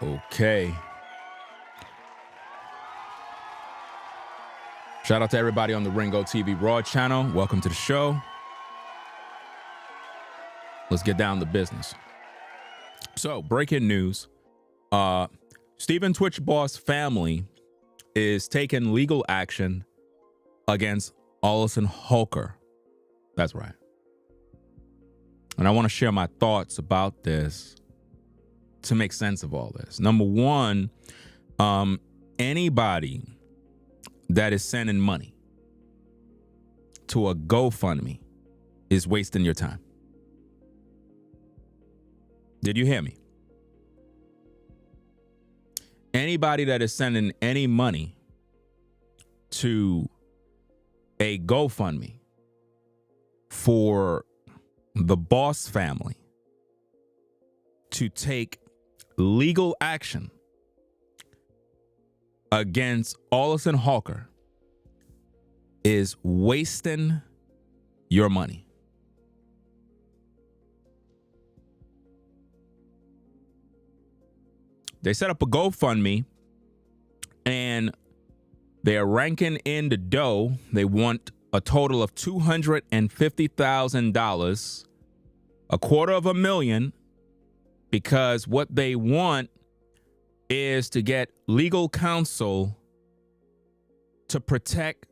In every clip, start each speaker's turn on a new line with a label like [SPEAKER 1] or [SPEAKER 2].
[SPEAKER 1] Okay. Shout out to everybody on the Ringo TV Raw channel. Welcome to the show. Let's get down to business. So, breaking news. Stephen Twitch Boss family is taking legal action against Allison Holker. That's right. And I want to share my thoughts about this to make sense of all this. Number one, anybody that is sending money to a GoFundMe is wasting your time. Did you hear me? Anybody that is sending any money to a GoFundMe for the Boss family to take legal action against Allison Holker is wasting your money. They set up a GoFundMe and they're ranking in the dough. They want a total of $250,000, $250,000, because what they want is to get legal counsel to protect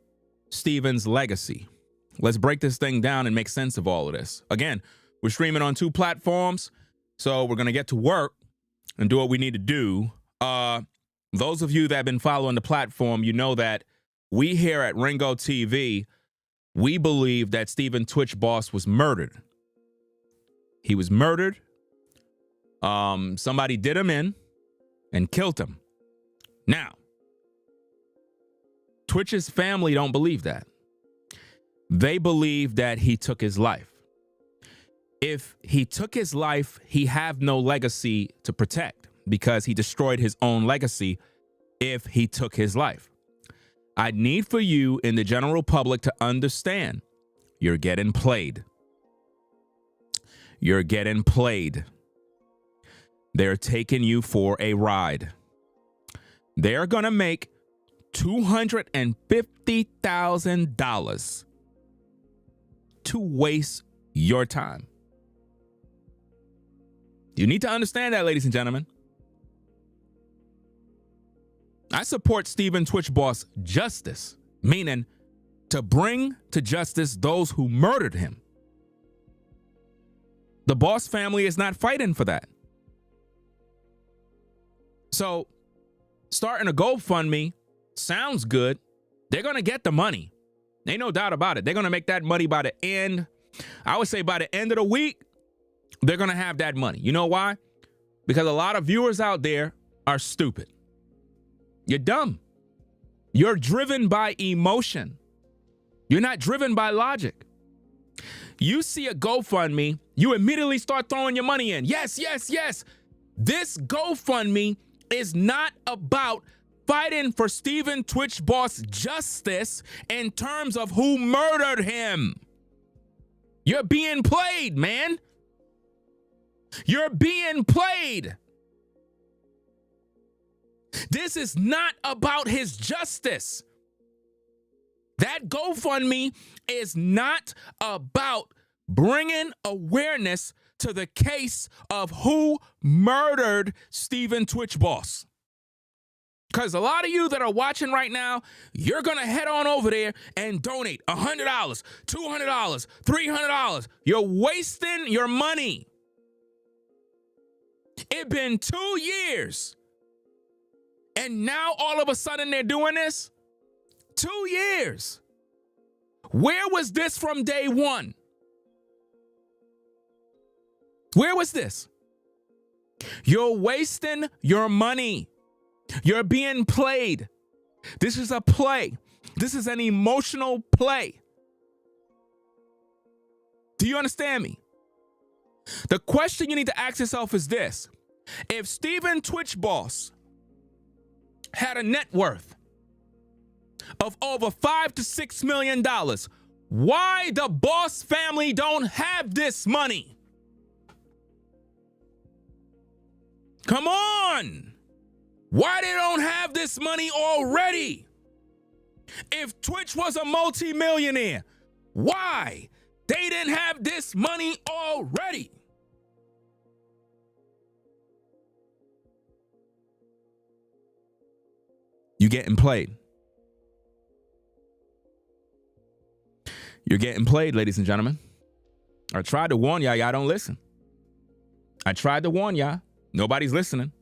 [SPEAKER 1] Stephen's legacy. Let's break this thing down and make sense of all of this. Again, we're streaming on 2 platforms, so we're going to get to work and do what we need to do. Those of you that have been following the platform, you know that we here at Ringo TV, we believe that Stephen Twitch Boss was murdered. He was murdered. Somebody did him in and killed him. Now, Twitch's family don't believe that. They believe that he took his life. If he took his life, he have no legacy to protect because he destroyed his own legacy if he took his life. I need for you in the general public to understand you're getting played. You're getting played. They're taking you for a ride. They're going to make $250,000 to waste your time. You need to understand that, ladies and gentlemen. I support Stephen Twitch Boss justice, meaning to bring to justice those who murdered him. The Boss family is not fighting for that. So, starting a GoFundMe sounds good. They're going to get the money. Ain't no doubt about it. They're going to make that money by the end. I would say by the end of the week, they're going to have that money. You know why? Because a lot of viewers out there are stupid. You're dumb. You're driven by emotion. You're not driven by logic. You see a GoFundMe, you immediately start throwing your money in. Yes, yes, yes. This GoFundMe is not about fighting for Stephen Twitch Boss justice in terms of who murdered him. You're being played, man. You're being played. This is not about his justice. That GoFundMe is not about bringing awareness to the case of who murdered Stephen Twitch Boss. Because a lot of you that are watching right now, you're going to head on over there and donate $100, $200, $300. You're wasting your money. It's been 2 years. And now all of a sudden they're doing this? 2 years. Where was this from day one? Where was this? You're wasting your money. You're being played. This is a play. This is an emotional play. Do you understand me? The question you need to ask yourself is this. If Stephen Twitch Boss had a net worth of over $5 to $6 million, why the Boss family don't have this money? Come on. Why they don't have this money already? If Twitch was a multi-millionaire, why they didn't have this money already? You getting played. You're getting played, ladies and gentlemen. I tried to warn y'all, y'all don't listen. I tried to warn y'all. Nobody's listening.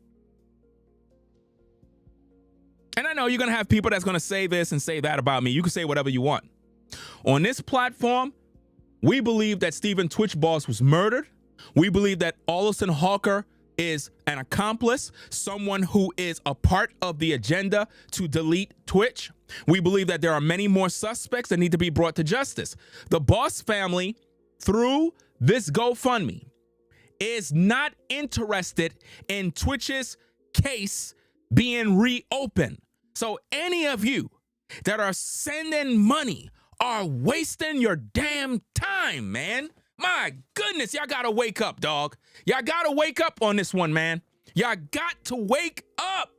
[SPEAKER 1] And I know you're going to have people that's going to say this and say that about me. You can say whatever you want. On this platform, we believe that Stephen Twitch Boss was murdered. We believe that Allison Holker is an accomplice, someone who is a part of the agenda to delete Twitch. We believe that there are many more suspects that need to be brought to justice. The Boss family, through this GoFundMe, is not interested in Twitch's case being reopened. So any of you that are sending money are wasting your damn time, man. My goodness, y'all gotta wake up, dog. Y'all gotta wake up on this one, man. Y'all got to wake up.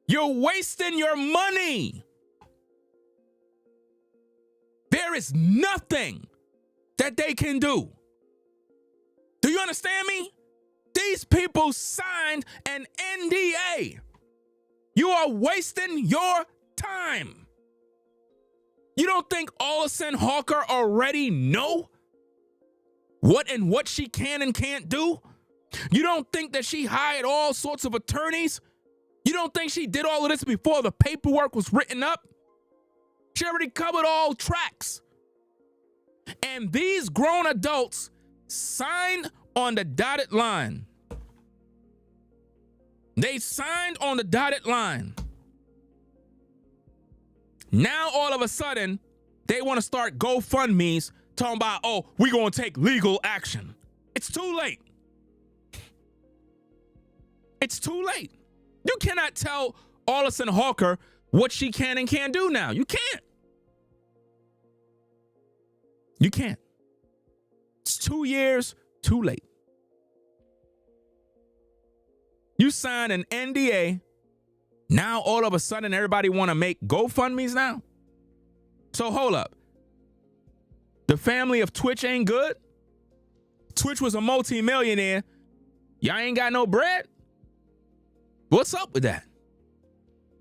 [SPEAKER 1] You're wasting your money. There is nothing that they can do. Do you understand me? These people signed an NDA. You are wasting your time. You don't think Allison Holker already know what she can and can't do? You don't think that she hired all sorts of attorneys? You don't think she did all of this before the paperwork was written up? She already covered all tracks. And these grown adults signed on the dotted line. They signed on the dotted line. Now, all of a sudden, they want to start GoFundMes talking about, oh, we're going to take legal action. It's too late. It's too late. You cannot tell Allison Holker what she can and can't do now. You can't. You can't. It's 2 years too late. You sign an NDA. Now all of a sudden everybody want to make GoFundMes now? So hold up. The family of Twitch ain't good? Twitch was a multi-millionaire. Y'all ain't got no bread? What's up with that?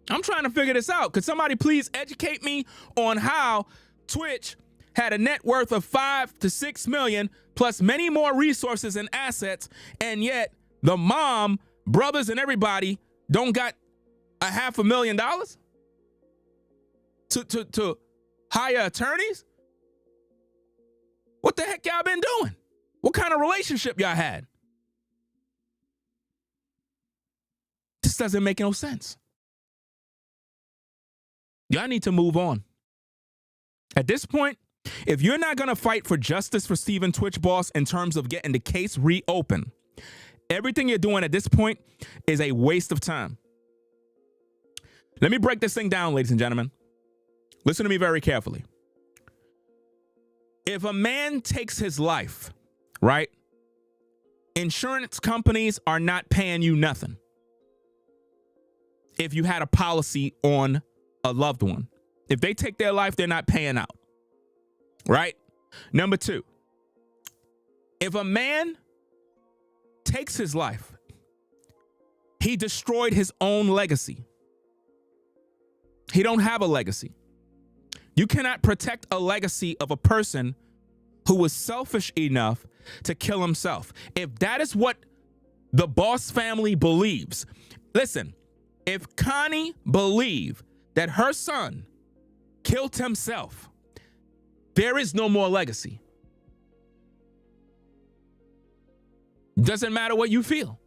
[SPEAKER 1] I'm trying to figure this out. Could somebody please educate me on how Twitch had a net worth of 5 to 6 million plus many more resources and assets, and yet the mom, brothers, and everybody don't got $500,000 to hire attorneys? What the heck y'all been doing? What kind of relationship y'all had? This doesn't make no sense. Y'all need to move on. At this point, if you're not going to fight for justice for Stephen Twitch Boss in terms of getting the case reopened, everything you're doing at this point is a waste of time. Let me break this thing down, ladies and gentlemen. Listen to me very carefully. If a man takes his life, right? Insurance companies are not paying you nothing. If you had a policy on a loved one, if they take their life, they're not paying out, right? Number two, if a man takes his life, he destroyed his own legacy. He don't have a legacy. You cannot protect a legacy of a person who was selfish enough to kill himself. If that is what the Boss family believes, listen, if Connie believed that her son killed himself, there is no more legacy. Doesn't matter what you feel,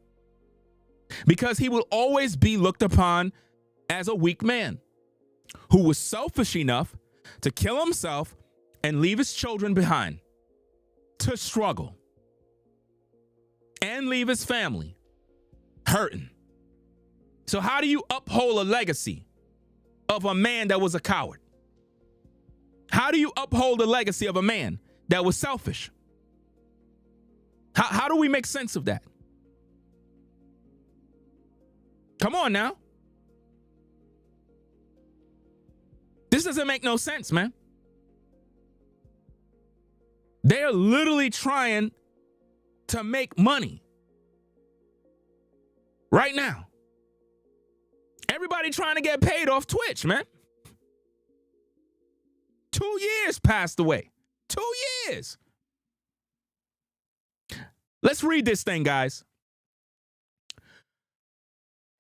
[SPEAKER 1] because he will always be looked upon as a weak man who was selfish enough to kill himself and leave his children behind to struggle and leave his family hurting. So how do you uphold a legacy of a man that was a coward? How do you uphold the legacy of a man that was selfish? How do we make sense of that? Come on now. This doesn't make no sense, man. They're literally trying to make money right now. Everybody trying to get paid off Twitch, man. 2 years passed away. 2 years. Let's read this thing, guys.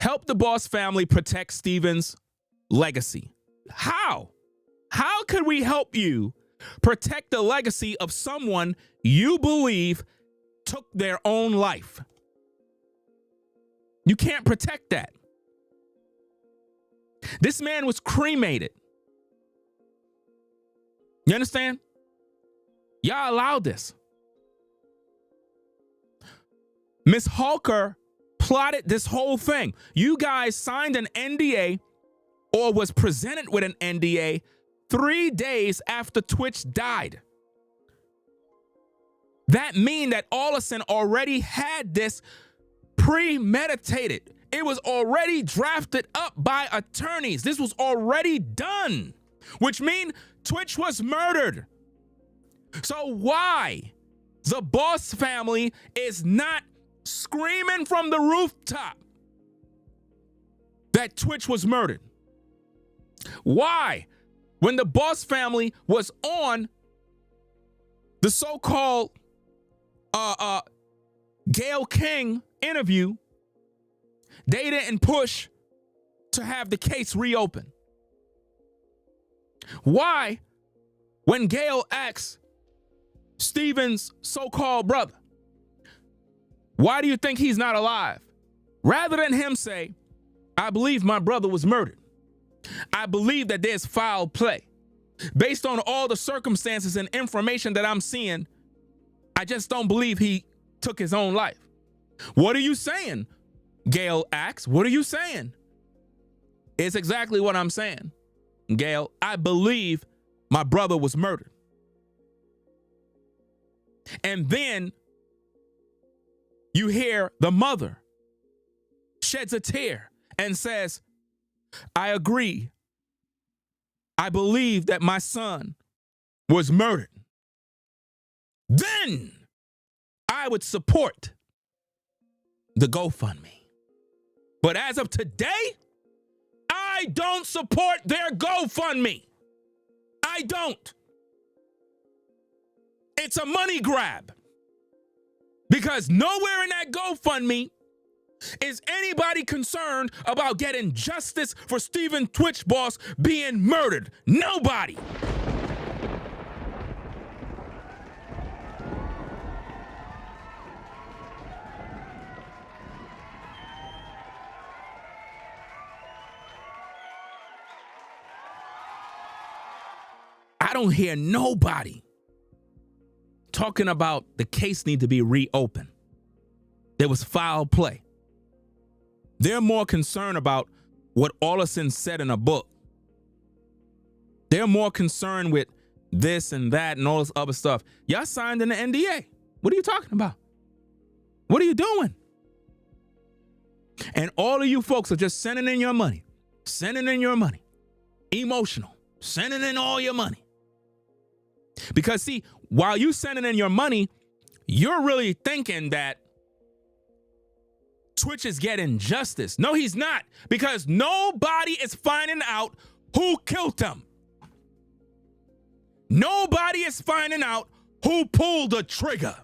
[SPEAKER 1] Help the Boss family protect Stephen's legacy. How? How could we help you protect the legacy of someone you believe took their own life? You can't protect that. This man was cremated. You understand? Y'all allowed this. Miss Holker plotted this whole thing. You guys signed an NDA or was presented with an NDA 3 days after Twitch died. That means that Allison already had this premeditated. It was already drafted up by attorneys. This was already done, which means Twitch was murdered. So why the Boss family is not screaming from the rooftop that Twitch was murdered? Why, when the Boss family was on the so-called Gail King interview, they didn't push to have the case reopened? Why, when Gail asked Stephen's so-called brother, why do you think he's not alive? Rather than him say, I believe my brother was murdered. I believe that there's foul play. Based on all the circumstances and information that I'm seeing, I just don't believe he took his own life. What are you saying? Gail asks, what are you saying? It's exactly what I'm saying. Gail, I believe my brother was murdered. And then you hear the mother sheds a tear and says, I agree. I believe that my son was murdered. Then I would support the GoFundMe. But as of today, I don't support their GoFundMe. I don't. It's a money grab. Because nowhere in that GoFundMe is anybody concerned about getting justice for Stephen Twitch Boss being murdered. Nobody. I don't hear nobody talking about the case need to be reopened. There was foul play. They're more concerned about what Allison said in a book. They're more concerned with this and that and all this other stuff. Y'all signed an NDA. What are you talking about? What are you doing? And all of you folks are just sending in your money. Sending in your money. Emotional. Sending in all your money. Because see, while you sending in your money, you're really thinking that Twitch is getting justice. No, he's not, because nobody is finding out who killed him. Nobody is finding out who pulled the trigger.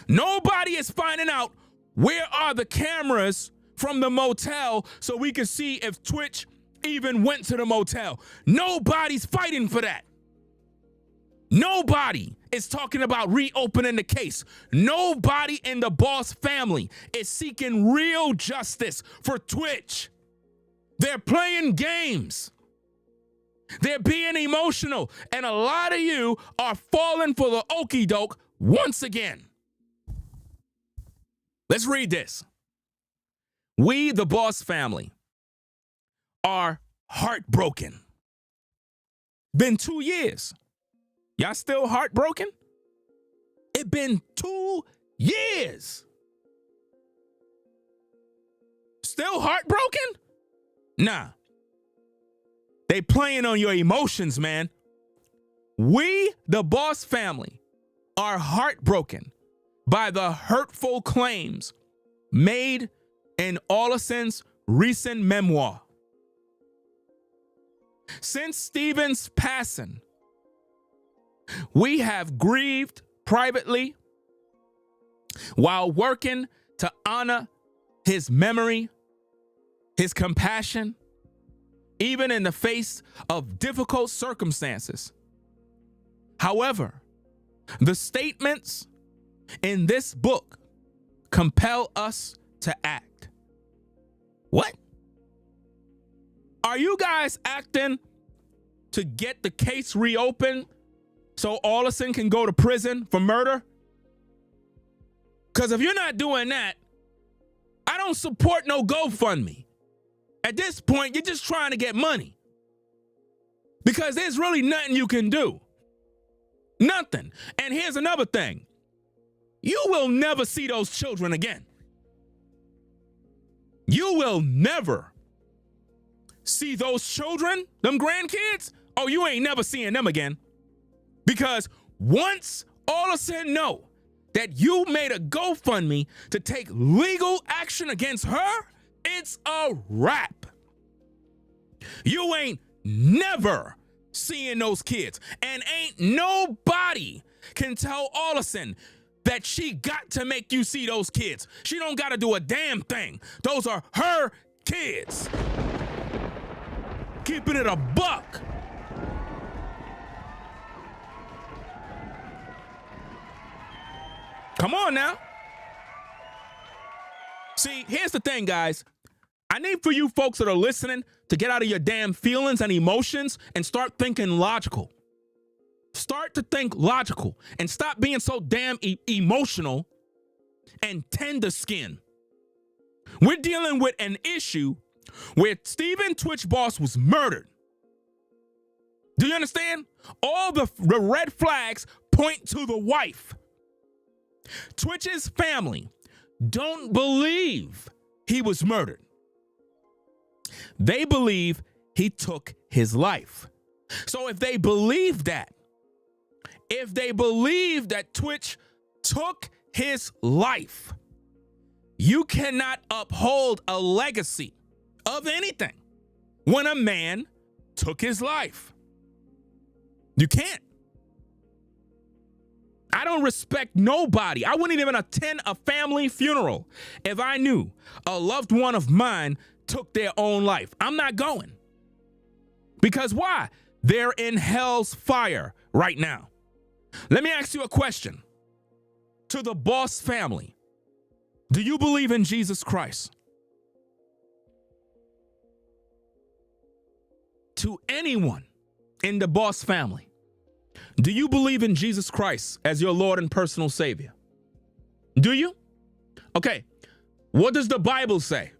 [SPEAKER 1] Nobody is finding out where are the cameras from the motel so we can see if Twitch even went to the motel. Nobody's fighting for that. Nobody is talking about reopening the case. Nobody in the Boss family is seeking real justice for Twitch. They're playing games. They're being emotional. And a lot of you are falling for the okie doke once again. Let's read this. We, the Boss family, are heartbroken. Been 2 years. Y'all still heartbroken? It been 2 years. Still heartbroken? Nah. They playing on your emotions, man. We, the Boss family, are heartbroken by the hurtful claims made in Allison's recent memoir. Since Stephen's passing, we have grieved privately while working to honor his memory, his compassion, even in the face of difficult circumstances. However, the statements in this book compel us to act. What? Are you guys acting to get the case reopened so Allison can go to prison for murder? Because if you're not doing that, I don't support no GoFundMe. At this point, you're just trying to get money. Because there's really nothing you can do. Nothing. And here's another thing. You will never see those children again. You will never see those children, them grandkids. Oh, you ain't never seeing them again. Because once Allison know that you made a GoFundMe to take legal action against her, it's a wrap. You ain't never seeing those kids. And ain't nobody can tell Allison that she got to make you see those kids. She don't got to do a damn thing. Those are her kids. Keeping it a buck. Come on now. See, here's the thing, guys. I need for you folks that are listening to get out of your damn feelings and emotions and start thinking logical. Start to think logical and stop being so damn emotional and tender skin. We're dealing with an issue where Stephen Twitch Boss was murdered. Do you understand? All the red flags point to the wife. Twitch's family don't believe he was murdered. They believe he took his life. So if they believe that, Twitch took his life, you cannot uphold a legacy of anything when a man took his life. You can't. I don't respect nobody. I wouldn't even attend a family funeral if I knew a loved one of mine took their own life. I'm not going. Because why? They're in hell's fire right now. Let me ask you a question. To the Boss family, do you believe in Jesus Christ? To anyone in the Boss family, do you believe in Jesus Christ as your Lord and personal Savior? Do you? Okay, what does the Bible say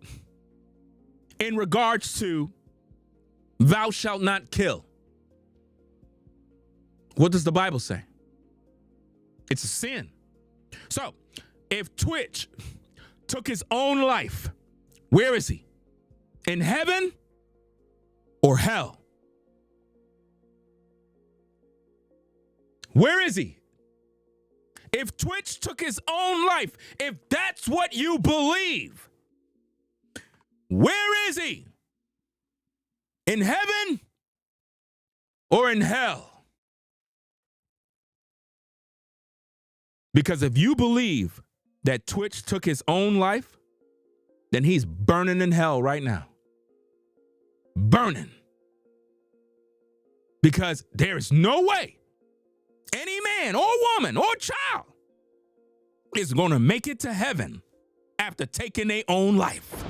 [SPEAKER 1] in regards to thou shalt not kill? What does the Bible say? It's a sin. So, if Twitch took his own life, where is he? In heaven or hell? Where is he? If Twitch took his own life, if that's what you believe, where is he? In heaven or in hell? Because if you believe that Twitch took his own life, then he's burning in hell right now. Burning. Because there is no way any man or woman or child is going to make it to heaven after taking their own life.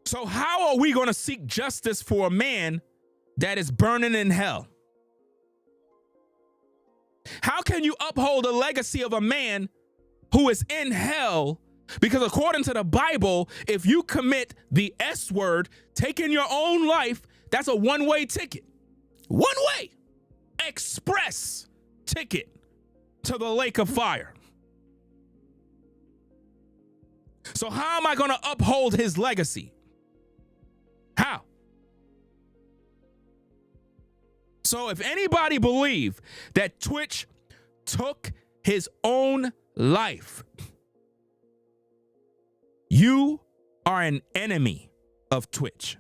[SPEAKER 1] So how are we going to seek justice for a man that is burning in hell? How can you uphold the legacy of a man who is in hell? Because according to the Bible, if you commit the S word, taking your own life, That's a one-way ticket. One-way express ticket to the lake of fire. So how am I going to uphold his legacy? How? So if anybody believe that Twitch took his own life, you are an enemy of Twitch,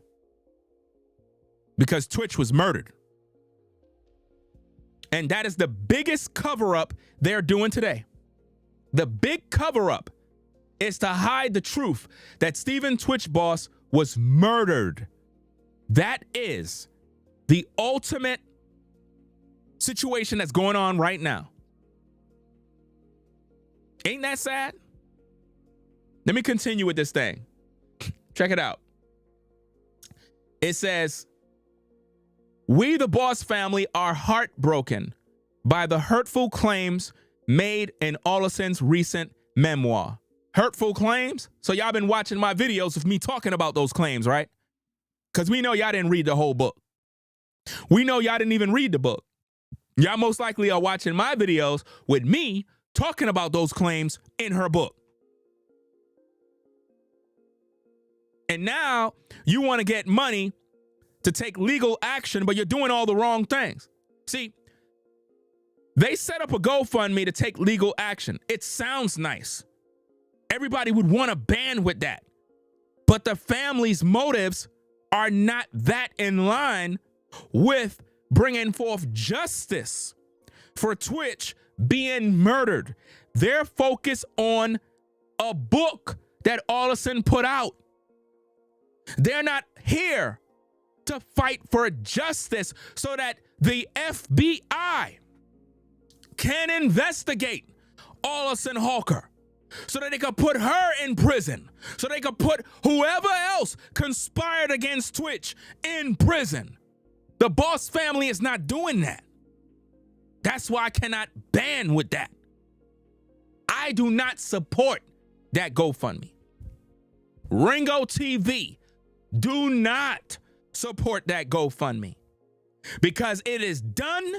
[SPEAKER 1] because Twitch was murdered. And that is the biggest cover-up they're doing today. The big cover-up is to hide the truth that Stephen Twitch Boss was murdered. That is the ultimate situation that's going on right now. Ain't that sad? Let me continue with this thing. Check it out. It says, "We, the Boss family, are heartbroken by the hurtful claims made in Allison's recent memoir." Hurtful claims? So y'all been watching my videos of me talking about those claims, right? Because we know y'all didn't read the whole book. We know y'all didn't even read the book. Y'all most likely are watching my videos with me talking about those claims in her book. And now you want to get money to take legal action, but you're doing all the wrong things. See, they set up a GoFundMe to take legal action. It sounds nice. Everybody would want to ban with that. But the family's motives are not that in line with bringing forth justice for Twitch being murdered. They're focused on a book that Allison put out. They're not here to fight for justice so that the FBI can investigate Allison Holker, so that they could put her in prison, so they could put whoever else conspired against Twitch in prison. The Boss family is not doing that. That's why I cannot ban with that. I do not support that GoFundMe. Ringo TV, do not support that GoFundMe, because it is done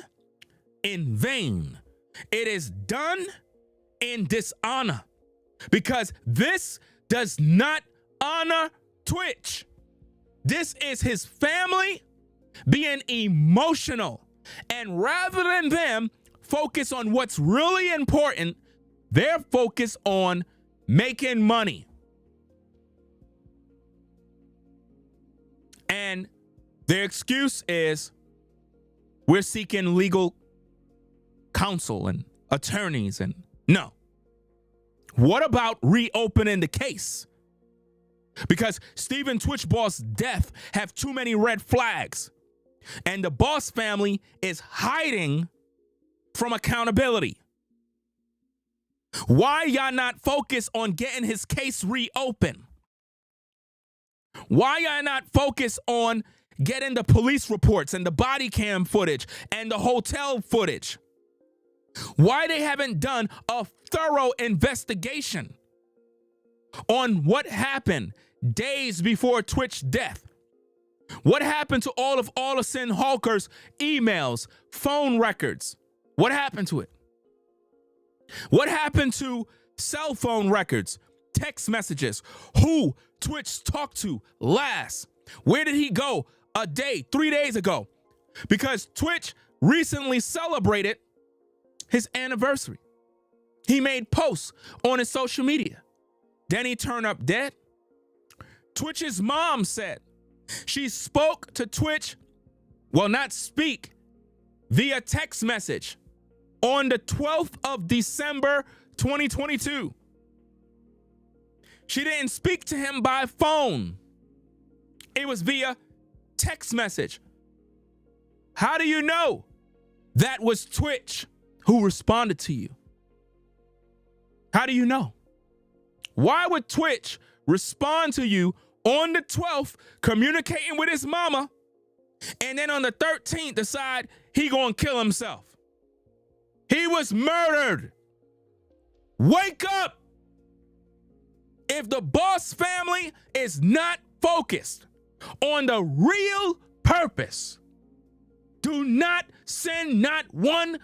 [SPEAKER 1] in vain. It is done in dishonor, because this does not honor Twitch. This is his family being emotional. And rather than them focus on what's really important, they're focused on making money. And their excuse is, we're seeking legal counsel and attorneys. And no. What about reopening the case? Because Stephen Twitch Boss' death have too many red flags, and the Boss family is hiding from accountability. Why y'all not focus on getting his case reopened? Why y'all not focus on getting the police reports and the body cam footage and the hotel footage? Why they haven't done a thorough investigation on what happened days before Twitch's death? What happened to all of Allison Holker's emails, phone records? What happened to it? What happened to cell phone records, text messages? Who Twitch talked to last? Where did he go a day, 3 days ago? Because Twitch recently celebrated his anniversary. He made posts on his social media. Then he turned up dead. Twitch's mom said she spoke to Twitch, well, not speak, via text message on the 12th of December, 2022. She didn't speak to him by phone. It was via text message. How do you know that was Twitch who responded to you? How do you know? Why would Twitch respond to you on the 12th, communicating with his mama, and then on the 13th decide he gonna kill himself? He was murdered. Wake up. If the Boss family is not focused on the real purpose. Do not send not $1.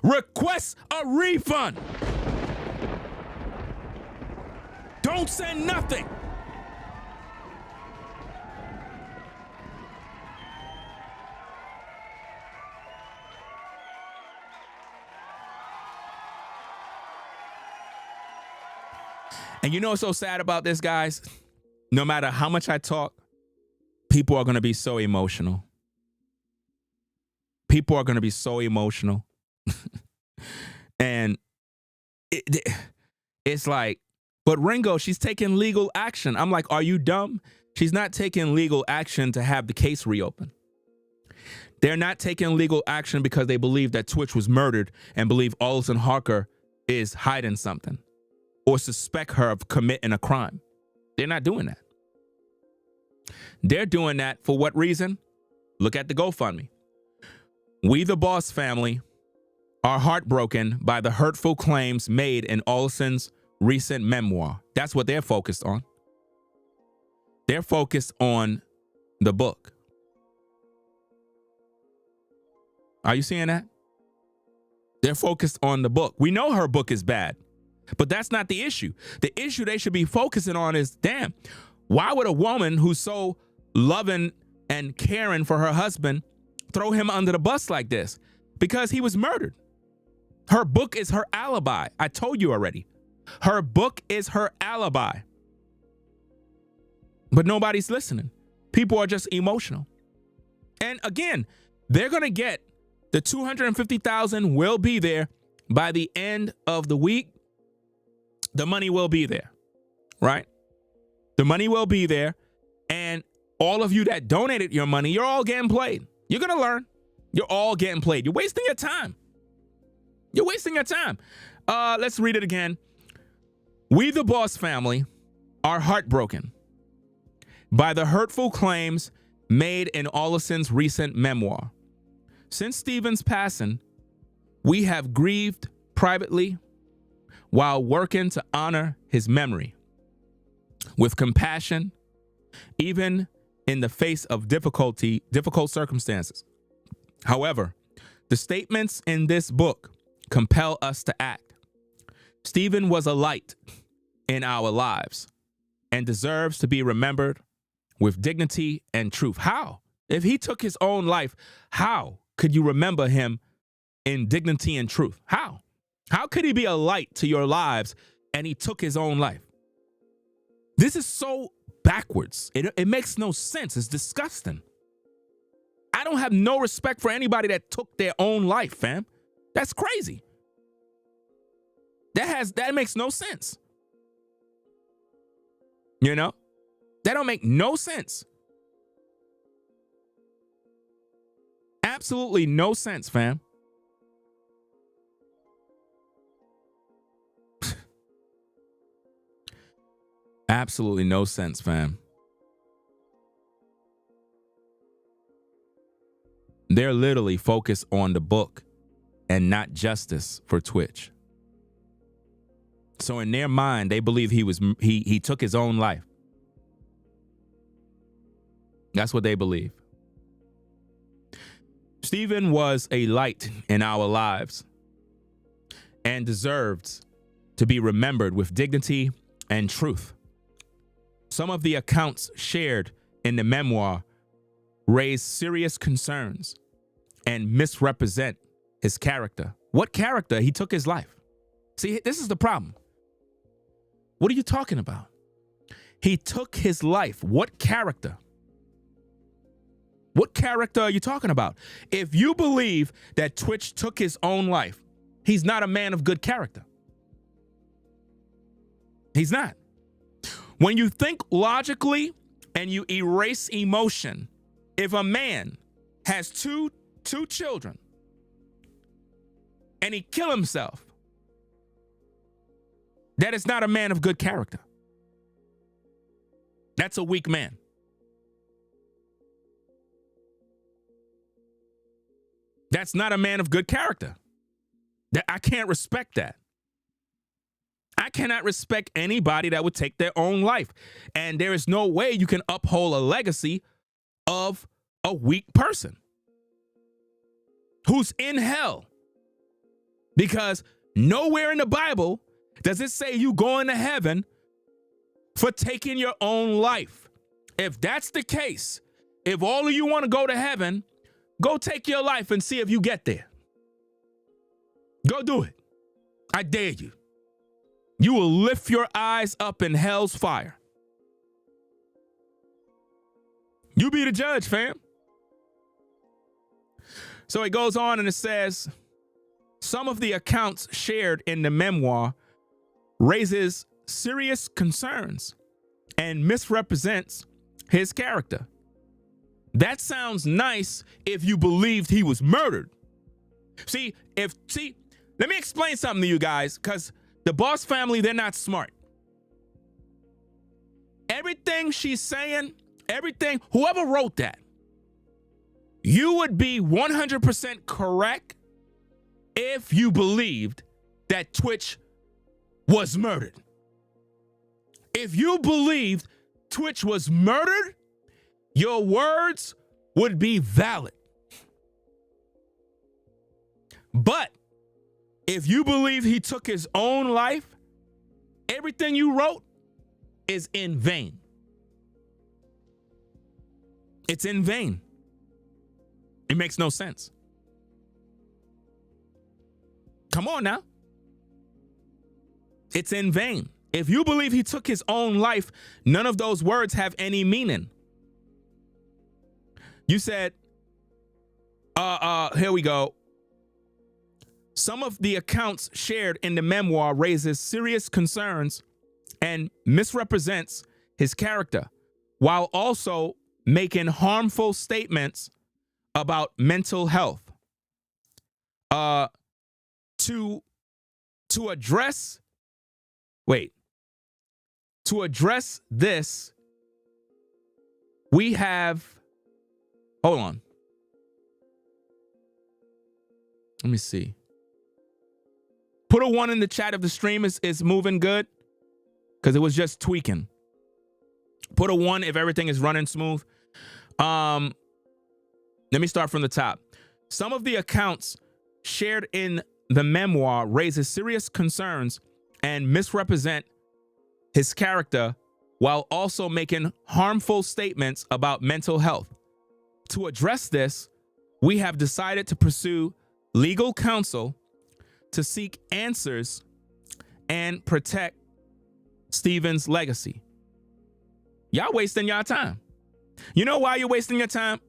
[SPEAKER 1] Request a refund. Don't send nothing. And you know what's so sad about this, guys? No matter how much I talk, people are going to be so emotional. People are going to be so emotional. And it's like, but Ringo, she's taking legal action. I'm like, are you dumb? She's not taking legal action to have the case reopened. They're not taking legal action because they believe that Twitch was murdered and believe Allison Holker is hiding something or suspect her of committing a crime. They're not doing that. They're doing that for what reason? Look at the GoFundMe. We, the Boss family, are heartbroken by the hurtful claims made in Allison's recent memoir. That's what they're focused on. They're focused on the book. Are you seeing that? They're focused on the book. We know her book is bad, but that's not the issue. The issue they should be focusing on is, damn, why would a woman who's so loving and caring for her husband throw him under the bus like this? Because he was murdered. Her book is her alibi. I told you already. Her book is her alibi. But nobody's listening. People are just emotional. And again, they're going to get the $250,000 will be there by the end of the week. The money will be there, right? The money will be there. And all of you that donated your money, you're all getting played. You're going to learn. You're all getting played. You're wasting your time. You're wasting your time. Let's read it again. We, the Boss family, are heartbroken by the hurtful claims made in Allison's recent memoir. Since Stephen's passing, we have grieved privately while working to honor his memory with compassion, even in the face of difficult circumstances. However, the statements in this book compel us to act. Stephen was a light in our lives and deserves to be remembered with dignity and truth. How? If he took his own life, how could you remember him in dignity and truth? How? How could he be a light to your lives and he took his own life? This is so backwards. It makes no sense. It's disgusting. I don't have no respect for anybody that took their own life, fam. That's crazy. That makes no sense. You know? That don't make no sense. Absolutely no sense, fam. Absolutely no sense, fam. They're literally focused on the book and not justice for Twitch. So in their mind, they believe he took his own life. That's what they believe. Stephen was a light in our lives and deserved to be remembered with dignity and truth. Some of the accounts shared in the memoir raise serious concerns and misrepresent his character. What character? He took his life. See, this is the problem. What are you talking about? He took his life. What character? What character are you talking about? If you believe that Twitch took his own life, he's not a man of good character. He's not. When you think logically and you erase emotion, if a man has two children and he kill himself, that is not a man of good character. That's a weak man. That's not a man of good character. I can't respect that. I cannot respect anybody that would take their own life. And there is no way you can uphold a legacy of a weak person who's in hell, because nowhere in the Bible does it say you going to heaven for taking your own life. If that's the case, if all of you want to go to heaven, go take your life and see if you get there. Go do it. I dare you. You will lift your eyes up in hell's fire. You be the judge, fam. So it goes on and it says, some of the accounts shared in the memoir raises serious concerns and misrepresents his character. That sounds nice if you believed he was murdered. See, let me explain something to you guys, because the Boss family, they're not smart. Everything she's saying, whoever wrote that, you would be 100% correct if you believed that Twitch was murdered. If you believed Twitch was murdered, your words would be valid. But if you believe he took his own life, everything you wrote is in vain. It's in vain. It makes no sense. Come on now. It's in vain. If you believe he took his own life, none of those words have any meaning. You said, here we go. Some of the accounts shared in the memoir raises serious concerns and misrepresents his character, while also making harmful statements about mental health. To address this, we have, hold on. Let me see. Put a 1 in the chat if the stream is moving good, because it was just tweaking. Put a 1 if everything is running smooth. Let me start from the top. Some of the accounts shared in the memoir raises serious concerns and misrepresent his character, while also making harmful statements about mental health. To address this, we have decided to pursue legal counsel to seek answers and protect Stephen's legacy. Y'all wasting y'all time. You know why you're wasting your time?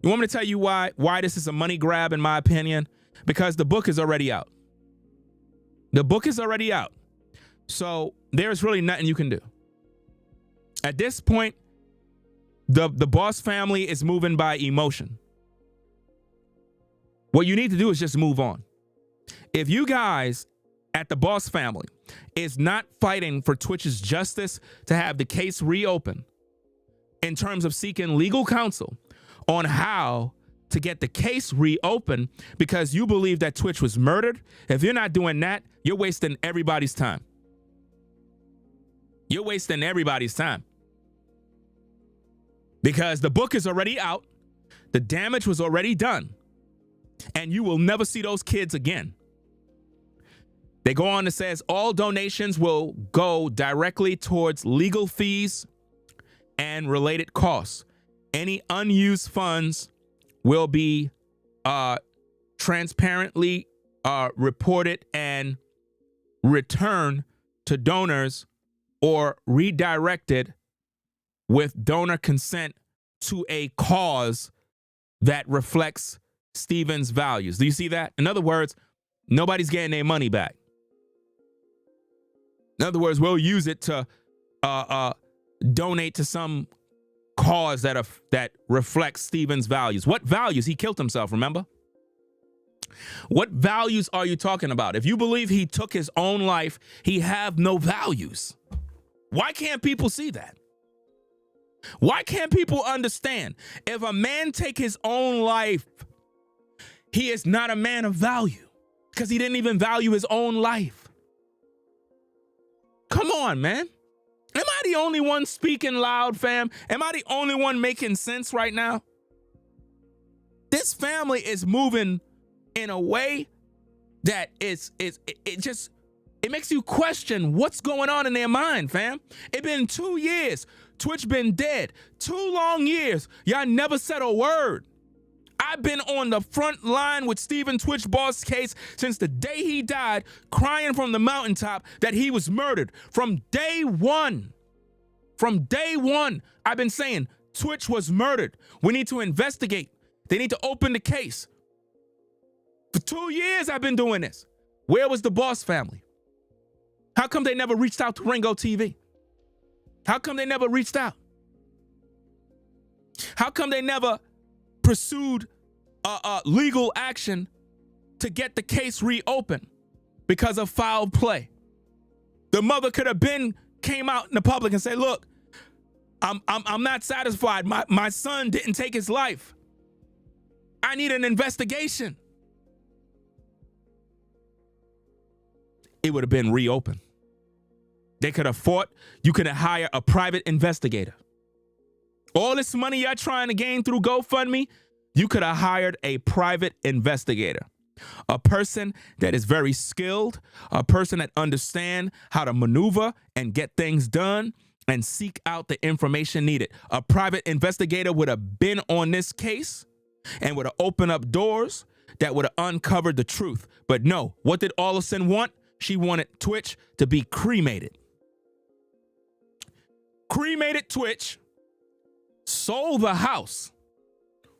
[SPEAKER 1] You want me to tell you why this is a money grab, in my opinion? Because the book is already out. The book is already out. So there's really nothing you can do. At this point, the Boss family is moving by emotion. What you need to do is just move on. If you guys at the Boss family is not fighting for Twitch's justice to have the case reopened in terms of seeking legal counsel on how to get the case reopened because you believe that Twitch was murdered, if you're not doing that, you're wasting everybody's time. You're wasting everybody's time. Because the book is already out, the damage was already done, and you will never see those kids again. They go on and says all donations will go directly towards legal fees and related costs. Any unused funds will be transparently reported and returned to donors or redirected with donor consent to a cause that reflects Stephen's values. Do you see that? In other words, nobody's getting their money back. In other words, we'll use it to donate to some cause that reflects Stephen's values. What values? He killed himself, remember? What values are you talking about? If you believe he took his own life, he have no values. Why can't people see that? Why can't people understand? If a man take his own life, he is not a man of value because he didn't even value his own life. Come on, man. Am I the only one speaking loud, fam? Am I the only one making sense right now? This family is moving in a way that it makes you question what's going on in their mind, fam. It been 2 years. Twitch been dead. 2 long years. Y'all never said a word. I've been on the front line with Stephen Twitch Boss case since the day he died, crying from the mountaintop that he was murdered. From day one, I've been saying Twitch was murdered. We need to investigate. They need to open the case. For 2 years, I've been doing this. Where was the Boss family? How come they never reached out to Ringo TV? How come they never reached out? How come they never pursued legal action to get the case reopened because of foul play? The mother could have came out in the public and said, look, I'm not satisfied. My son didn't take his life. I need an investigation. It would have been reopened. They could have fought. You could have hired a private investigator. All this money you're trying to gain through GoFundMe, you could have hired a private investigator, a person that is very skilled, a person that understands how to maneuver and get things done and seek out the information needed. A private investigator would have been on this case and would have opened up doors that would have uncovered the truth. But no, what did Allison want? She wanted Twitch to be cremated. Cremated Twitch, sold the house,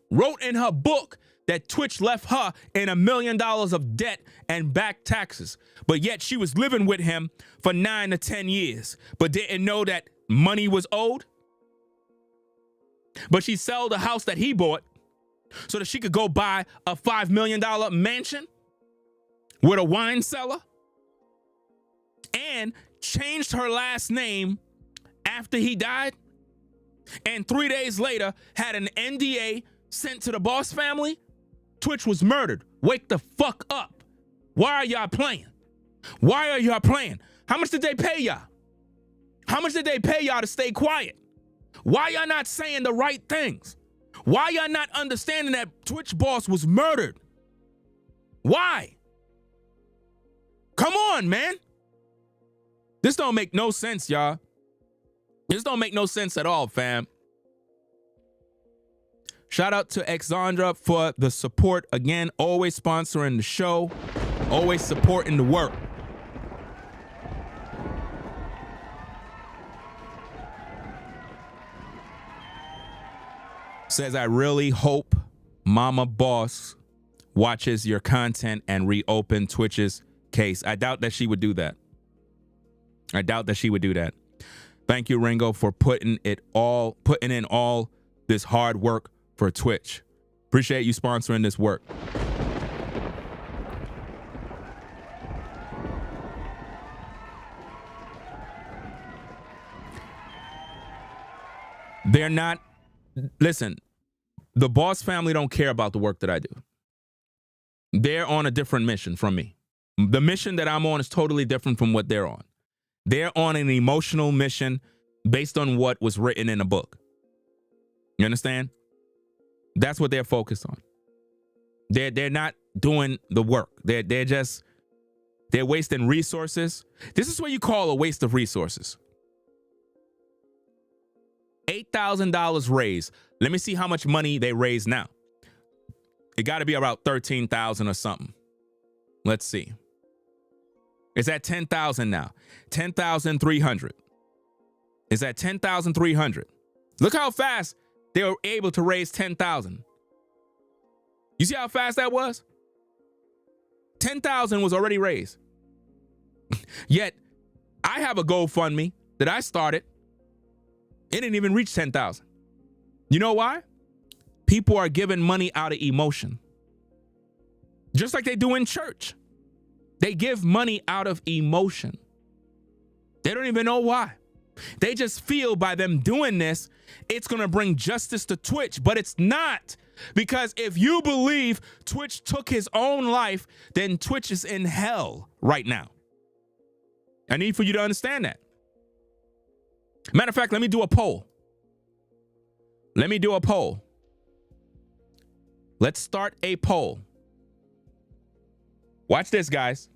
[SPEAKER 1] wrote in her book that Twitch left her in $1 million of debt and back taxes. But yet she was living with him for 9 to 10 years, but didn't know that money was owed. But she sold the house that he bought so that she could go buy a $5 million mansion with a wine cellar, and changed her last name after he died, and 3 days later had an NDA sent to the Boss family. Twitch was murdered. Wake the fuck up. Why are y'all playing? Why are y'all playing? How much did they pay y'all? How much did they pay y'all to stay quiet? Why y'all not saying the right things? Why y'all not understanding that Twitch Boss was murdered? Why? Come on, man. This don't make no sense, y'all. This don't make no sense at all, fam. Shout out to Exandra for the support. Again, always sponsoring the show, always supporting the work. Says, I really hope Mama Boss watches your content and reopen Twitch's case. I doubt that she would do that. Thank you, Ringo, for putting in all this hard work for Twitch. Appreciate you sponsoring this work. They're not, listen, the Boss family don't care about the work that I do. They're on a different mission from me. The mission that I'm on is totally different from what they're on. They're on an emotional mission based on what was written in a book. You understand? That's what they're focused on. They're not doing the work. They're wasting resources. This is what you call a waste of resources. $8,000 raised. Let me see how much money they raised now. It got to be about 13,000 or something. Let's see. It's at 10,000 now. 10,300. It's at 10,300. Look how fast they were able to raise 10,000. You see how fast that was? 10,000 was already raised. Yet I have a GoFundMe that I started. It didn't even reach 10,000. You know why? People are giving money out of emotion. Just like they do in church. They give money out of emotion. They don't even know why. They just feel by them doing this, it's going to bring justice to Twitch, but it's not. Because if you believe Twitch took his own life, then Twitch is in hell right now. I need for you to understand that. Matter of fact, let me do a poll. Let's start a poll. Watch this, guys.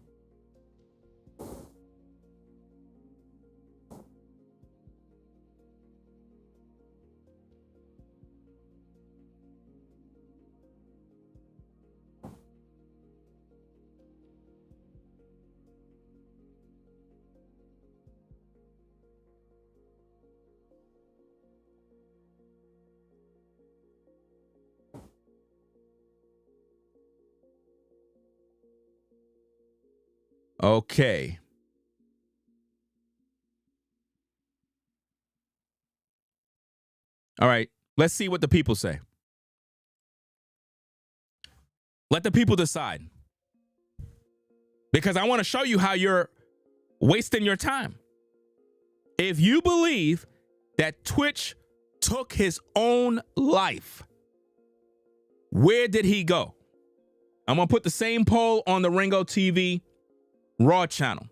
[SPEAKER 1] Okay. All right. Let's see what the people say. Let the people decide. Because I want to show you how you're wasting your time. If you believe that Twitch took his own life, where did he go? I'm going to put the same poll on the Ringo TV Raw channel.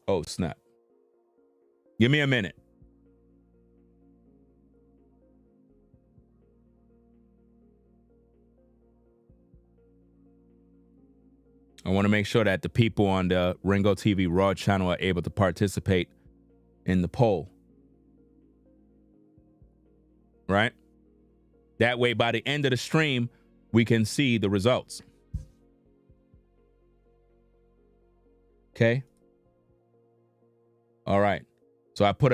[SPEAKER 1] Oh, snap. Give me a minute. I want to make sure that the people on the Ringo TV Raw channel are able to participate in the poll. Right? That way, by the end of the stream, we can see the results. Okay? All right. So I put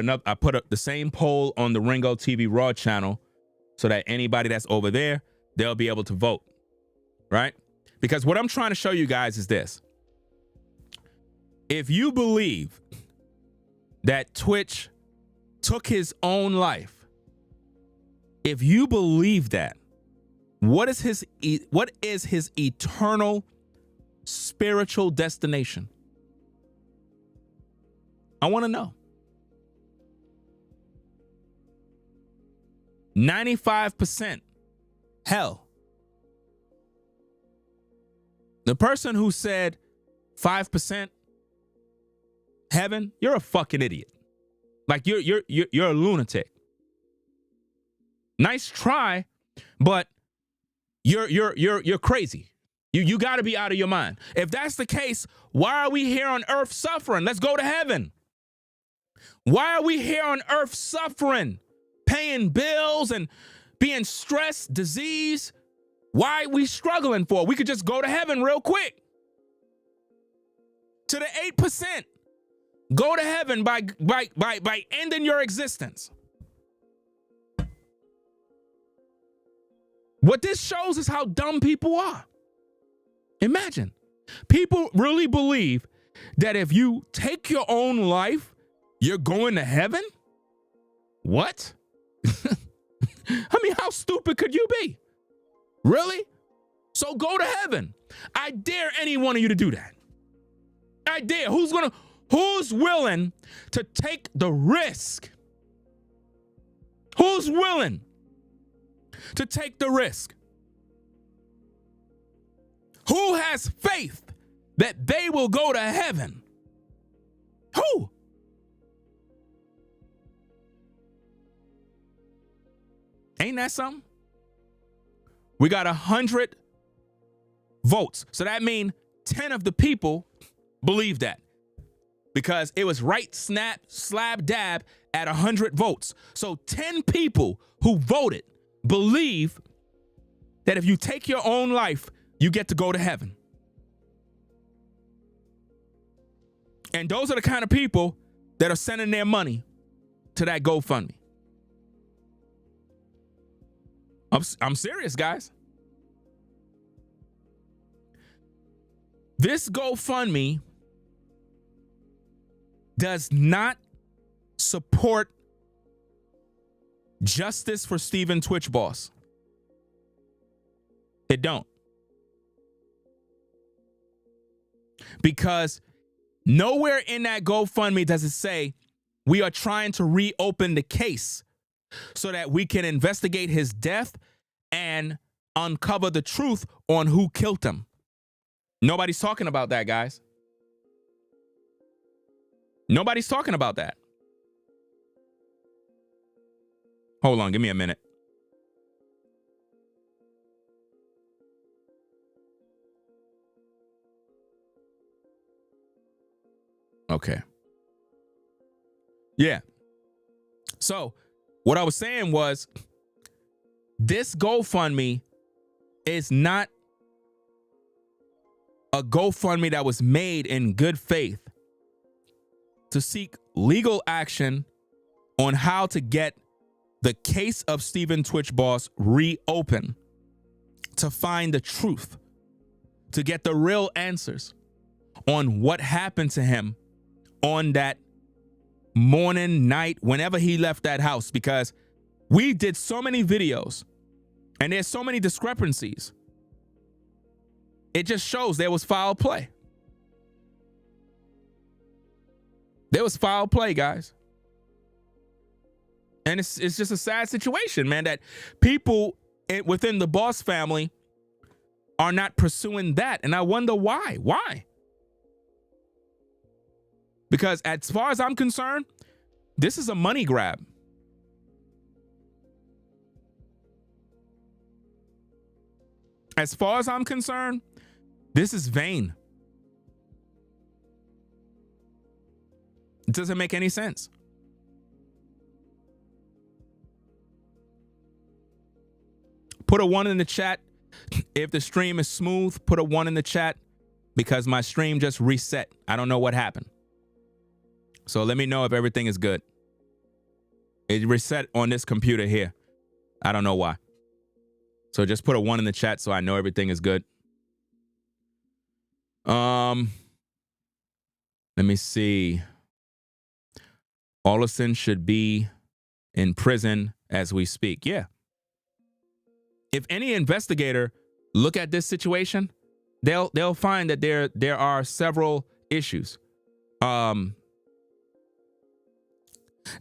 [SPEAKER 1] the same poll on the Ringo TV Raw channel so that anybody that's over there, they'll be able to vote. Right? Because what I'm trying to show you guys is this. If you believe that Twitch took his own life, if you believe that, what is his eternal spiritual destination? I want to know. 95% hell. The person who said 5% heaven, you're a fucking idiot. Like you're a lunatic. Nice try, but you're crazy. You got to be out of your mind. If that's the case, why are we here on earth suffering? Let's go to heaven. Why are we here on earth suffering, paying bills and being stressed, disease? Why are we struggling for? We could just go to heaven real quick. To the 8%, go to heaven by ending your existence. What this shows is how dumb people are. Imagine, people really believe that if you take your own life, you're going to heaven? What? I mean, how stupid could you be? Really? So go to heaven. I dare any one of you to do that. I dare. Who's willing to take the risk? Who's willing to take the risk? Who has faith that they will go to heaven? Who? Ain't that something? We got 100 votes. So that means 10 of the people believe that. Because it was right slab dab at 100 votes. So 10 people who voted believe that if you take your own life, you get to go to heaven. And those are the kind of people that are sending their money to that GoFundMe. I'm serious, guys. This GoFundMe does not support justice for Stephen Twitch Boss. It don't. Because Nowhere in that GoFundMe does it say we are trying to reopen the case so that we can investigate his death and uncover the truth on who killed him. Nobody's talking about that, guys. Nobody's talking about that. Hold on, give me a minute. Okay. Yeah. So what I was saying was, this GoFundMe is not a GoFundMe that was made in good faith to seek legal action on how to get the case of Stephen Twitch Boss reopened, to find the truth, to get the real answers on what happened to him on that morning, night, whenever he left that house. Because we did so many videos and there's so many discrepancies. It just shows there was foul play. There was foul play, guys. And it's just a sad situation, man, that people within the Boss family are not pursuing that. And I wonder why. Why? Because as far as I'm concerned, this is a money grab. As far as I'm concerned, this is vain. It doesn't make any sense. Put a 1 in the chat if the stream is smooth. Put a 1 in the chat because my stream just reset. I don't know what happened. So let me know if everything is good. It reset on this computer here. I don't know why. So just put a 1 in the chat so I know everything is good. Let me see. Allison should be in prison as we speak. Yeah. If any investigator look at this situation, they'll find that there are several issues.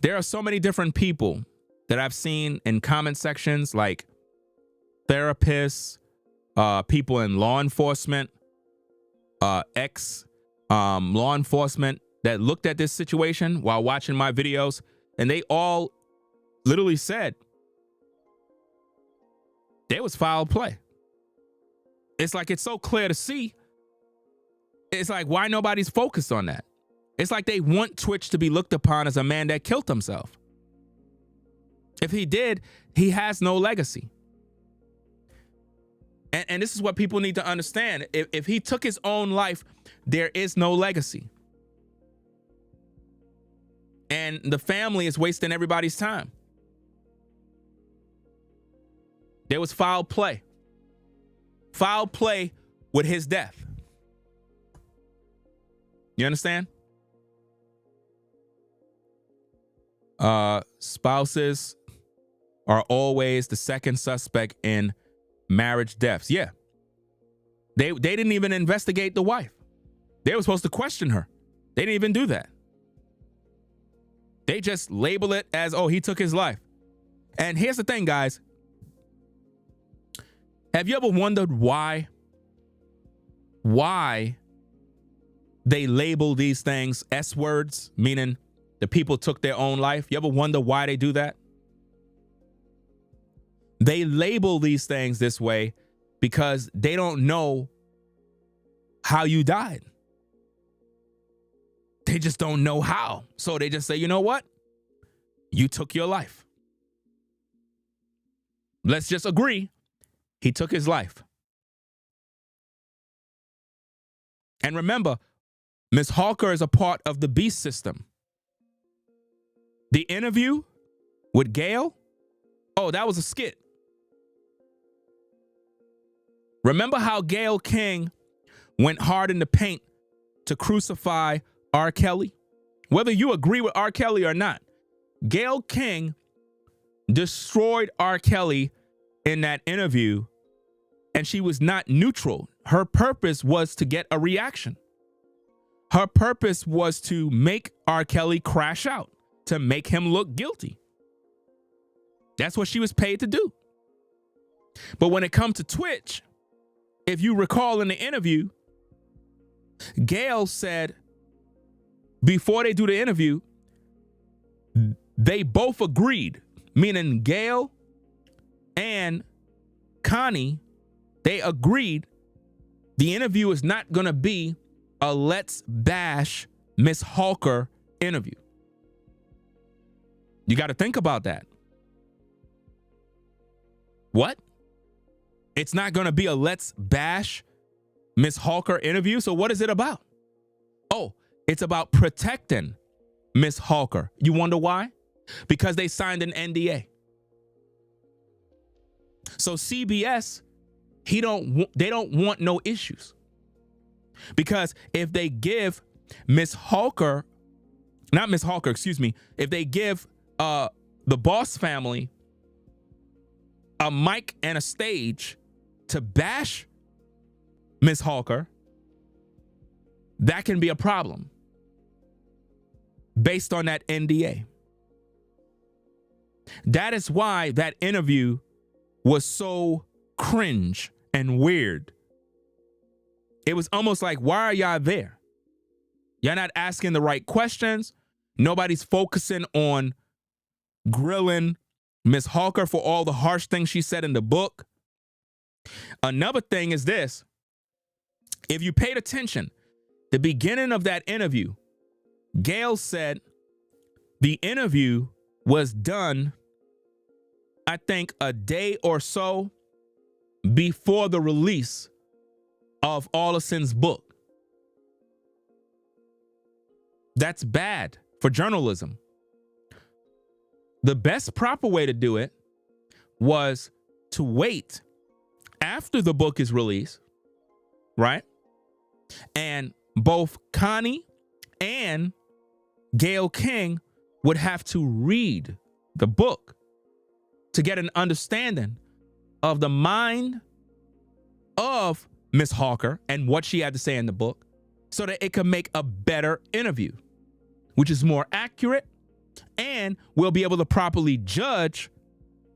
[SPEAKER 1] There are so many different people that I've seen in comment sections, like therapists, people in law enforcement, law enforcement that looked at this situation while watching my videos, and they all literally said there was foul play. It's like it's so clear to see. It's like, why nobody's focused on that? It's like they want Twitch to be looked upon as a man that killed himself. If he did, he has no legacy. And this is what people need to understand. If he took his own life, there is no legacy. And the family is wasting everybody's time. There was foul play. Foul play with his death. You understand? Spouses are always the second suspect in marriage deaths. Yeah. They didn't even investigate the wife. They were supposed to question her. They didn't even do that. They just label it as, oh, he took his life. And here's the thing, guys. Have you ever wondered why they label these things S words, meaning the people took their own life? You ever wonder why they do that? They label these things this way because they don't know how you died. They just don't know how. So they just say, you know what? You took your life. Let's just agree. He took his life. And remember, Ms. Holker is a part of the beast system. The interview with Gail, oh, that was a skit. Remember how Gail King went hard in the paint to crucify R. Kelly? Whether you agree with R. Kelly or not, Gail King destroyed R. Kelly in that interview, and she was not neutral. Her purpose was to get a reaction. Her purpose was to make R. Kelly crash out, to make him look guilty. That's what she was paid to do. But when it comes to Twitch, if you recall in the interview, Gail said before they do the interview, they both agreed, meaning Gail and Connie, they agreed the interview is not going to be a let's bash Miss Holker interview. You got to think about that. What? It's not going to be a let's bash Miss Holker interview. So what is it about? Oh, it's about protecting Miss Holker. You wonder why? Because they signed an NDA. So CBS, they don't want no issues. Because if they give Miss Holker, not Miss Holker, excuse me, if they give the Boss family a mic and a stage to bash Miss Holker, that can be a problem based on that NDA. That is why that interview was so cringe and weird. It was almost like, why are y'all there? Y'all not asking the right questions. Nobody's focusing on grilling Miss Holker for all the harsh things she said in the book. Another thing is this. If you paid attention, the beginning of that interview, Gail said the interview was done, I think, a day or so before the release of Allison's book. That's bad for journalism. The best proper way to do it was to wait after the book is released, right? And both Connie and Gail King would have to read the book to get an understanding of the mind of Miss Holker and what she had to say in the book, so that it could make a better interview, which is more accurate, and we'll be able to properly judge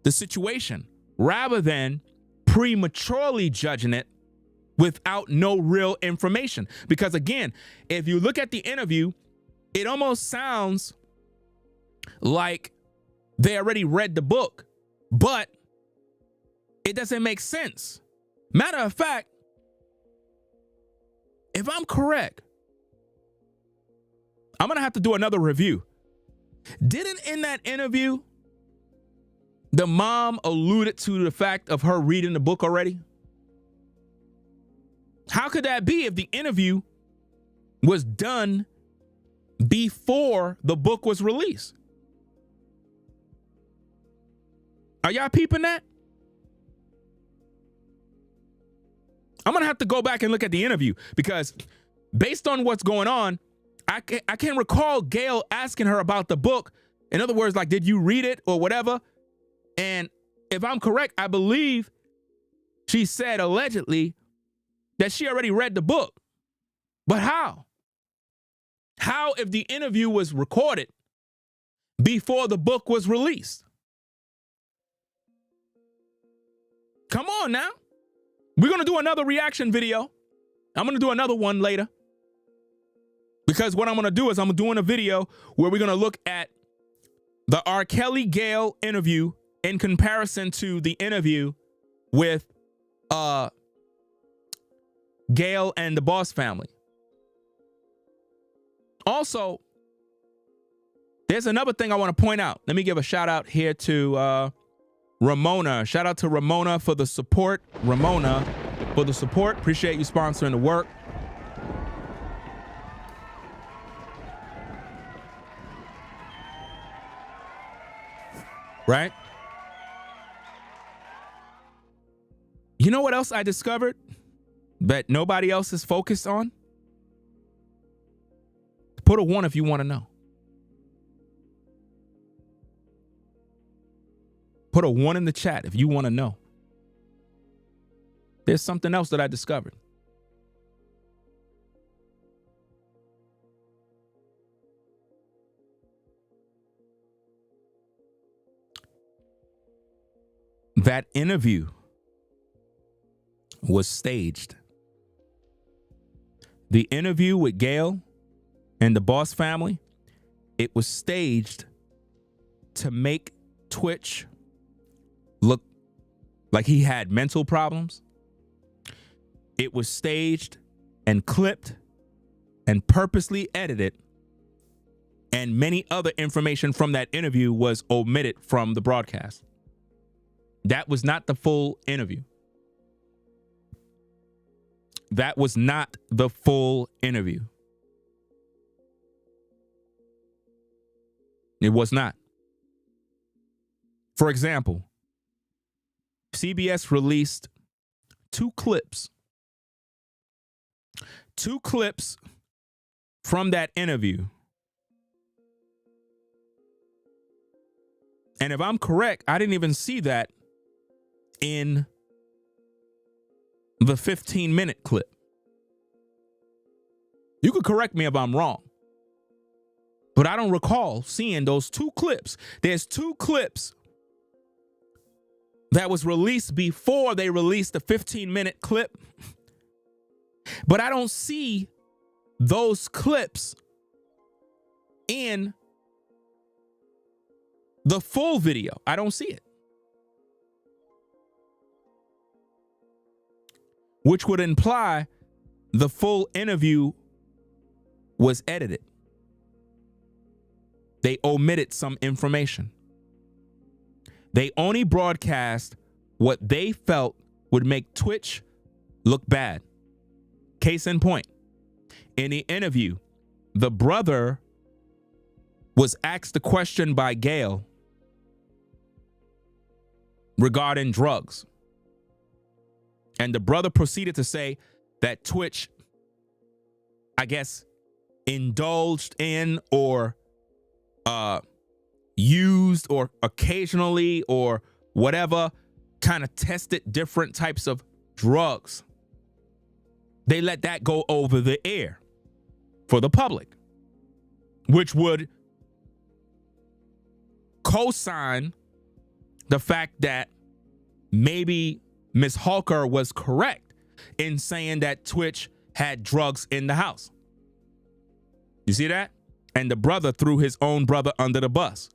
[SPEAKER 1] the situation rather than prematurely judging it without no real information. Because again, if you look at the interview, it almost sounds like they already read the book, but it doesn't make sense. Matter of fact, if I'm correct, I'm going to have to do another review. Didn't in that interview, the mom alluded to the fact of her reading the book already? How could that be if the interview was done before the book was released? Are y'all peeping that? I'm going to have to go back and look at the interview, because based on what's going on, I can't recall Gail asking her about the book. In other words, like, did you read it or whatever? And if I'm correct, I believe she said allegedly that she already read the book. But how? How if the interview was recorded before the book was released? Come on now. We're going to do another reaction video. I'm going to do another one later. Because what I'm going to do is I'm doing a video where we're going to look at the R. Kelly Gail interview in comparison to the interview with Gail and the Boss family. Also, there's another thing I want to point out. Let me give a shout out here to Ramona. Shout out to Ramona for the support. Ramona for the support. Appreciate you sponsoring the work. Right? You know what else I discovered that nobody else is focused on? Put a 1 if you want to know. Put a 1 in the chat if you want to know. There's something else that I discovered. that interview was staged. The interview with Gail and the Boss family, it was staged to make Twitch look like he had mental problems. It was staged and clipped and purposely edited, and many other information from that interview was omitted from the broadcast. That was not the full interview. That was not the full interview. It was not. For example, CBS released two clips from that interview. And if I'm correct, I didn't even see that in the 15-minute clip. You could correct me if I'm wrong, but I don't recall seeing those two clips. There's two clips that was released before they released the 15-minute clip, but I don't see those clips in the full video. I don't see it. Which would imply the full interview was edited. They omitted some information. They only broadcast what they felt would make Twitch look bad. Case in point, in the interview, the brother was asked the question by Gail regarding drugs. And the brother proceeded to say that Twitch, I guess, indulged in or used or occasionally or whatever, kind of tested different types of drugs. They let that go over the air for the public, which would co-sign the fact that maybe Ms. Holker was correct in saying that Twitch had drugs in the house. You see that? And the brother threw his own brother under the bus.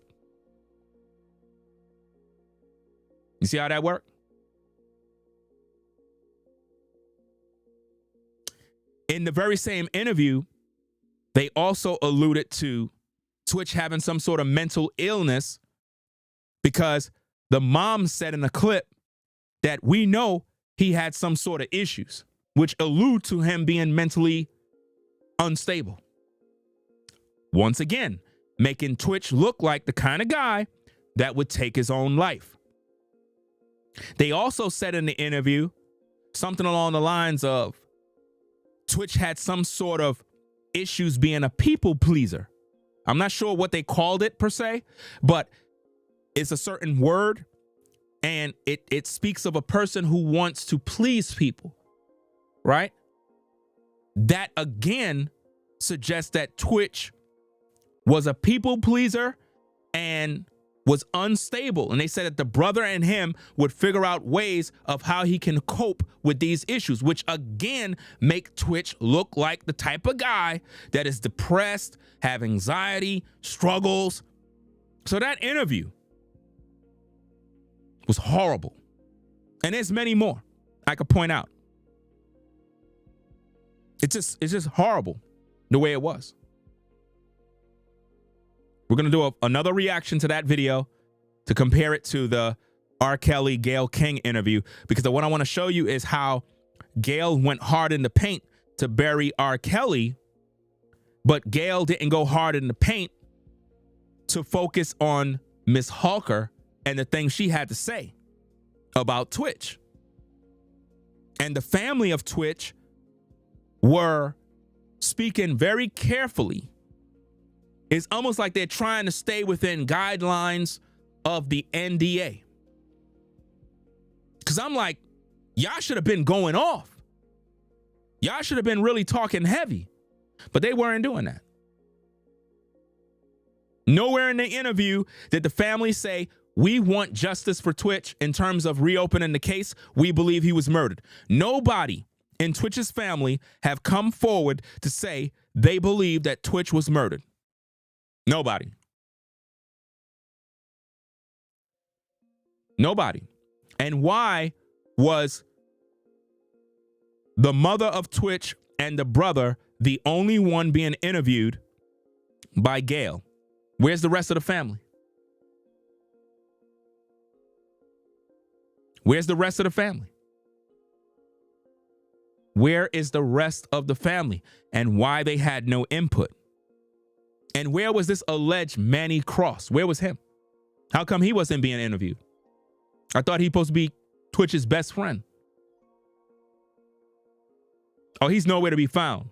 [SPEAKER 1] You see how that worked? In the very same interview, they also alluded to Twitch having some sort of mental illness because the mom said in a clip that we know he had some sort of issues, which allude to him being mentally unstable. Once again, making Twitch look like the kind of guy that would take his own life. They also said in the interview something along the lines of Twitch had some sort of issues being a people pleaser. I'm not sure what they called it per se, but it's a certain word, and it speaks of a person who wants to please people, right? That again suggests that Twitch was a people pleaser and was unstable. And they said that the brother and him would figure out ways of how he can cope with these issues, which again make Twitch look like the type of guy that is depressed, have anxiety, struggles. So that interview was horrible. And there's many more I could point out. It's just horrible the way it was. We're going to do another reaction to that video to compare it to the R. Kelly, Gail King interview, because what I want to show you is how Gail went hard in the paint to bury R. Kelly, but Gail didn't go hard in the paint to focus on Miss Holker and the things she had to say about Twitch. And the family of Twitch were speaking very carefully. It's almost like they're trying to stay within guidelines of the NDA. Because I'm like, y'all should have been going off. Y'all should have been really talking heavy. But they weren't doing that. Nowhere in the interview did the family say, we want justice for Twitch in terms of reopening the case. We believe he was murdered. Nobody in Twitch's family have come forward to say they believe that Twitch was murdered. Nobody. Nobody. And why was the mother of Twitch and the brother the only one being interviewed by Gail? Where's the rest of the family? Where's the rest of the family? Where is the rest of the family and why they had no input? And where was this alleged Manny Cross? Where was him? How come he wasn't being interviewed? I thought he was supposed to be Twitch's best friend. Oh, he's nowhere to be found.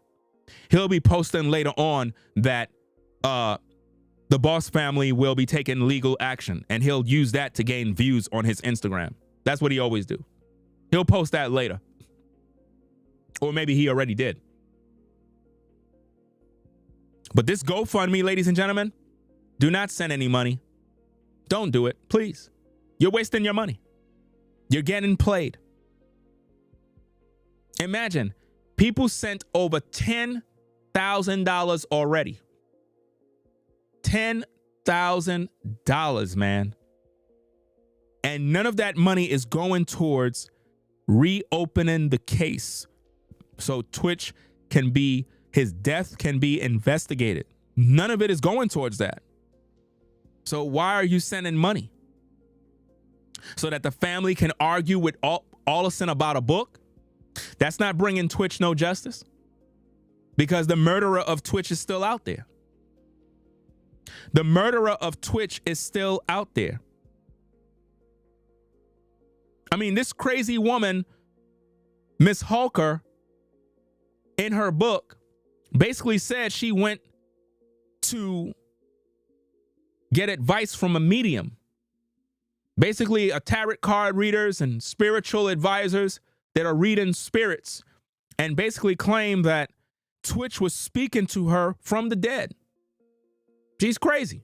[SPEAKER 1] He'll be posting later on that the Boss family will be taking legal action, and he'll use that to gain views on his Instagram. That's what he always do. He'll post that later. Or maybe he already did. But this GoFundMe, ladies and gentlemen, do not send any money. Don't do it, please. You're wasting your money. You're getting played. Imagine, people sent over $10,000 already. $10,000, man. And none of that money is going towards reopening the case so Twitch can be, his death can be investigated. None of it is going towards that. So why are you sending money? So that the family can argue with Allison about a book? That's not bringing Twitch no justice. Because the murderer of Twitch is still out there. The murderer of Twitch is still out there. I mean, this crazy woman, Miss Holker, in her book, basically said she went to get advice from a medium. Basically, a tarot card readers and spiritual advisors that are reading spirits, and basically claim that Twitch was speaking to her from the dead. She's crazy.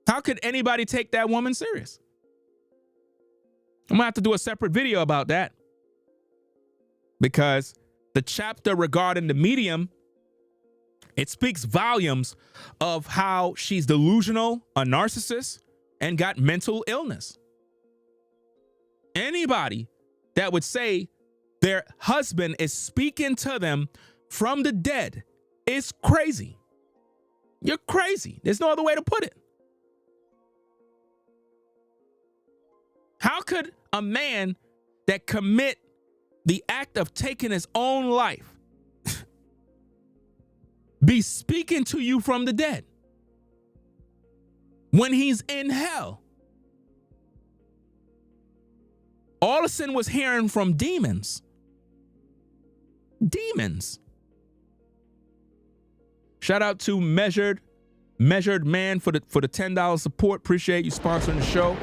[SPEAKER 1] How could anybody take that woman serious? I'm gonna have to do a separate video about that, because the chapter regarding the medium, it speaks volumes of how she's delusional, a narcissist, and got mental illness. Anybody that would say their husband is speaking to them from the dead is crazy. You're crazy. There's no other way to put it. How could a man that commit the act of taking his own life be speaking to you from the dead when he's in hell? Allison was hearing from demons. Demons. Shout out to Measured Man for the $10 support. Appreciate you sponsoring the show.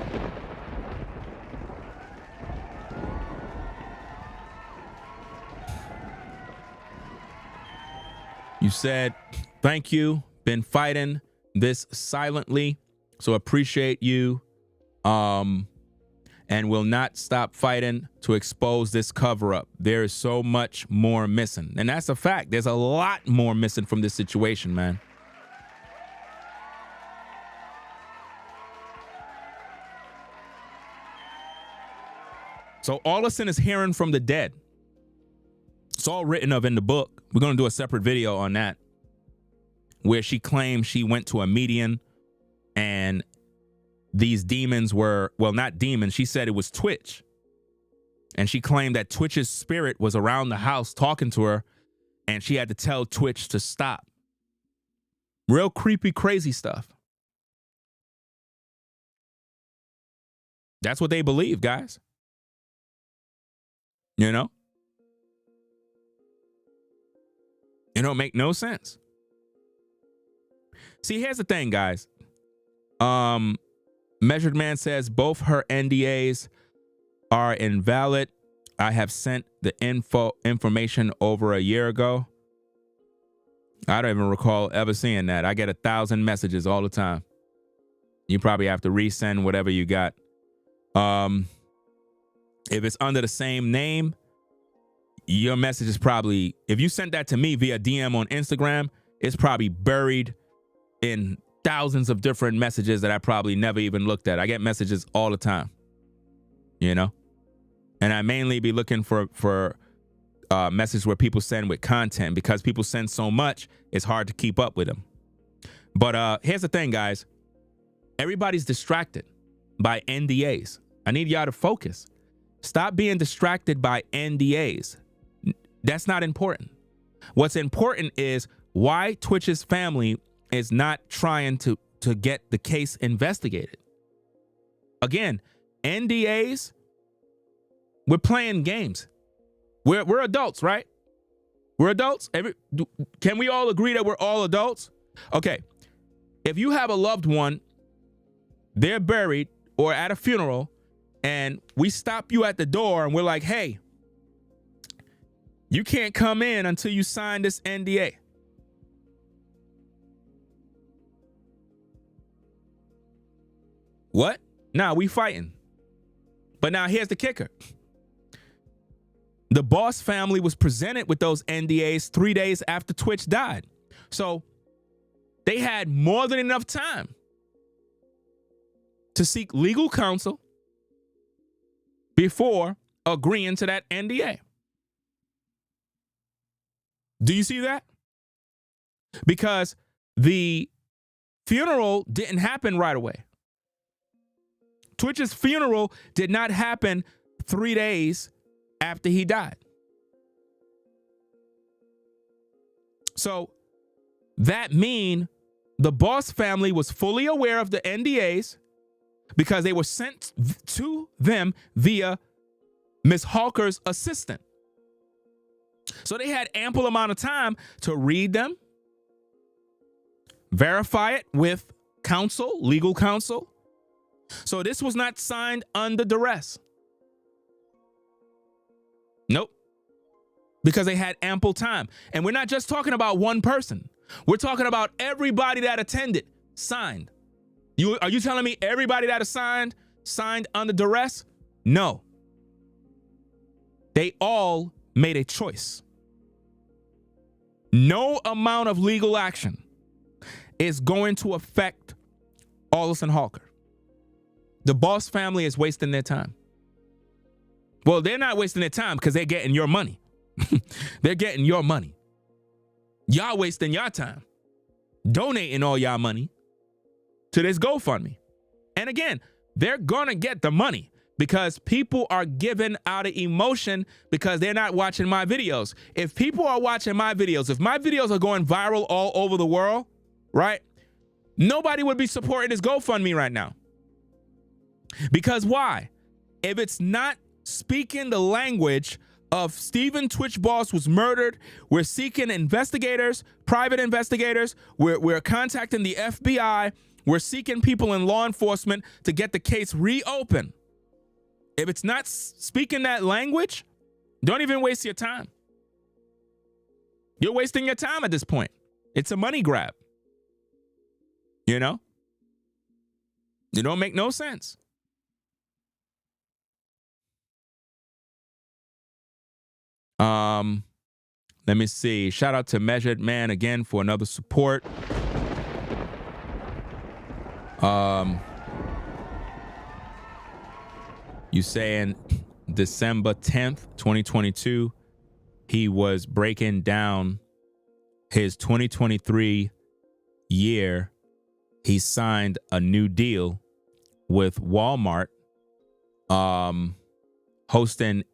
[SPEAKER 1] You said, thank you. Been fighting this silently, so appreciate you. And will not stop fighting to expose this cover-up. There is so much more missing. And that's a fact. There's a lot more missing from this situation, man. So Allison is hearing from the dead. It's all written of in the book. We're going to do a separate video on that, where she claims she went to a medium and these demons were, well, not demons. She said it was Twitch. And she claimed that Twitch's spirit was around the house talking to her, and she had to tell Twitch to stop. Real creepy, crazy stuff. That's what they believe, guys. You know? It don't make no sense. See, here's the thing, guys. Measured Man says both her NDAs are invalid. I have sent the information over a year ago. I don't even recall ever seeing that. I get 1,000 messages all the time. You probably have to resend whatever you got. If it's under the same name, your message is probably, if you sent that to me via DM on Instagram, it's probably buried in thousands of different messages that I probably never even looked at. I get messages all the time, you know? And I mainly be looking for messages where people send with content, because people send so much, it's hard to keep up with them. But here's the thing, guys. Everybody's distracted by NDAs. I need y'all to focus. Stop being distracted by NDAs. That's not important. What's important is why Twitch's family is not trying to get the case investigated. Again, NDAs, we're playing games. We're adults, right? We're adults. Can we all agree that we're all adults? Okay. If you have a loved one, they're buried or at a funeral, and we stop you at the door and we're like, hey, you can't come in until you sign this NDA. What? Nah, we fighting. But now here's the kicker. The Boss family was presented with those NDAs 3 days after Twitch died. So they had more than enough time to seek legal counsel before agreeing to that NDA. Do you see that? Because the funeral didn't happen right away. Twitch's funeral did not happen 3 days after he died. So that means the Boss family was fully aware of the NDAs because they were sent to them via Ms. Holker's assistant. So they had ample amount of time to read them, verify it with counsel, legal counsel. So this was not signed under duress. Nope. Because they had ample time. And we're not just talking about one person. We're talking about everybody that attended, signed. Are you telling me everybody that signed under duress? No. They all made a choice. No amount of legal action is going to affect Allison Holker. The Boss family is wasting their time. Well, they're not wasting their time because they're getting your money. They're getting your money. Y'all wasting your time donating all y'all money to this GoFundMe. And again, they're going to get the money because people are giving out of emotion because they're not watching my videos. If people are watching my videos, if my videos are going viral all over the world, right? Nobody would be supporting this GoFundMe right now. Because why? If it's not speaking the language of Stephen Twitch Boss was murdered, we're seeking investigators, private investigators, we're contacting the FBI, we're seeking people in law enforcement to get the case reopened. If it's not speaking that language, don't even waste your time. You're wasting your time at this point. It's a money grab. You know? It don't make no sense. Let me see. Shout out to Measured Man again for another support. You saying December 10th, 2022, he was breaking down his 2023 year. He signed a new deal with Walmart, hosting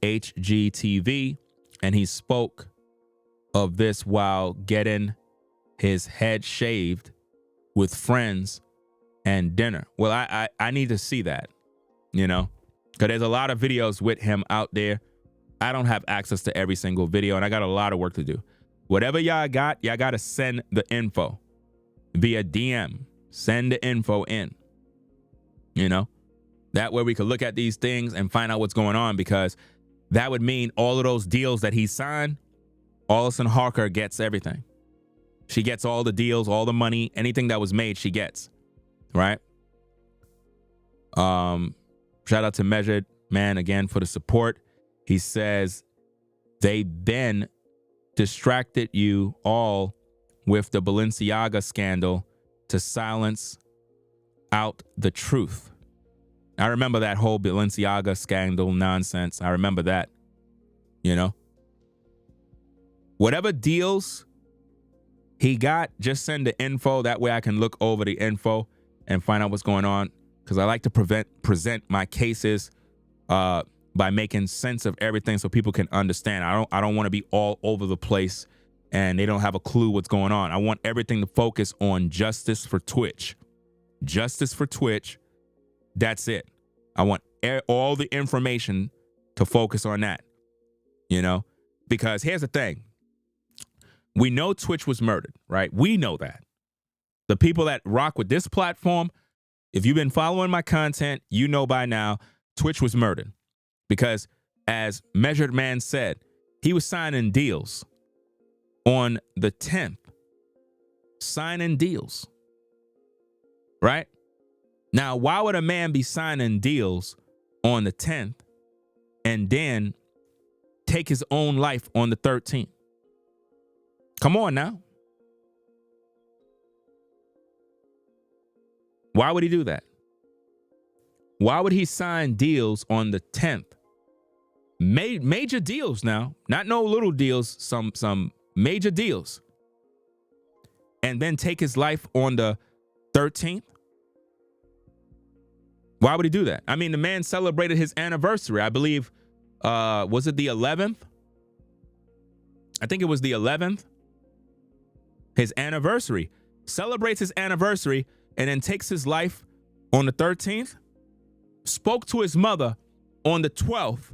[SPEAKER 1] HGTV, and he spoke of this while getting his head shaved with friends and dinner. Well, I need to see that, you know, because there's a lot of videos with him out there. I don't have access to every single video, and I got a lot of work to do. Whatever y'all got to send the info via DM. Send the info in, you know, that way we could look at these things and find out what's going on, because that would mean all of those deals that he signed, Allison Holker gets everything. She gets all the deals, all the money, anything that was made, she gets, right? Shout out to Measured Man again for the support. He says they then distracted you all with the Balenciaga scandal to silence out the truth. I remember that whole Balenciaga scandal nonsense. I remember that, you know. Whatever deals he got, just send the info. That way I can look over the info and find out what's going on. Because I like to present my cases by making sense of everything so people can understand. I don't want to be all over the place and they don't have a clue what's going on. I want everything to focus on justice for Twitch. Justice for Twitch. That's it. I want all the information to focus on that, you know, because here's the thing. We know Twitch was murdered, right? We know that. The people that rock with this platform, if you've been following my content, you know by now Twitch was murdered because, as Measured Man said, he was signing deals on the 10th, signing deals, right? Now, why would a man be signing deals on the 10th and then take his own life on the 13th? Come on now. Why would he do that? Why would he sign deals on the 10th? Major deals now, not no little deals, some major deals. And then take his life on the 13th? Why would he do that? I mean, the man celebrated his anniversary. I believe, was it the 11th? I think it was the 11th. His anniversary. Celebrates his anniversary and then takes his life on the 13th. Spoke to his mother on the 12th,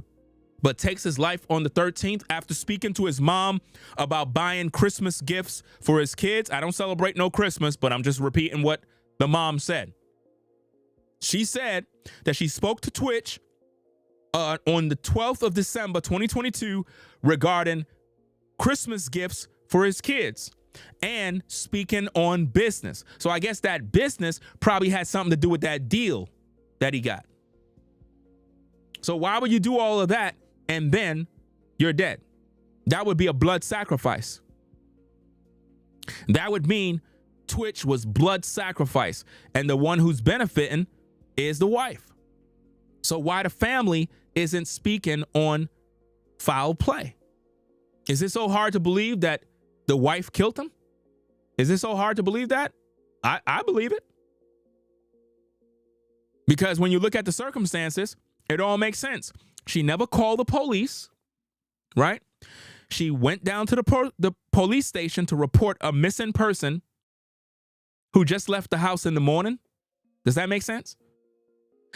[SPEAKER 1] but takes his life on the 13th after speaking to his mom about buying Christmas gifts for his kids. I don't celebrate no Christmas, but I'm just repeating what the mom said. She said that she spoke to Twitch on the 12th of December, 2022, regarding Christmas gifts for his kids and speaking on business. So I guess that business probably had something to do with that deal that he got. So why would you do all of that and then you're dead? That would be a blood sacrifice. That would mean Twitch was blood sacrifice, and the one who's benefiting is the wife. So why the family isn't speaking on foul play? Is it so hard to believe that the wife killed him? Is it so hard to believe that? I believe it. Because when you look at the circumstances, it all makes sense. She never called the police, right? She went down to the police station to report a missing person who just left the house in the morning. Does that make sense?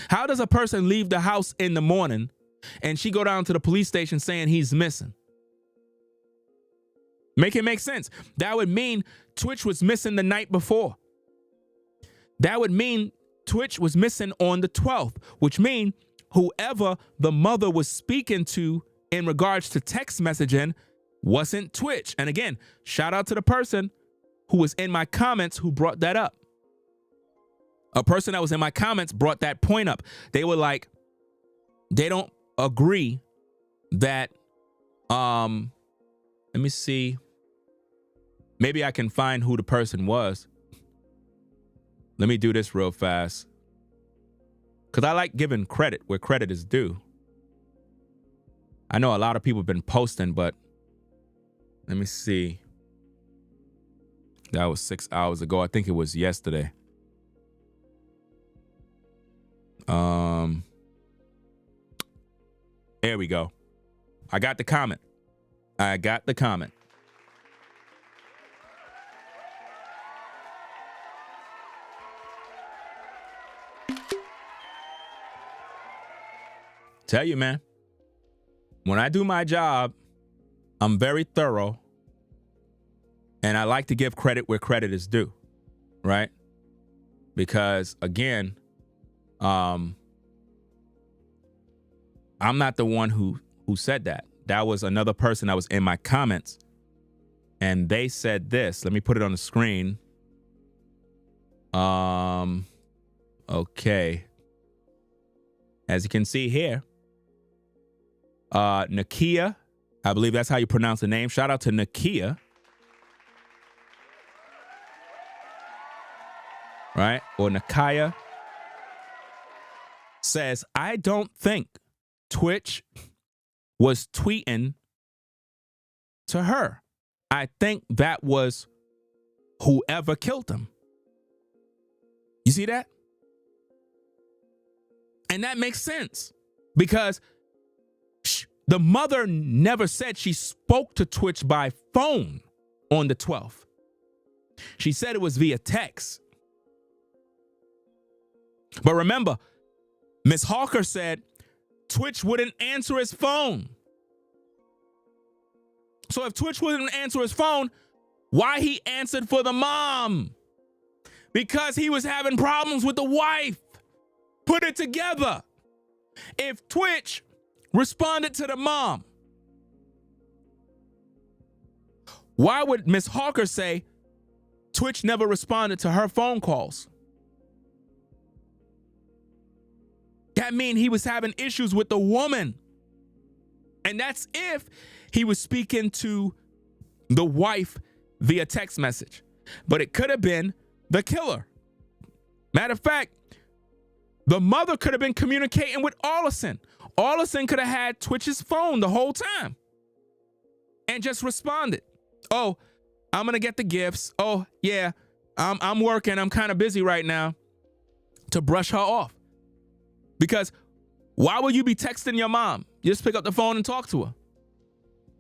[SPEAKER 1] How does a person leave the house in the morning and she go down to the police station saying he's missing? Make it make sense. That would mean Twitch was missing the night before. That would mean Twitch was missing on the 12th, which means whoever the mother was speaking to in regards to text messaging wasn't Twitch. And again, shout out to the person who was in my comments who brought that up. A person that was in my comments brought that point up. They were like, they don't agree that, let me see. Maybe I can find who the person was. Let me do this real fast. Because I like giving credit where credit is due. I know a lot of people have been posting, but let me see. That was 6 hours ago. I think it was yesterday. There we go. I got the comment. Tell you, man, when I do my job, I'm very thorough and I like to give credit where credit is due, right? Because again, I'm not the one who said that. That was another person that was in my comments and they said this. Let me put it on the screen. Okay. As you can see here, Nakia, I believe that's how you pronounce the name. Shout out to Nakia. Right? Or Nakaya. Says, I don't think Twitch was tweeting to her. I think that was whoever killed him. You see that? And that makes sense because the mother never said she spoke to Twitch by phone on the 12th. She said it was via text. But remember, Miss Holker said Twitch wouldn't answer his phone. So if Twitch wouldn't answer his phone, why he answered for the mom? Because he was having problems with the wife. Put it together. If Twitch responded to the mom, why would Miss Holker say Twitch never responded to her phone calls? That means he was having issues with the woman. And that's if he was speaking to the wife via text message. But it could have been the killer. Matter of fact, the mother could have been communicating with Allison. Allison could have had Twitch's phone the whole time and just responded. Oh, I'm going to get the gifts. Oh, yeah, I'm working. I'm kind of busy right now, to brush her off. Because why would you be texting your mom? You just pick up the phone and talk to her.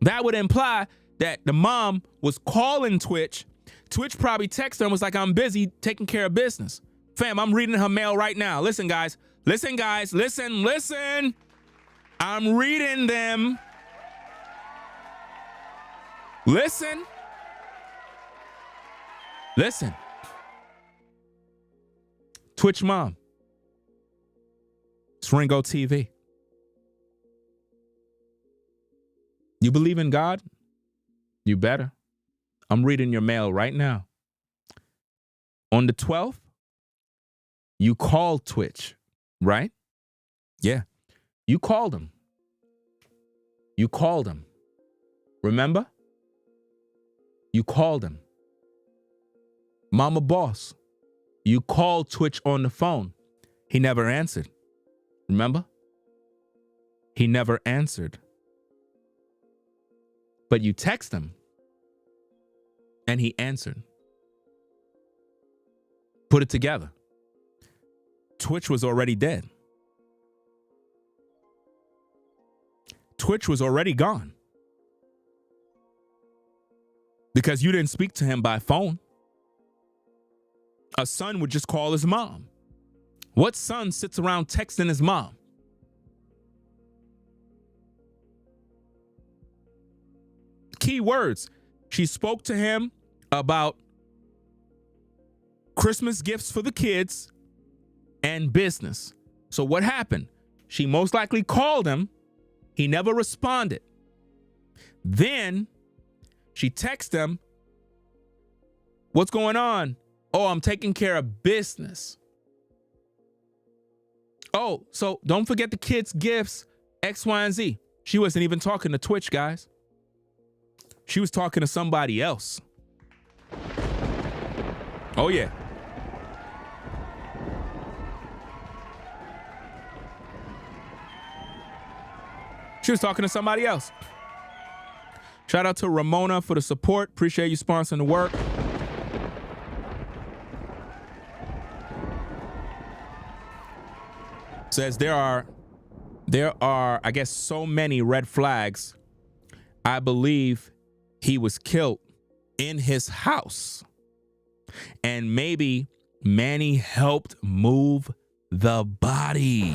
[SPEAKER 1] That would imply that the mom was calling Twitch. Twitch probably texted her and was like, I'm busy taking care of business. Fam, I'm reading her mail right now. Listen, guys. Listen, guys. Listen. I'm reading them. Listen. Twitch mom. It's Ringo TV. You believe in God? You better. I'm reading your mail right now. On the 12th, you called Twitch, right? Yeah. You called him. Remember? You called him. Mama Boss, you called Twitch on the phone. He never answered. Remember? He never answered. But you text him, and he answered. Put it together. Twitch was already dead. Twitch was already gone. Because you didn't speak to him by phone. A son would just call his mom. What son sits around texting his mom? Key words. She spoke to him about Christmas gifts for the kids and business. So what happened? She most likely called him. He never responded. Then she texted him, what's going on? Oh, I'm taking care of business. Oh, so don't forget the kids' gifts, X, Y, and Z. She wasn't even talking to Twitch, guys. She was talking to somebody else. Oh, yeah. She was talking to somebody else. Shout out to Ramona for the support. Appreciate you sponsoring the work. Says there are, I guess, so many red flags. I believe he was killed in his house. And maybe Manny helped move the body.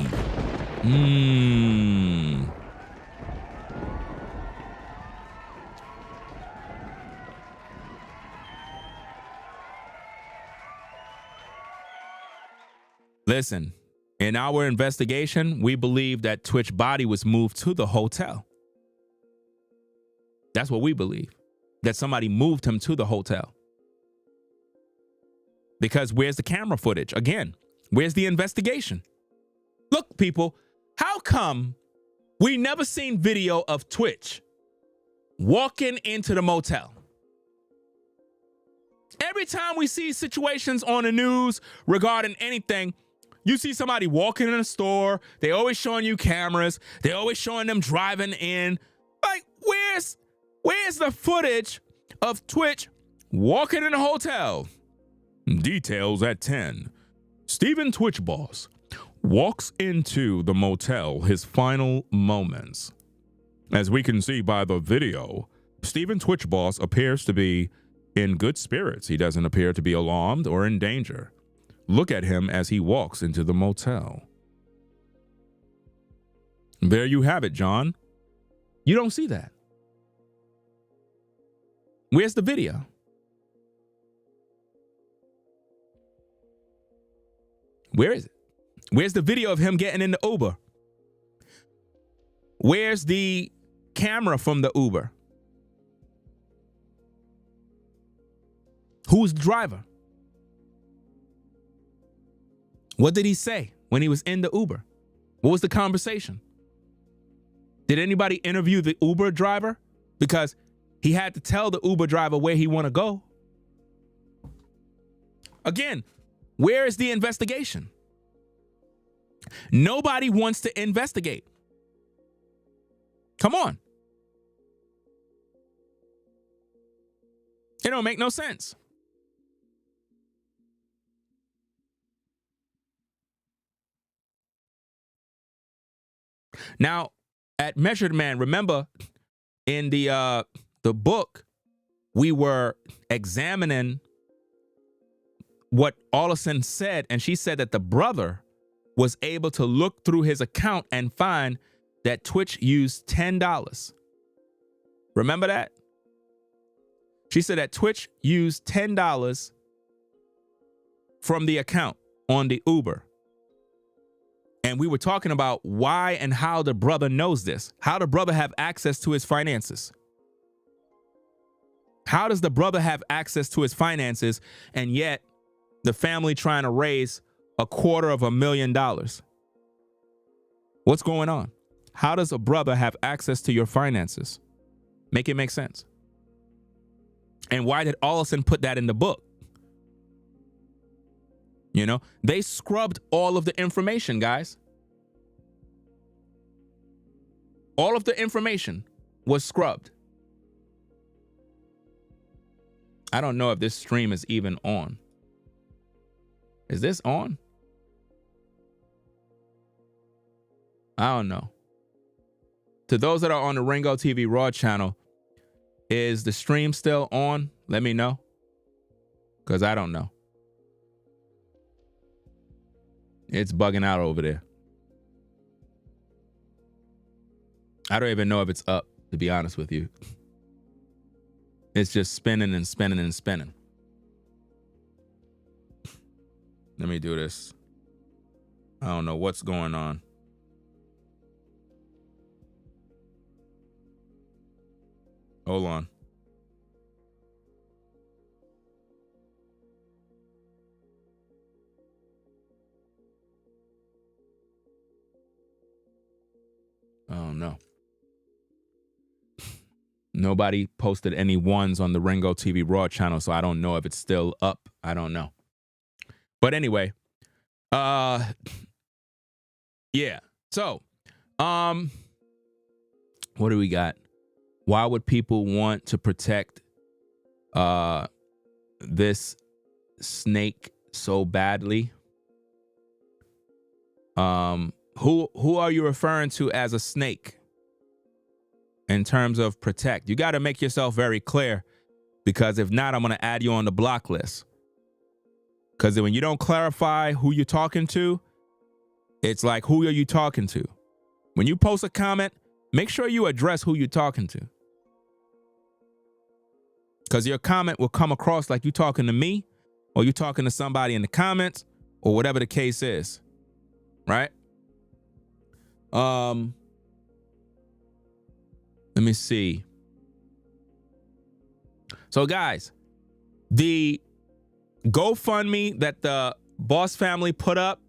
[SPEAKER 1] Listen, in our investigation, we believe that Twitch body was moved to the hotel. That's what we believe, that somebody moved him to the hotel. Because where's the camera footage? Again, where's the investigation? Look, people, How come we never seen video of Twitch walking into the motel? Every time we see situations on the news regarding anything, you see somebody walking in a store, they always showing you cameras, they always showing them driving in. Like, where's the footage of Twitch walking in a hotel? Details at 10. Stephen Twitch Boss walks into the motel, his final moments. As we can see by the video, Stephen Twitch Boss appears to be in good spirits. He doesn't appear to be alarmed or in danger. Look at him as he walks into the motel. There you have it, John. You don't see that. Where's the video? Where is it? Where's the video of him getting in the Uber? Where's the camera from the Uber? Who's the driver? What did he say when he was in the Uber? What was the conversation? Did anybody interview the Uber driver? Because he had to tell the Uber driver where he want to go. Again, where is the investigation? Nobody wants to investigate. Come on. It don't make no sense. Now, at Measured Man, remember in the book, we were examining what Allison said, and she said that the brother was able to look through his account and find that Twitch used $10. Remember that? She said that Twitch used $10 from the account on the Uber. And we were talking about why and how the brother knows this. How the brother have access to his finances? How does the brother have access to his finances and yet the family trying to raise $250,000? What's going on? How does a brother have access to your finances? Make it make sense. And why did Allison put that in the book? You know, they scrubbed all of the information, guys. All of the information was scrubbed. I don't know if this stream is even on. Is this on? I don't know. To those that are on the Ringo TV Raw channel, is the stream still on? Let me know. Because I don't know. It's bugging out over there. I don't even know if it's up, to be honest with you. It's just spinning and spinning and spinning. Let me do this. I don't know what's going on. Hold on. Oh no. Nobody posted any ones on the Ringo TV Raw channel, so I don't know if it's still up. I don't know. But anyway, yeah. So, what do we got? Why would people want to protect this snake so badly? Who are you referring to as a snake in terms of protect? You got to make yourself very clear, because if not, I'm going to add you on the block list. Because when you don't clarify who you're talking to, it's like, who are you talking to? When you post a comment, make sure you address who you're talking to. Because your comment will come across like you're talking to me, or you're talking to somebody in the comments, or whatever the case is. Right? Let me see. So guys, the GoFundMe that the Boss family put up,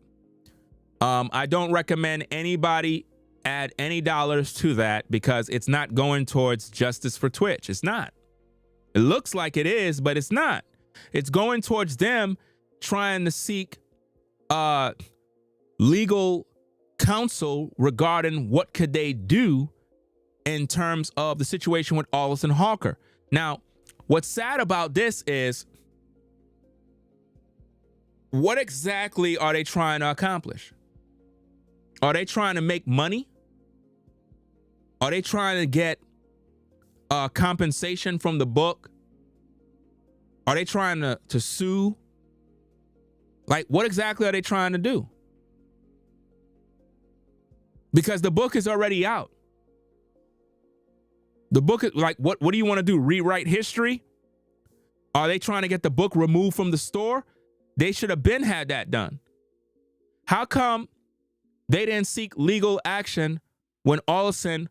[SPEAKER 1] I don't recommend anybody add any dollars to that because it's not going towards justice for Twitch. It's not. It looks like it is, but it's not. It's going towards them trying to seek legal counsel regarding what could they do in terms of the situation with Allison Holker. Now, what's sad about this is, what exactly are they trying to accomplish? Are they trying to make money? Are they trying to get compensation from the book? Are they trying to sue? Like, what exactly are they trying to do? Because the book is already out. The book is like, what do you want to do? Rewrite history? Are they trying to get the book removed from the store? They should have been had that done. How come they didn't seek legal action when Allison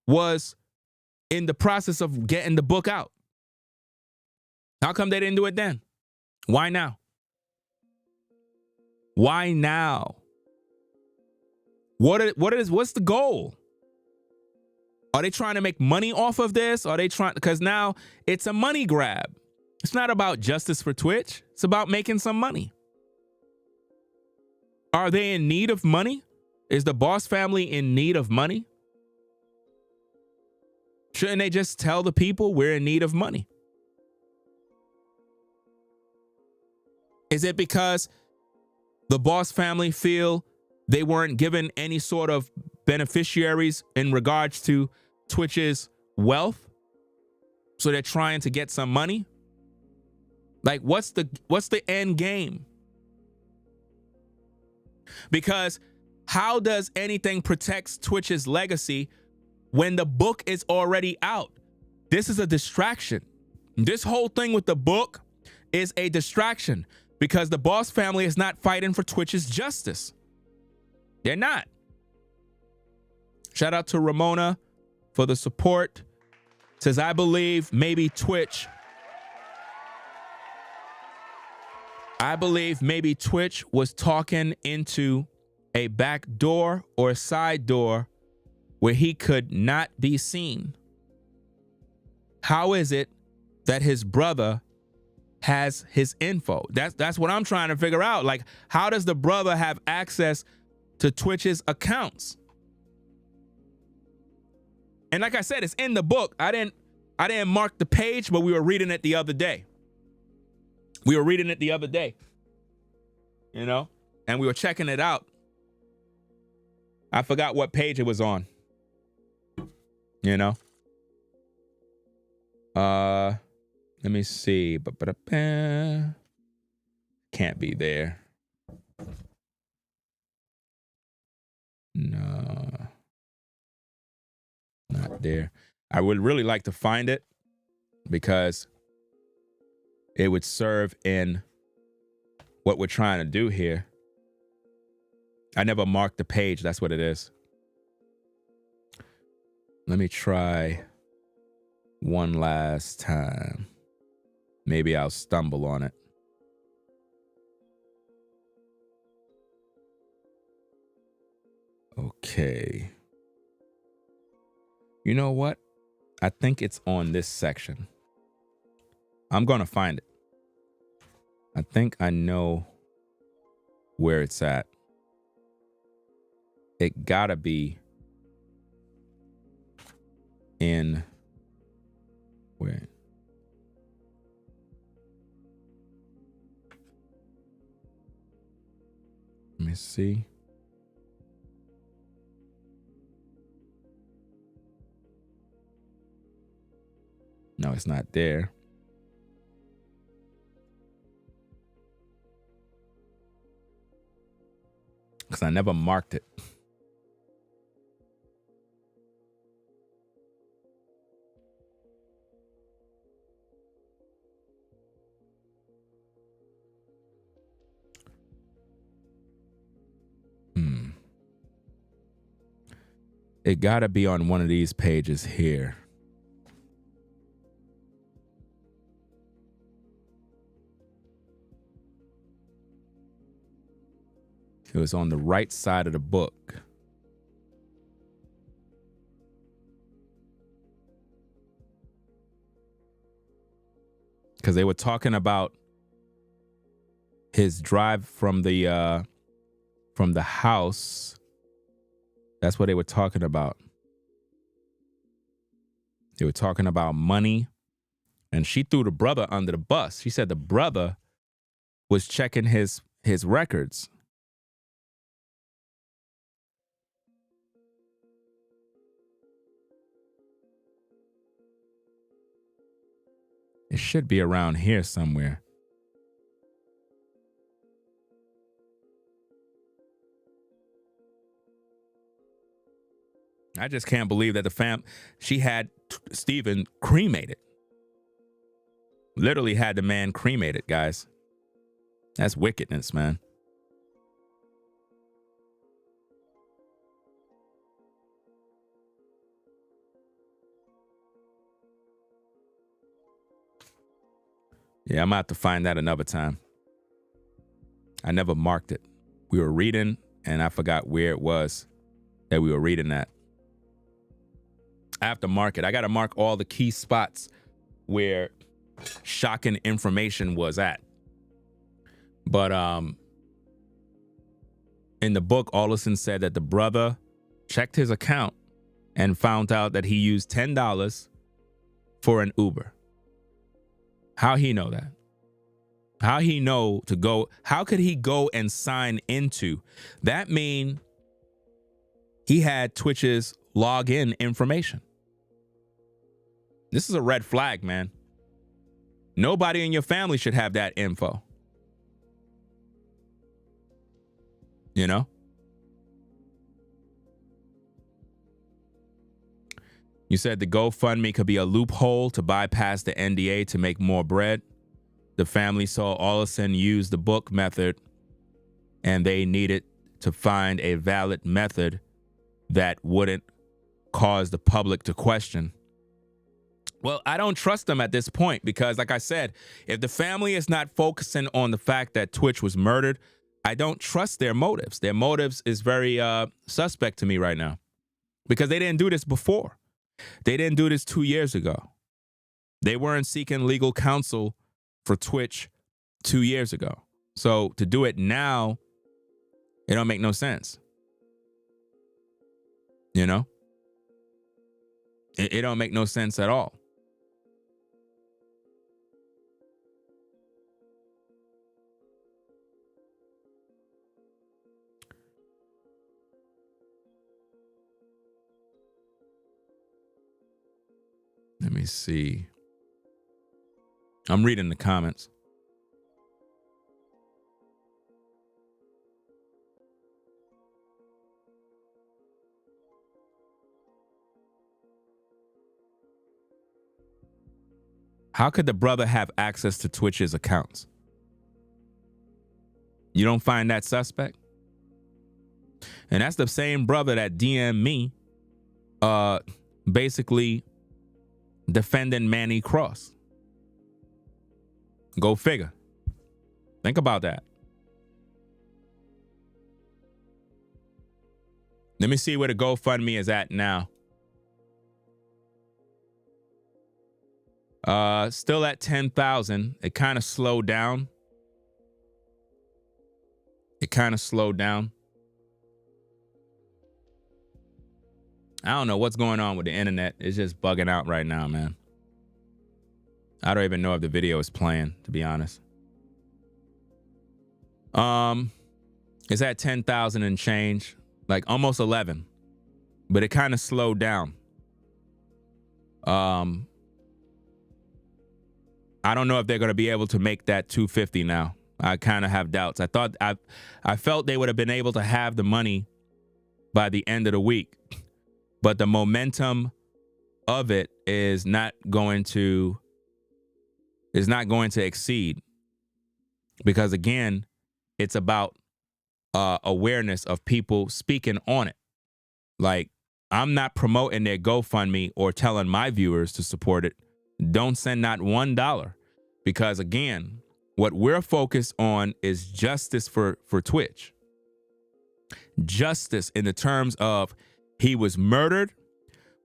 [SPEAKER 1] was in the process of getting the book out? How come they didn't do it then? Why now? Why now? What's the goal? Are they trying to make money off of this? Are they trying, because now it's a money grab. It's not about justice for Twitch. It's about making some money. Are they in need of money? Is the Boss family in need of money? Shouldn't they just tell the people we're in need of money? Is it because the Boss family feel they weren't given any sort of beneficiaries in regards to Twitch's wealth, so they're trying to get some money? Like, what's the end game? Because how does anything protect Twitch's legacy when the book is already out? This is a distraction. This whole thing with the book is a distraction because the Boss family is not fighting for Twitch's justice. They're not. Shout out to Ramona for the support. Says, I believe maybe Twitch was talking into a back door or side door where he could not be seen. How is it that his brother has his info? That's what I'm trying to figure out. Like, how does the brother have access to Twitch's accounts? And like I said, it's in the book. I didn't mark the page, but we were reading it the other day. You know, and we were checking it out. I forgot what page it was on. You know, let me see. Can't be there. No, not there. I would really like to find it because it would serve in what we're trying to do here. I never marked the page. That's what it is. Let me try one last time. Maybe I'll stumble on it. Okay. You know what? I think it's on this section. I'm going to find it. I think I know where it's at. It gotta be in where? Let me see. No, it's not there. Because I never marked it. It gotta be on one of these pages here. It was on the right side of the book. Because they were talking about his drive from the house. That's what they were talking about. They were talking about money. And she threw the brother under the bus. She said the brother was checking his records. It should be around here somewhere. I just can't believe that she had Stephen cremated. Literally had the man cremated, guys. That's wickedness, man. Yeah, I'm going to have to find that another time. I never marked it. We were reading, and I forgot where it was that we were reading that. I have to mark it. I got to mark all the key spots where shocking information was at. But in the book, Allison said that the brother checked his account and found out that he used $10 for an Uber. How he know that? How he know to go? How could he go and sign into? That mean he had Twitch's login information. This is a red flag, man. Nobody in your family should have that info. You know? You said the GoFundMe could be a loophole to bypass the NDA to make more bread. The family saw Allison use the book method, and they needed to find a valid method that wouldn't cause the public to question. Well, I don't trust them at this point because, like I said, if the family is not focusing on the fact that Twitch was murdered, I don't trust their motives. Their motives is very suspect to me right now because they didn't do this before. They didn't do this 2 years ago. They weren't seeking legal counsel for Twitch 2 years ago. So to do it now, it don't make no sense. You know? It don't make no sense at all. Let me see. I'm reading the comments. How could the brother have access to Twitch's accounts? You don't find that suspect? And that's the same brother that DM'd me, basically defending Manny Cross. Go figure. Think about that. Let me see where the GoFundMe is at now. Still at 10,000. It kind of slowed down. I don't know what's going on with the internet. It's just bugging out right now, man. I don't even know if the video is playing, to be honest. It's at 10,000 and change, like almost 11, but it kind of slowed down. I don't know if they're going to be able to make that 250 now. I kind of have doubts. I felt they would have been able to have the money by the end of the week, but the momentum of it is not going to exceed, because again, it's about awareness of people speaking on it. Like, I'm not promoting their GoFundMe or telling my viewers to support it. Don't send not $1, because again, what we're focused on is justice for Twitch. justice in the terms of he was murdered.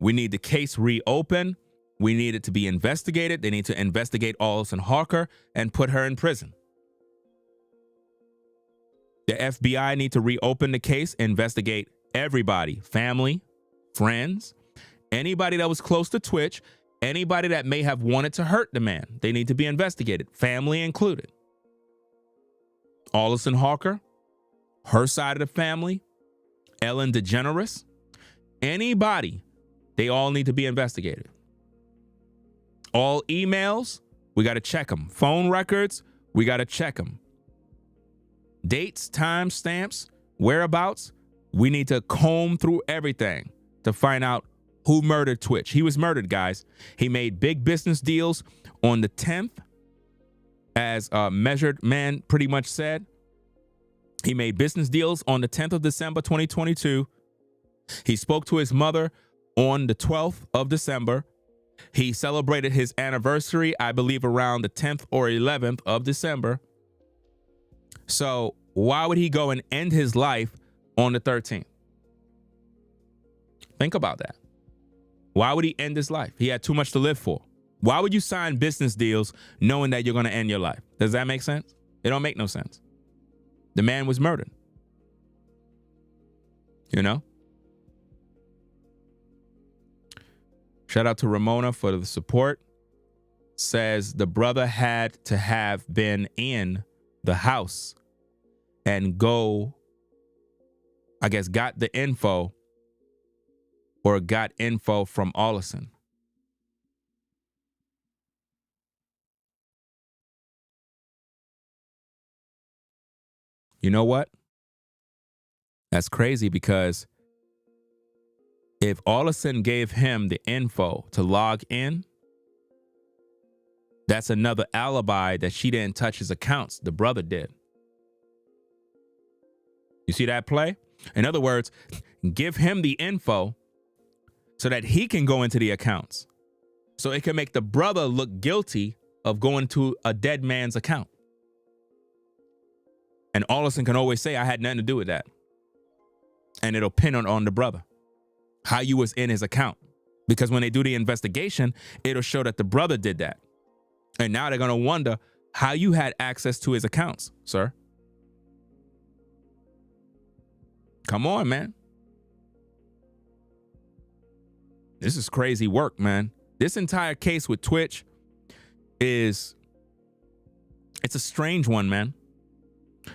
[SPEAKER 1] We need the case reopened. We need it to be investigated. They need to investigate Allison Holker and put her in prison. The FBI need to reopen the case, investigate everybody, family, friends, anybody that was close to Twitch, anybody that may have wanted to hurt the man. They need to be investigated, family included. Allison Holker, her side of the family, Ellen DeGeneres, anybody, they all need to be investigated. All emails, we got to check them. Phone records, we got to check them. Dates, time stamps, whereabouts, we need to comb through everything to find out who murdered Twitch. He was murdered, guys. He made big business deals on the 10th, as Measured Man pretty much said. He made business deals on the 10th of December, 2022. He spoke to his mother on the 12th of December. He celebrated his anniversary, I believe, around the 10th or 11th of December. So why would he go and end his life on the 13th? Think about that. Why would he end his life? He had too much to live for. Why would you sign business deals knowing that you're going to end your life? Does that make sense? It don't make no sense. The man was murdered. You know? Shout out to Ramona for the support. Says the brother had to have been in the house and got the info or got info from Allison. You know what? That's crazy, because if Allison gave him the info to log in, that's another alibi that she didn't touch his accounts. The brother did. You see that play? In other words, give him the info so that he can go into the accounts. So it can make the brother look guilty of going to a dead man's account. And Allison can always say, I had nothing to do with that. And it'll pin on the brother how you was in his account. Because when they do the investigation, it'll show that the brother did that. And now they're going to wonder how you had access to his accounts, sir. Come on, man. This is crazy work, man. This entire case with Twitch it's a strange one, man.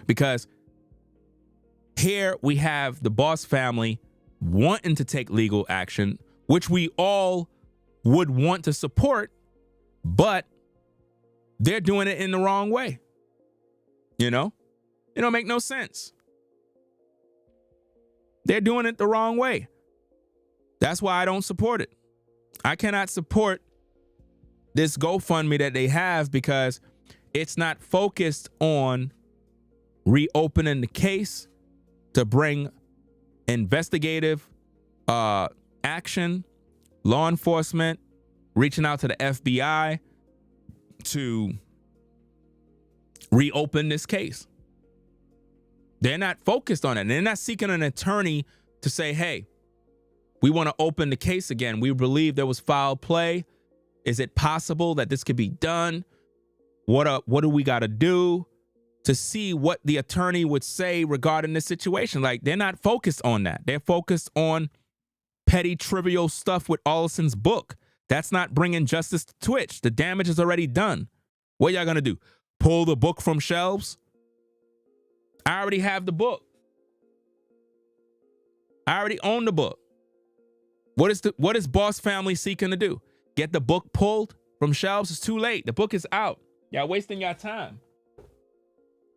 [SPEAKER 1] Because here we have the Boss family wanting to take legal action, which we all would want to support, but they're doing it in the wrong way. You know? It don't make no sense. They're doing it the wrong way. That's why I don't support it. I cannot support this GoFundMe that they have because it's not focused on reopening the case to bring investigative action, law enforcement, reaching out to the FBI to reopen this case. They're not focused on it. They're not seeking an attorney to say, hey, we want to open the case again. We believe there was foul play. Is it possible that this could be done? What do we got to do to see what the attorney would say regarding this situation? Like, they're not focused on that. They're focused on petty, trivial stuff with Allison's book. That's not bringing justice to Twitch. The damage is already done. What y'all going to do? Pull the book from shelves? I already have the book. I already own the book. What is Boss family seeking to do? Get the book pulled from shelves? It's too late. The book is out. Y'all wasting your time.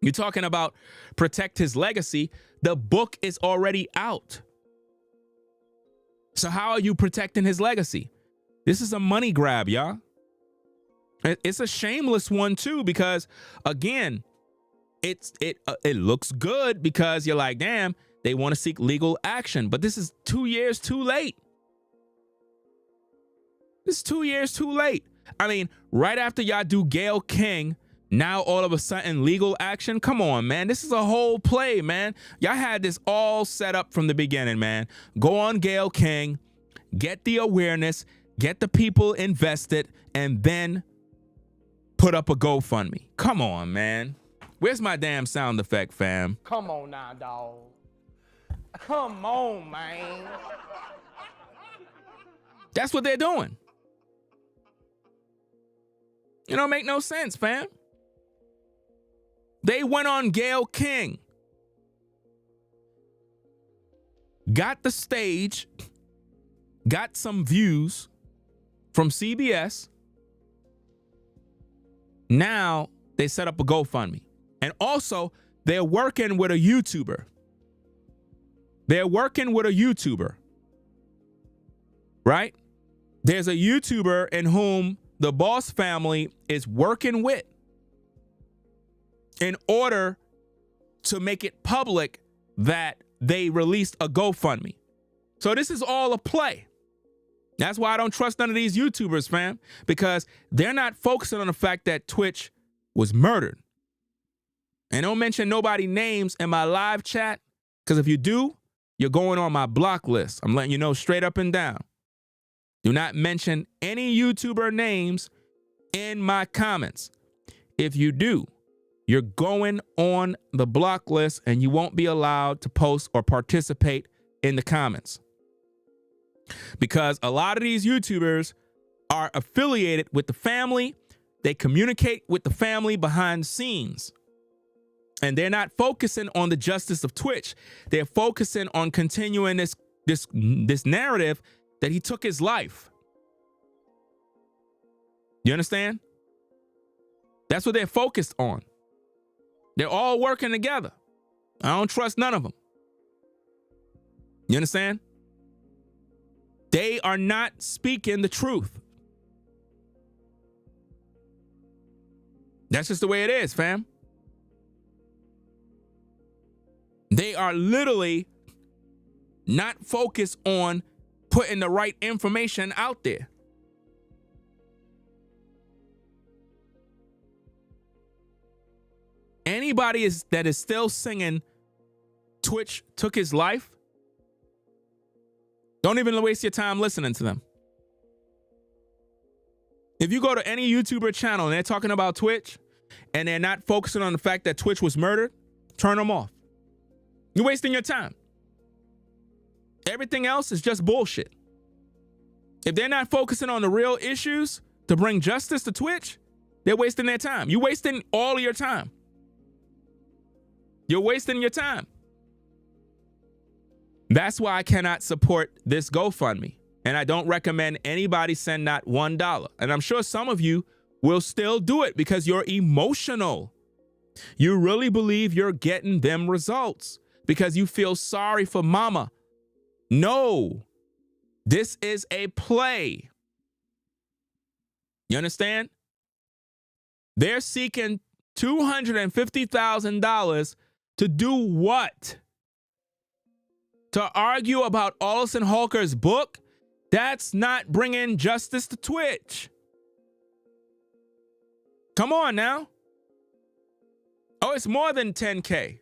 [SPEAKER 1] You're talking about protect his legacy. The book is already out. So how are you protecting his legacy? This is a money grab, y'all. It's a shameless one too, because again, it looks good because you're like, damn, they want to seek legal action, but this is 2 years too late. This is 2 years too late. I mean, right after y'all do Gail King, Now all of a sudden legal action. Come on, man. This is a whole play, man. Y'all had this all set up from the beginning, man. Go on Gail King, get the awareness, get the people invested, and then put up a GoFundMe. Come on, man. Where's my damn sound effect, fam?
[SPEAKER 2] Come on now, dog. Come on, man.
[SPEAKER 1] That's what they're doing. It don't make no sense, fam. They went on Gail King, got the stage, got some views from CBS. Now they set up a GoFundMe. And also, they're working with a YouTuber. Right? There's a YouTuber in whom the Boss family is working with in order to make it public that they released a GoFundMe. So this is all a play. That's why I don't trust none of these YouTubers, fam, because they're not focusing on the fact that Twitch was murdered. And don't mention nobody names in my live chat, because if you do, you're going on my block list. I'm letting you know straight up and down. Do not mention any YouTuber names in my comments. If you do, you're going on the block list and you won't be allowed to post or participate in the comments. Because a lot of these YouTubers are affiliated with the family. They communicate with the family behind the scenes. And they're not focusing on the justice of Twitch. They're focusing on continuing this narrative that he took his life. You understand? That's what they're focused on. They're all working together. I don't trust none of them. You understand? They are not speaking the truth. That's just the way it is, fam. They are literally not focused on putting the right information out there. Anybody that is still singing Twitch took his life, don't even waste your time listening to them. If you go to any YouTuber channel and they're talking about Twitch and they're not focusing on the fact that Twitch was murdered, turn them off. You're wasting your time. Everything else is just bullshit. If they're not focusing on the real issues to bring justice to Twitch, they're wasting their time. You're wasting all of your time. You're wasting your time. That's why I cannot support this GoFundMe. And I don't recommend anybody send not $1. And I'm sure some of you will still do it because you're emotional. You really believe you're getting them results because you feel sorry for mama. No, this is a play. You understand? They're seeking $250,000 to do what? To argue about Allison Holker's book? That's not bringing justice to Twitch. Come on now. Oh, it's more than 10K.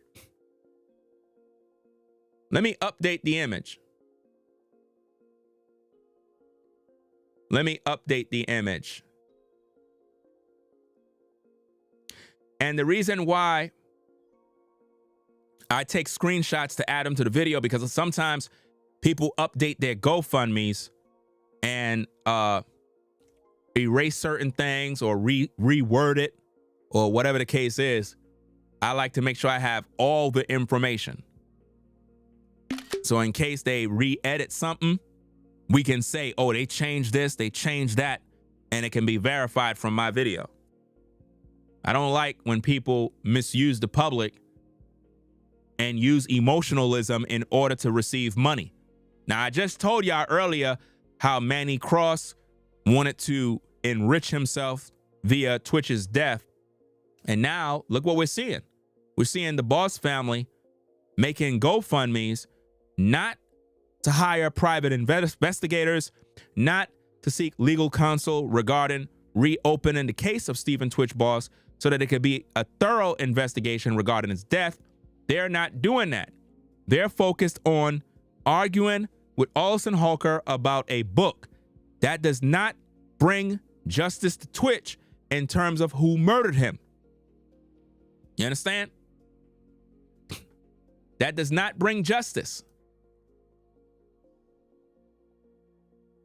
[SPEAKER 1] Let me update the image. Let me update the image. And the reason why I take screenshots to add them to the video, because sometimes people update their GoFundMes and erase certain things or reword it or whatever the case is. I like to make sure I have all the information. So in case they re-edit something, we can say, oh, they changed this, they changed that, and it can be verified from my video. I don't like when people misuse the public and use emotionalism in order to receive money. Now, I just told y'all earlier how Manny Cross wanted to enrich himself via Twitch's death. And now, look what we're seeing. We're seeing the Boss family making GoFundMes, not to hire private investigators, not to seek legal counsel regarding reopening the case of Stephen Twitch Boss, so that it could be a thorough investigation regarding his death. They're not doing that. They're focused on arguing with Allison Holker about a book. That does not bring justice to Twitch in terms of who murdered him. You understand? That does not bring justice.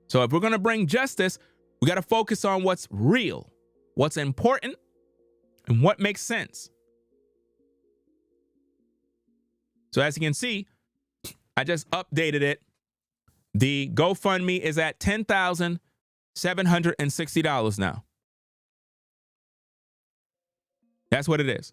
[SPEAKER 1] So if we're going to bring justice, we got to focus on what's real, what's important, and what makes sense. So as you can see, I just updated it. The GoFundMe is at $10,760 now. That's what it is.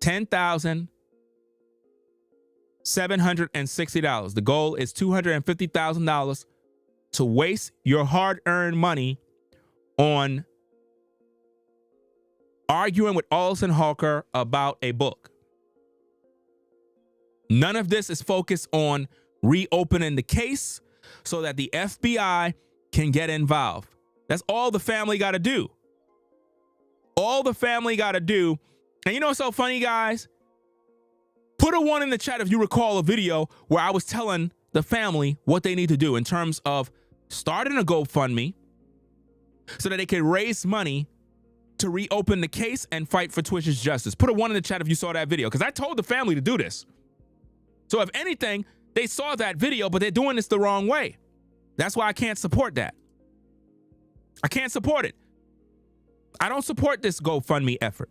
[SPEAKER 1] $10,760. The goal is $250,000 to waste your hard-earned money on arguing with Allison Holker about a book. None of this is focused on reopening the case so that the FBI can get involved. That's all the family got to do. All the family got to do. And you know what's so funny, guys? Put a 1 in the chat if you recall a video where I was telling the family what they need to do in terms of starting a GoFundMe so that they can raise money to reopen the case and fight for Twitch's justice. Put a 1 in the chat if you saw that video, because I told the family to do this. So if anything, they saw that video, but they're doing this the wrong way. That's why I can't support that. I can't support it. I don't support this GoFundMe effort.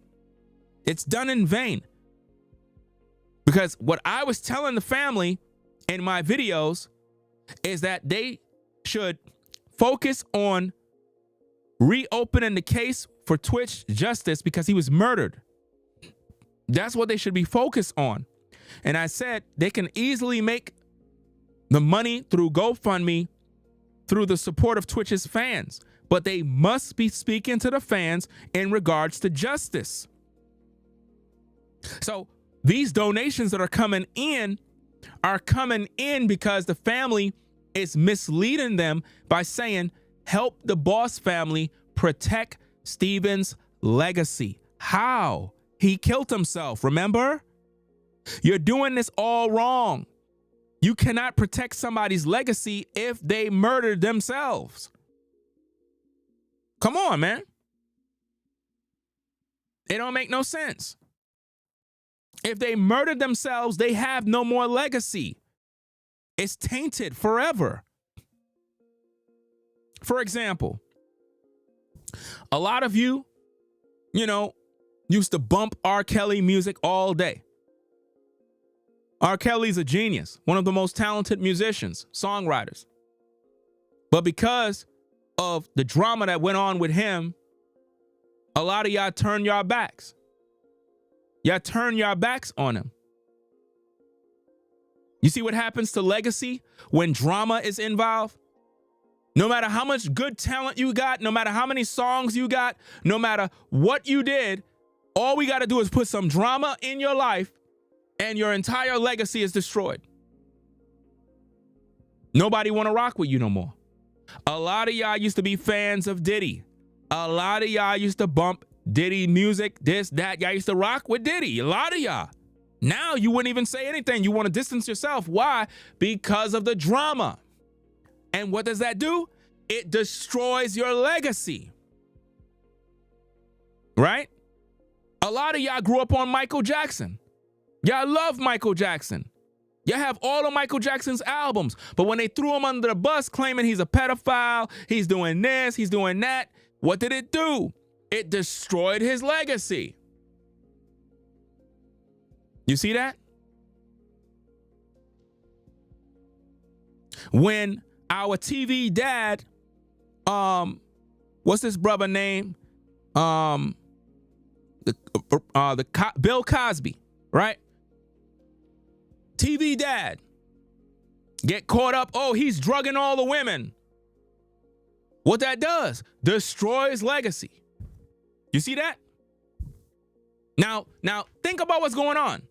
[SPEAKER 1] It's done in vain. Because what I was telling the family in my videos is that they should focus on reopening the case for Twitch justice because he was murdered. That's what they should be focused on. And I said they can easily make the money through GoFundMe through the support of Twitch's fans, but they must be speaking to the fans in regards to justice. So these donations that are coming in because the family is misleading them by saying, help the Boss family protect Stephen's legacy. How? He killed himself, remember? You're doing this all wrong. You cannot protect somebody's legacy if they murdered themselves. Come on, man. It don't make no sense. If they murdered themselves, they have no more legacy. It's tainted forever. For example, a lot of you, used to bump R. Kelly music all day. R. Kelly's a genius, one of the most talented musicians, songwriters. But because of the drama that went on with him, a lot of y'all turn your backs. Y'all turn your backs on him. You see what happens to legacy when drama is involved? No matter how much good talent you got, no matter how many songs you got, no matter what you did, all we got to do is put some drama in your life and your entire legacy is destroyed. Nobody want to rock with you no more. A lot of y'all used to be fans of Diddy. A lot of y'all used to bump Diddy music, this, that. Y'all used to rock with Diddy. A lot of y'all. Now you wouldn't even say anything. You want to distance yourself. Why? Because of the drama. And what does that do? It destroys your legacy. Right? A lot of y'all grew up on Michael Jackson. Y'all love Michael Jackson. Y'all have all of Michael Jackson's albums. But when they threw him under the bus claiming he's a pedophile, he's doing this, he's doing that, what did it do? It destroyed his legacy. You see that? When our TV dad, what's his brother name? Bill Cosby, right? TV dad get caught up. Oh, he's drugging all the women. What that does, destroys legacy. You see that? Now think about what's going on.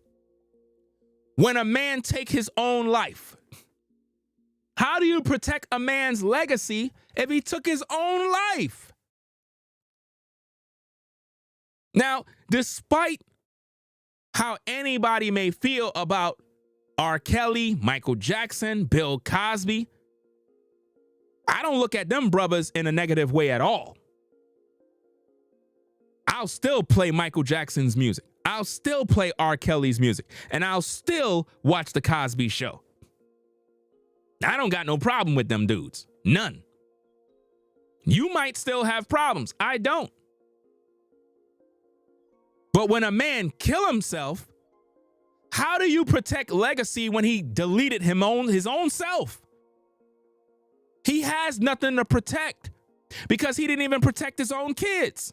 [SPEAKER 1] When a man take his own life, how do you protect a man's legacy if he took his own life? Now, despite how anybody may feel about R. Kelly, Michael Jackson, Bill Cosby, I don't look at them brothers in a negative way at all. I'll still play Michael Jackson's music. I'll still play R. Kelly's music. And I'll still watch The Cosby Show. I don't got no problem with them dudes. None. You might still have problems. I don't. But when a man kill himself, how do you protect legacy when he deleted his own self? He has nothing to protect because he didn't even protect his own kids.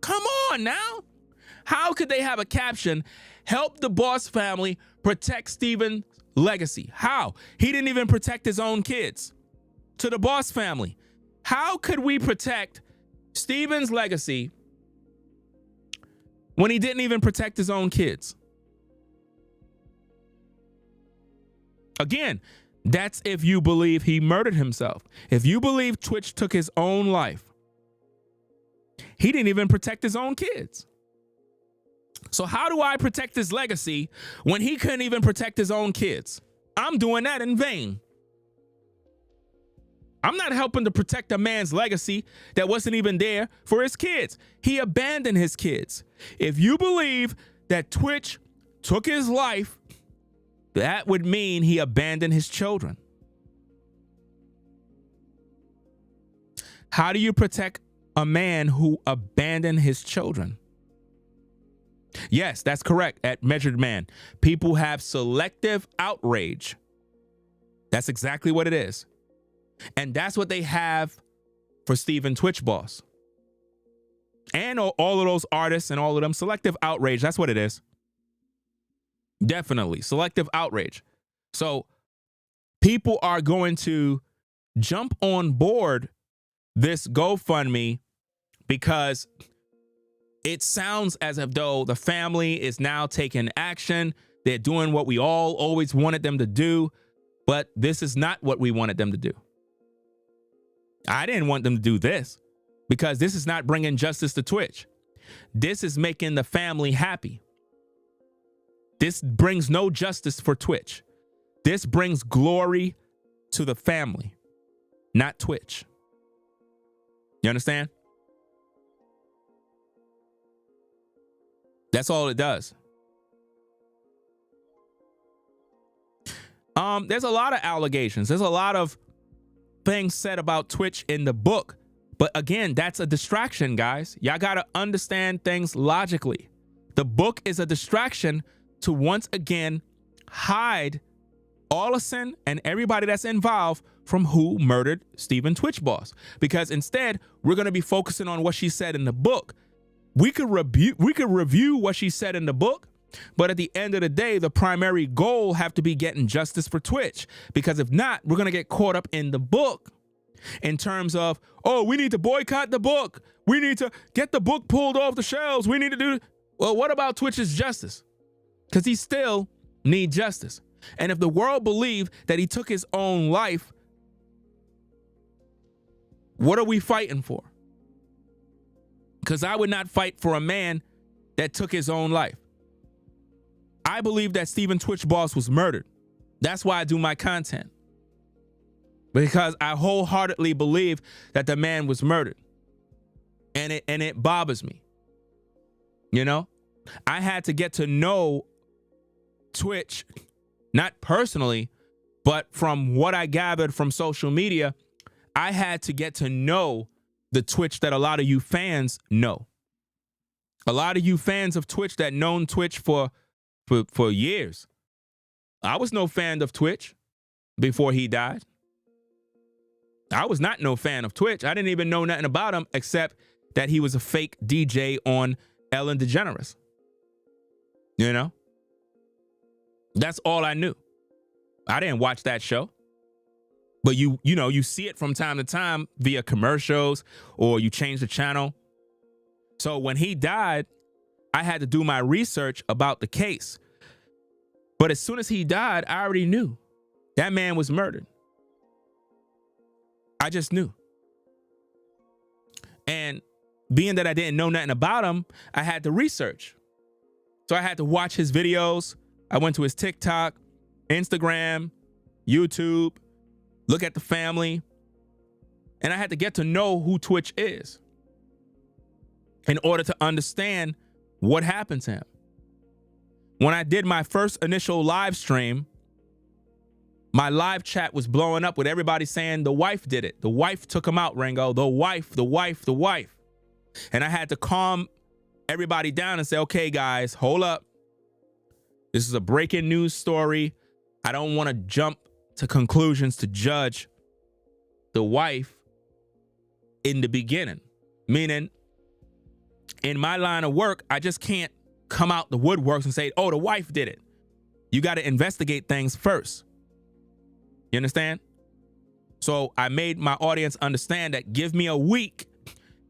[SPEAKER 1] Come on now. How could they have a caption, help the Boss family protect Stephen's legacy? How? He didn't even protect his own kids. To the Boss family, how could we protect Stephen's legacy when he didn't even protect his own kids? Again, that's if you believe he murdered himself. If you believe Twitch took his own life, he didn't even protect his own kids. So how do I protect his legacy when he couldn't even protect his own kids? I'm doing that in vain. I'm not helping to protect a man's legacy that wasn't even there for his kids. He abandoned his kids. If you believe that Twitch took his life, that would mean he abandoned his children. How do you protect a man who abandoned his children? Yes, that's correct. At Measured Man, people have selective outrage. That's exactly what it is. And that's what they have for Stephen Twitch Boss. And all of those artists and all of them, selective outrage. That's what it is. Definitely selective outrage. So people are going to jump on board this GoFundMe because it sounds as if though the family is now taking action. They're doing what we all always wanted them to do, but this is not what we wanted them to do. I didn't want them to do this because this is not bringing justice to Twitch. This is making the family happy. This brings no justice for Twitch. This brings glory to the family, not Twitch. You understand? That's all it does. There's a lot of allegations. There's a lot of things said about Twitch in the book. But again, that's a distraction, guys. Y'all got to understand things logically. The book is a distraction to once again hide Allison and everybody that's involved from who murdered Stephen Twitch Boss. Because instead, we're going to be focusing on what she said in the book. We could review what she said in the book, but at the end of the day, the primary goal have to be getting justice for Twitch. Because if not, we're going to get caught up in the book in terms of, oh, we need to boycott the book. We need to get the book pulled off the shelves. We need to do, well, what about Twitch's justice? Because he still needs justice. And if the world believed that he took his own life, what are we fighting for? Because I would not fight for a man that took his own life. I believe that Stephen Twitch Boss was murdered. That's why I do my content. Because I wholeheartedly believe that the man was murdered. And it bothers me. You know? I had to get to know Twitch, not personally, but from what I gathered from social media, I had to get to know the Twitch that a lot of you fans know. A lot of you fans of Twitch that known Twitch for years. I was no fan of Twitch before he died. I was not no fan of Twitch. I didn't even know nothing about him except that he was a fake DJ on Ellen DeGeneres. You know? That's all I knew. I didn't watch that show. But you know, you see it from time to time via commercials or you change the channel. So when he died, I had to do my research about the case. But as soon as he died, I already knew that man was murdered. I just knew. And being that I didn't know nothing about him, I had to research. So I had to watch his videos. I went to his TikTok, Instagram, YouTube, look at the family, and I had to get to know who Twitch is in order to understand what happened to him. When I did my first initial live stream, my live chat was blowing up with everybody saying the wife did it. The wife took him out, Ringo. The wife, the wife, the wife. And I had to calm everybody down and say, okay, guys, hold up. This is a breaking news story. I don't want to jump to conclusions to judge the wife in the beginning. Meaning, in my line of work, I just can't come out the woodworks and say, oh, the wife did it. You got to investigate things first. You understand? So I made my audience understand that give me a week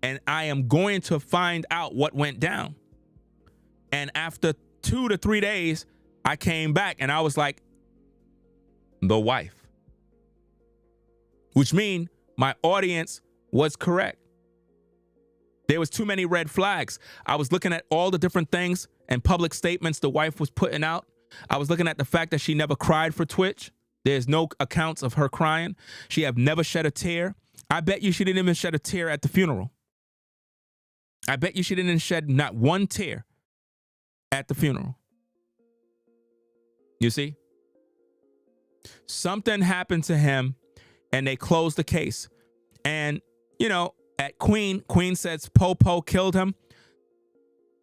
[SPEAKER 1] and I am going to find out what went down. And after 2 to 3 days, I came back and I was like, the wife. Which means my audience was correct. There was too many red flags. I was looking at all the different things and public statements the wife was putting out. I was looking at the fact that she never cried for Twitch. There's no accounts of her crying. She have never shed a tear. I bet you she didn't even shed a tear at the funeral. I bet you she didn't shed not one tear at the funeral. You see? Something happened to him and they closed the case. And, you know, at Queen says Popo killed him.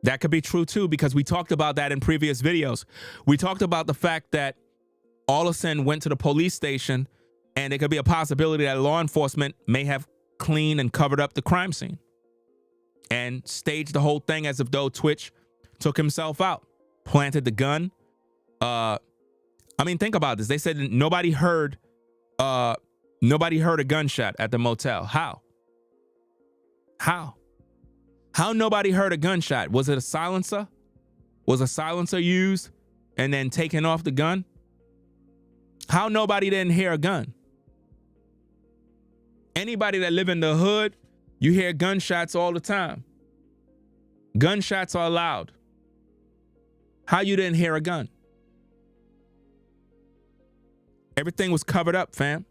[SPEAKER 1] That could be true too, because we talked about that in previous videos. We talked about the fact that Allison went to the police station and there could be a possibility that law enforcement may have cleaned and covered up the crime scene and staged the whole thing as if though Twitch took himself out, planted the gun. I mean, think about this. They said nobody heard a gunshot at the motel. How? How nobody heard a gunshot? Was it a silencer? Was a silencer used and then taken off the gun? How nobody didn't hear a gun? Anybody that live in the hood, you hear gunshots all the time. Gunshots are loud. How you didn't hear a gun? Everything was covered up, fam.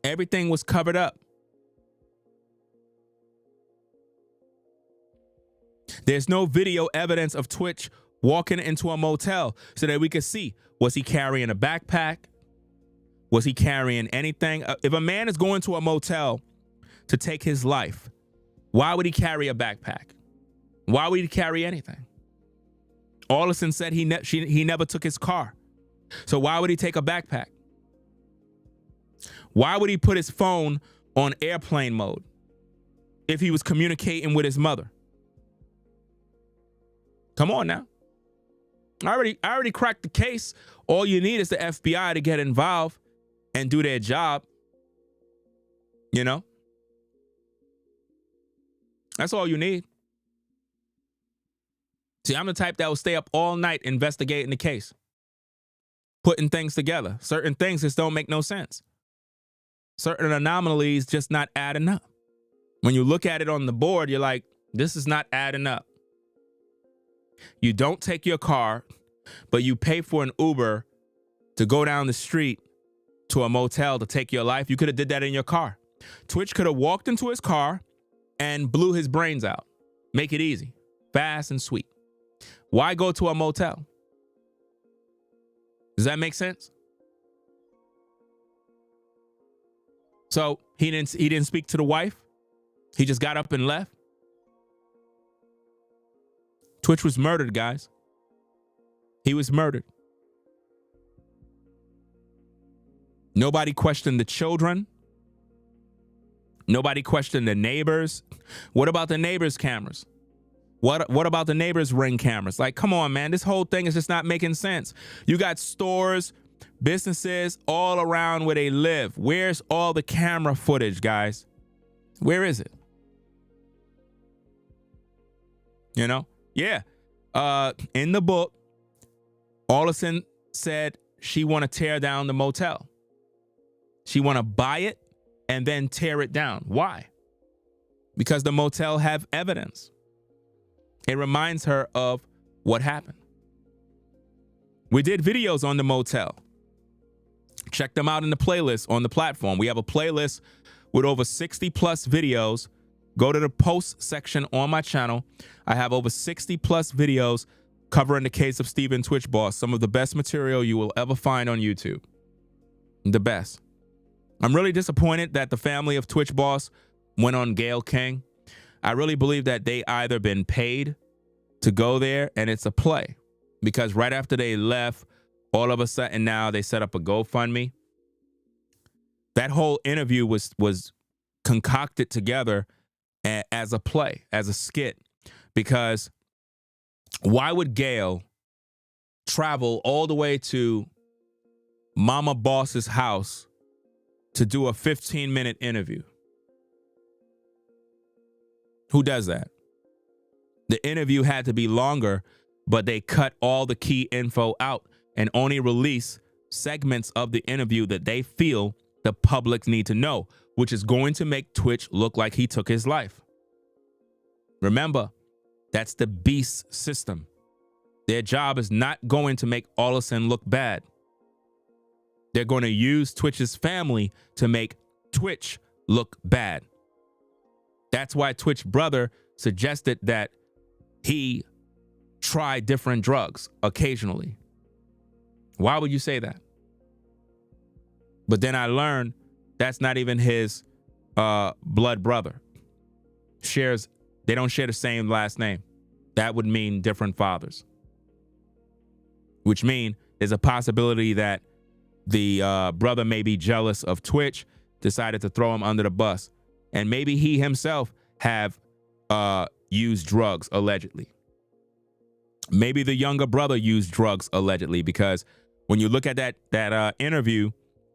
[SPEAKER 1] Everything was covered up. There's no video evidence of Twitch walking into a motel so that we could see, was he carrying a backpack? Was he carrying anything? If a man is going to a motel to take his life, why would he carry a backpack? Why would he carry anything? Allison said he never took his car. So why would he take a backpack? Why would he put his phone on airplane mode if he was communicating with his mother? Come on now. I already cracked the case. All you need is the FBI to get involved and do their job. You know? That's all you need. See, I'm the type that will stay up all night investigating the case. Putting things together. Certain things just don't make no sense. Certain anomalies just not adding up. When you look at it on the board, you're like, this is not adding up. You don't take your car, but you pay for an Uber to go down the street to a motel to take your life. You could have did that in your car. Twitch could have walked into his car and blew his brains out. Make it easy, fast and sweet. Why go to a motel? Does that make sense? So he didn't speak to the wife. He just got up and left. Twitch was murdered, guys. He was murdered. Nobody questioned the children. Nobody questioned the neighbors. What about the neighbors' cameras? What about the neighbors' Ring cameras? Like, come on, man. This whole thing is just not making sense. You got stores, businesses all around where they live. Where's all the camera footage, guys? Where is it? You know? Yeah. In the book, Allison said she want to tear down the motel. She want to buy it and then tear it down. Why? Because the motel have evidence. It reminds her of what happened. We did videos on the motel. Check them out in the playlist on the platform. We have a playlist with over 60 plus videos. Go to the post section on my channel. I have over 60 plus videos covering the case of Stephen Twitch Boss. Some of the best material you will ever find on YouTube. The best. I'm really disappointed that the family of Twitch Boss went on Gail King. I really believe that they either been paid to go there and it's a play, because right after they left, all of a sudden now they set up a GoFundMe. That whole interview was concocted together as a play, as a skit, because why would Gail travel all the way to Mama Boss's house to do a 15-minute interview? Who does that? The interview had to be longer, but they cut all the key info out and only release segments of the interview that they feel the public need to know, which is going to make Twitch look like he took his life. Remember, that's the beast system. Their job is not going to make Allison look bad. They're going to use Twitch's family to make Twitch look bad. That's why Twitch brother suggested that he try different drugs occasionally. Why would you say that? But then I learned that's not even his blood brother. They don't share the same last name. That would mean different fathers. Which means there's a possibility that the brother may be jealous of Twitch, decided to throw him under the bus. And maybe he himself have used drugs, allegedly. Maybe the younger brother used drugs, allegedly, because when you look at that interview,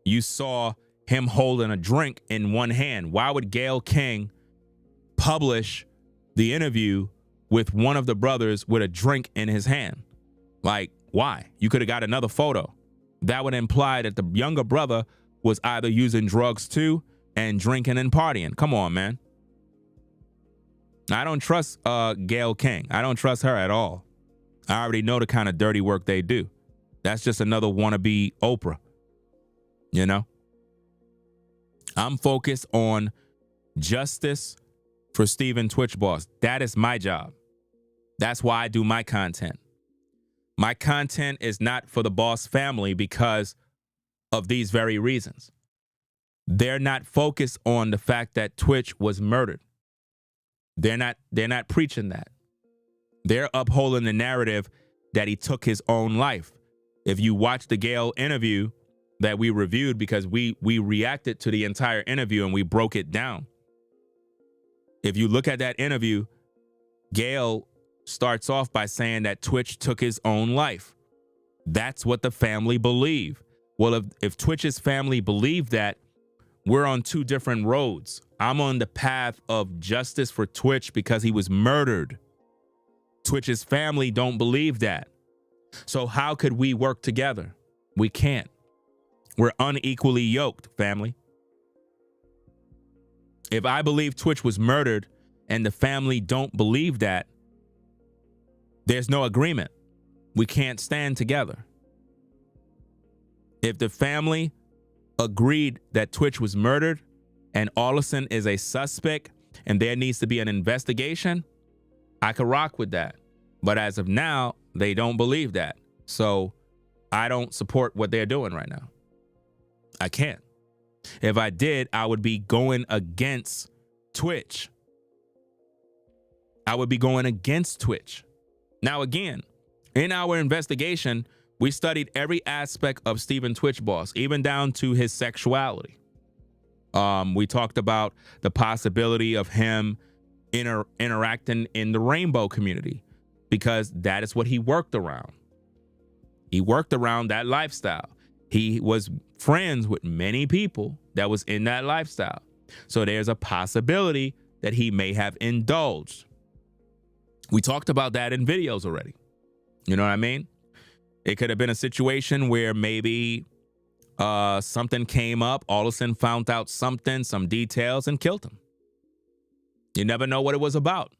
[SPEAKER 1] you saw him holding a drink in one hand. Why would Gail King publish the interview with one of the brothers with a drink in his hand? Like, why? You could have got another photo. That would imply that the younger brother was either using drugs too and drinking and partying. Come on, man. I don't trust Gail King. I don't trust her at all. I already know the kind of dirty work they do. That's just another wannabe Oprah. You know? I'm focused on justice for Stephen Twitch Boss. That is my job. That's why I do my content. My content is not for the Boss family because of these very reasons. They're not focused on the fact that Twitch was murdered. They're not preaching that. They're upholding the narrative that he took his own life. If you watch the Gail interview that we reviewed, because we reacted to the entire interview and we broke it down. If you look at that interview, Gail starts off by saying that Twitch took his own life. That's what the family believe. Well, if Twitch's family believe that, we're on two different roads. I'm on the path of justice for Twitch because he was murdered. Twitch's family don't believe that. So how could we work together? We can't. We're unequally yoked, family. If I believe Twitch was murdered and the family don't believe that, there's no agreement. We can't stand together. If the family agreed that Twitch was murdered and Allison is a suspect and there needs to be an investigation, I could rock with that. But as of now, they don't believe that. So I don't support what they're doing right now. I can't. If I did, I would be going against Twitch. I would be going against Twitch. Now, again, in our investigation, we studied every aspect of Stephen Twitch Boss, even down to his sexuality. We talked about the possibility of him interacting in the rainbow community, because that is what he worked around. He worked around that lifestyle. He was friends with many people that was in that lifestyle. So there's a possibility that he may have indulged. We talked about that in videos already. You know what I mean? It could have been a situation where maybe something came up. Allison found out something, some details, and killed him. You never know what it was about.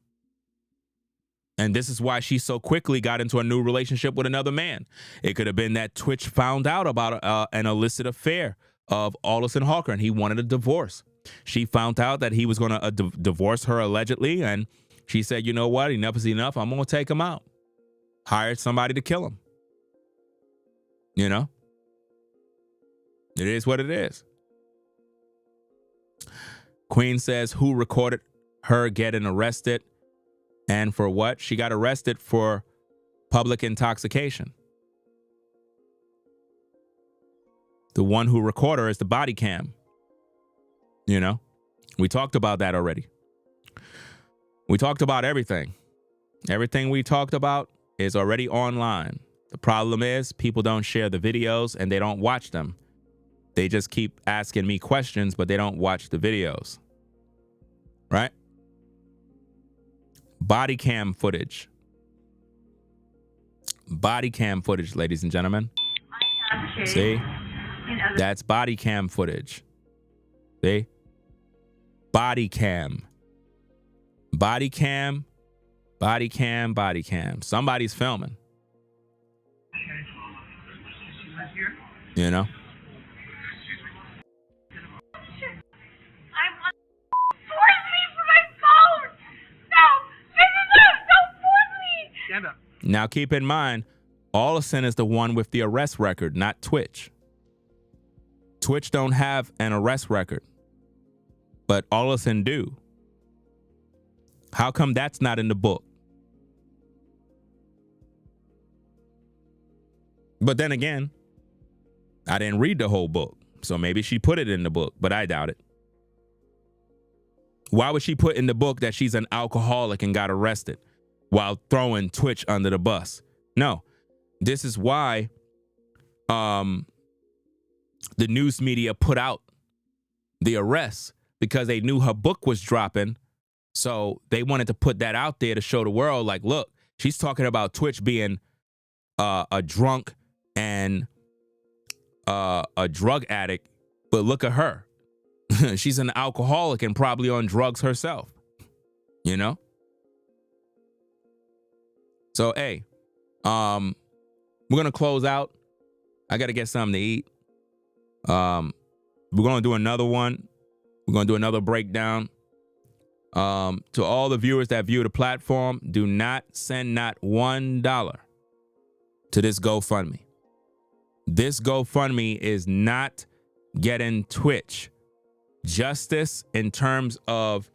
[SPEAKER 1] And this is why she so quickly got into a new relationship with another man. It could have been that Twitch found out about an illicit affair of Allison Holker, and he wanted a divorce. She found out that he was going to divorce her allegedly, and she said, you know what, enough is enough. I'm going to take him out. Hired somebody to kill him. You know? It is what it is. Queen says, who recorded her getting arrested? And for what? She got arrested for public intoxication. The one who recorded her is the body cam. You know, we talked about that already. We talked about everything. Everything we talked about is already online. The problem is people don't share the videos and they don't watch them. They just keep asking me questions, but they don't watch the videos. Right? Body cam footage. Body cam footage, ladies and gentlemen. See? That's body cam footage. See? Body cam. Body cam. Body cam. Body cam. Somebody's filming. You know? Now, keep in mind, Allison is the one with the arrest record, not Twitch. Twitch don't have an arrest record, but Allison do. How come that's not in the book? But then again, I didn't read the whole book, so maybe she put it in the book, but I doubt it. Why would she put in the book that she's an alcoholic and got arrested while throwing Twitch under the bus? No, this is why the news media put out the arrest, because they knew her book was dropping. So they wanted to put that out there to show the world, like, look, she's talking about Twitch being a drunk and a drug addict, but look at her. She's an alcoholic and probably on drugs herself, you know? So, hey, we're going to close out. I got to get something to eat. We're going to do another one. We're going to do another breakdown. To all the viewers that view the platform, do not send not $1 to this GoFundMe. This GoFundMe is not getting Twitch justice in terms of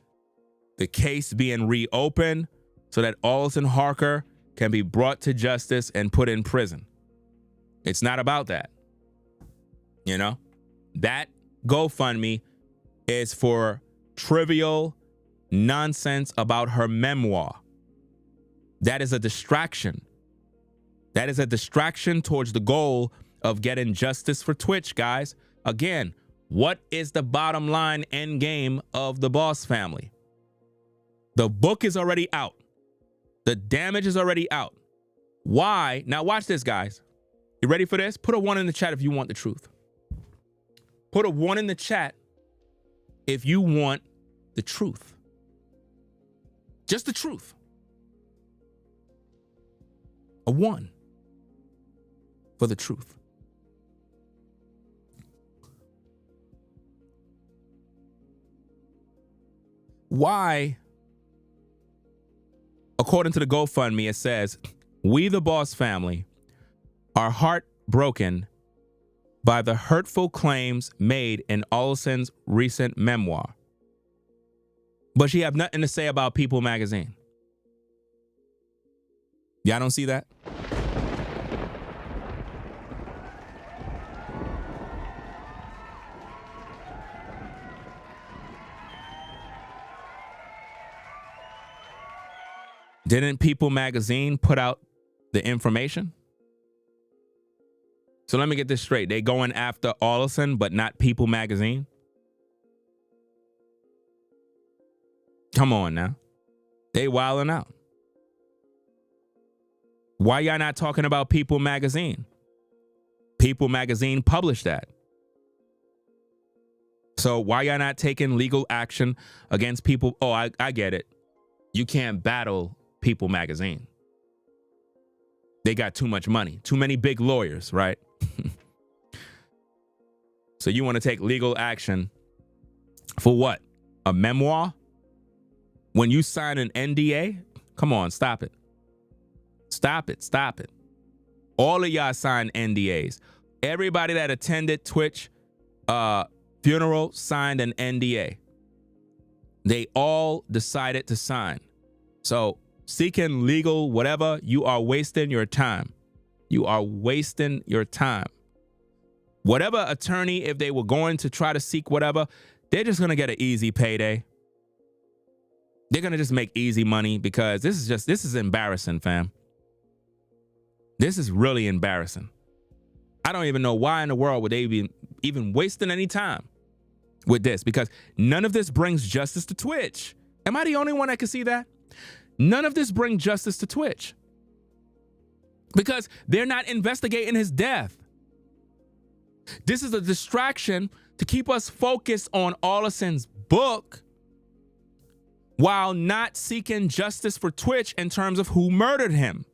[SPEAKER 1] the case being reopened so that Allison Holker can be brought to justice and put in prison. It's not about that. You know, that GoFundMe is for trivial nonsense about her memoir. That is a distraction. That is a distraction towards the goal of getting justice for Twitch, guys. Again, what is the bottom line end game of the Boss family? The book is already out. The damage is already out. Why? Now watch this, guys. You ready for this? Put a 1 in the chat if you want the truth. Put a 1 in the chat if you want the truth. Just the truth. A 1 for the truth. Why, according to the GoFundMe, it says, we the Boss family are heartbroken by the hurtful claims made in Allison's recent memoir. But she have nothing to say about People magazine. Y'all don't see that? Didn't People magazine put out the information? So let me get this straight. They going after Allison, but not People magazine? Come on now. They wilding out. Why y'all not talking about People magazine? People magazine published that. So why y'all not taking legal action against people? Oh, I get it. You can't battle People magazine. They got too much money, too many big lawyers, right? So you want to take legal action for what? A memoir? When you sign an NDA? Come on, stop it. Stop it. Stop it. All of y'all signed NDAs. Everybody that attended Twitch funeral signed an NDA. They all decided to sign. So seeking legal whatever, you are wasting your time. You are wasting your time. Whatever attorney, if they were going to try to seek whatever, they're just going to get an easy payday. They're going to just make easy money because this is embarrassing, fam. This is really embarrassing. I don't even know why in the world would they be even wasting any time with this, because none of this brings justice to Twitch. Am I the only one that can see that? None of this brings justice to Twitch because they're not investigating his death. This is a distraction to keep us focused on Allison's book while not seeking justice for Twitch in terms of who murdered him.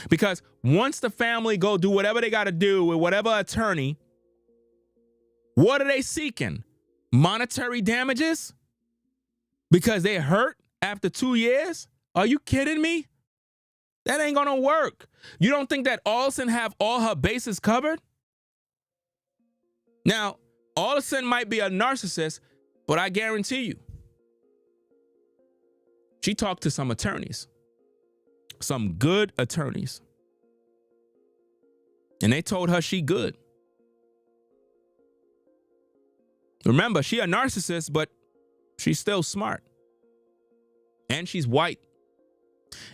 [SPEAKER 1] Because once the family go do whatever they got to do with whatever attorney, what are they seeking? Monetary damages? Because they hurt after 2 years? Are you kidding me? That ain't gonna work. You don't think that Allison have all her bases covered? Now, Allison might be a narcissist, but I guarantee you, she talked to some attorneys, some good attorneys, and they told her she good. Remember, she a narcissist, but she's still smart. And she's white.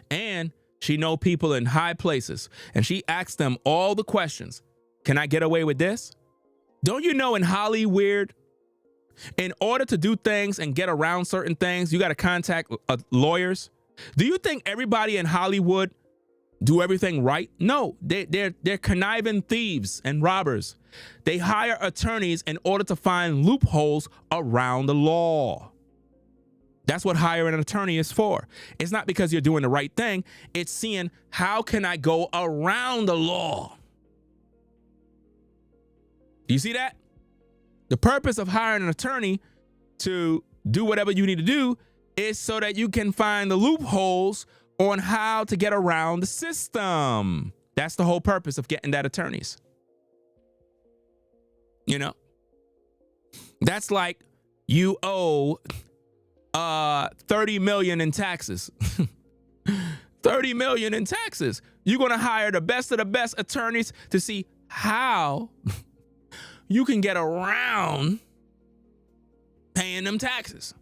[SPEAKER 1] And she know people in high places. And she asked them all the questions. Can I get away with this? Don't you know in Hollywood, in order to do things and get around certain things, you got to contact lawyers? Do you think everybody in Hollywood do everything right? No, they're conniving thieves and robbers. They hire attorneys in order to find loopholes around the law. That's what hiring an attorney is for. It's not because you're doing the right thing. It's seeing how can I go around the law. Do you see that? The purpose of hiring an attorney to do whatever you need to do is so that you can find the loopholes on how to get around the system. That's the whole purpose of getting that attorneys. You know, that's like you owe 30 million in taxes. 30 million in taxes. You're going to hire the best of the best attorneys to see how you can get around paying them taxes.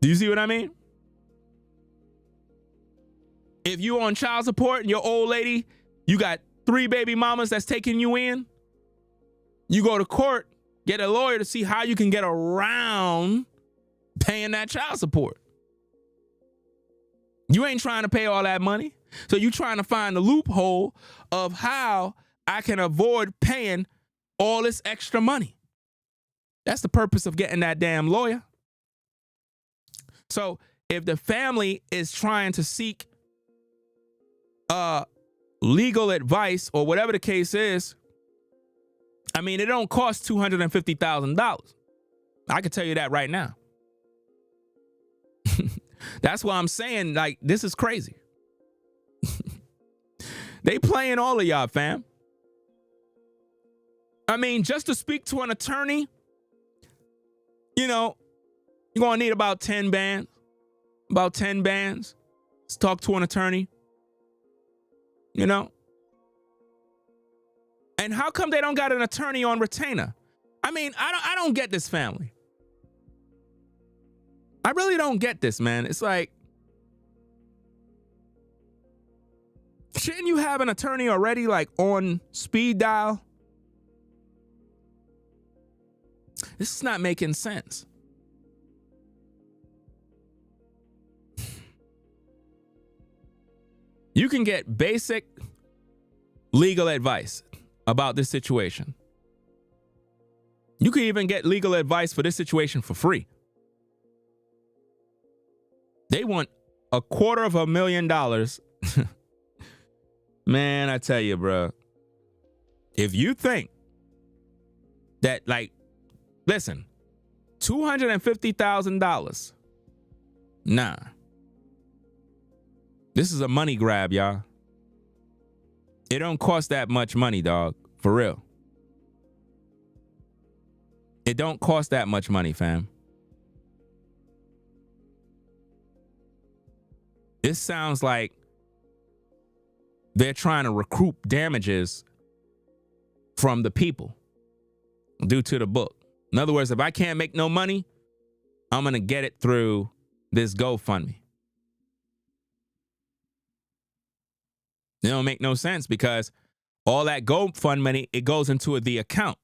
[SPEAKER 1] Do you see what I mean? If you're on child support and your old lady, you got 3 baby mamas that's taking you in, you go to court, get a lawyer to see how you can get around paying that child support. You ain't trying to pay all that money. So you're trying to find the loophole of how I can avoid paying all this extra money. That's the purpose of getting that damn lawyer. So if the family is trying to seek legal advice or whatever the case is, I mean, it don't cost $250,000. I can tell you that right now. That's why I'm saying, like, this is crazy. They playing all of y'all, fam. I mean, just to speak to an attorney, you know, you're going to need about 10 bands. About 10 bands. Let's talk to an attorney. You know? And how come they don't got an attorney on retainer? I mean, I don't get this family. I really don't get this, man. It's like, shouldn't you have an attorney already, like, on speed dial? This is not making sense. You can get basic legal advice. about this situation. You can even get legal advice for this situation for free. They want $250,000. Man, I tell you, bro. If you think that, like, listen, $250,000. Nah. This is a money grab, y'all. It don't cost that much money, dog. For real. It don't cost that much money, fam. This sounds like they're trying to recoup damages from the people due to the book. In other words, if I can't make no money, I'm going to get it through this GoFundMe. It don't make no sense because all that GoFundMe, it goes into the account.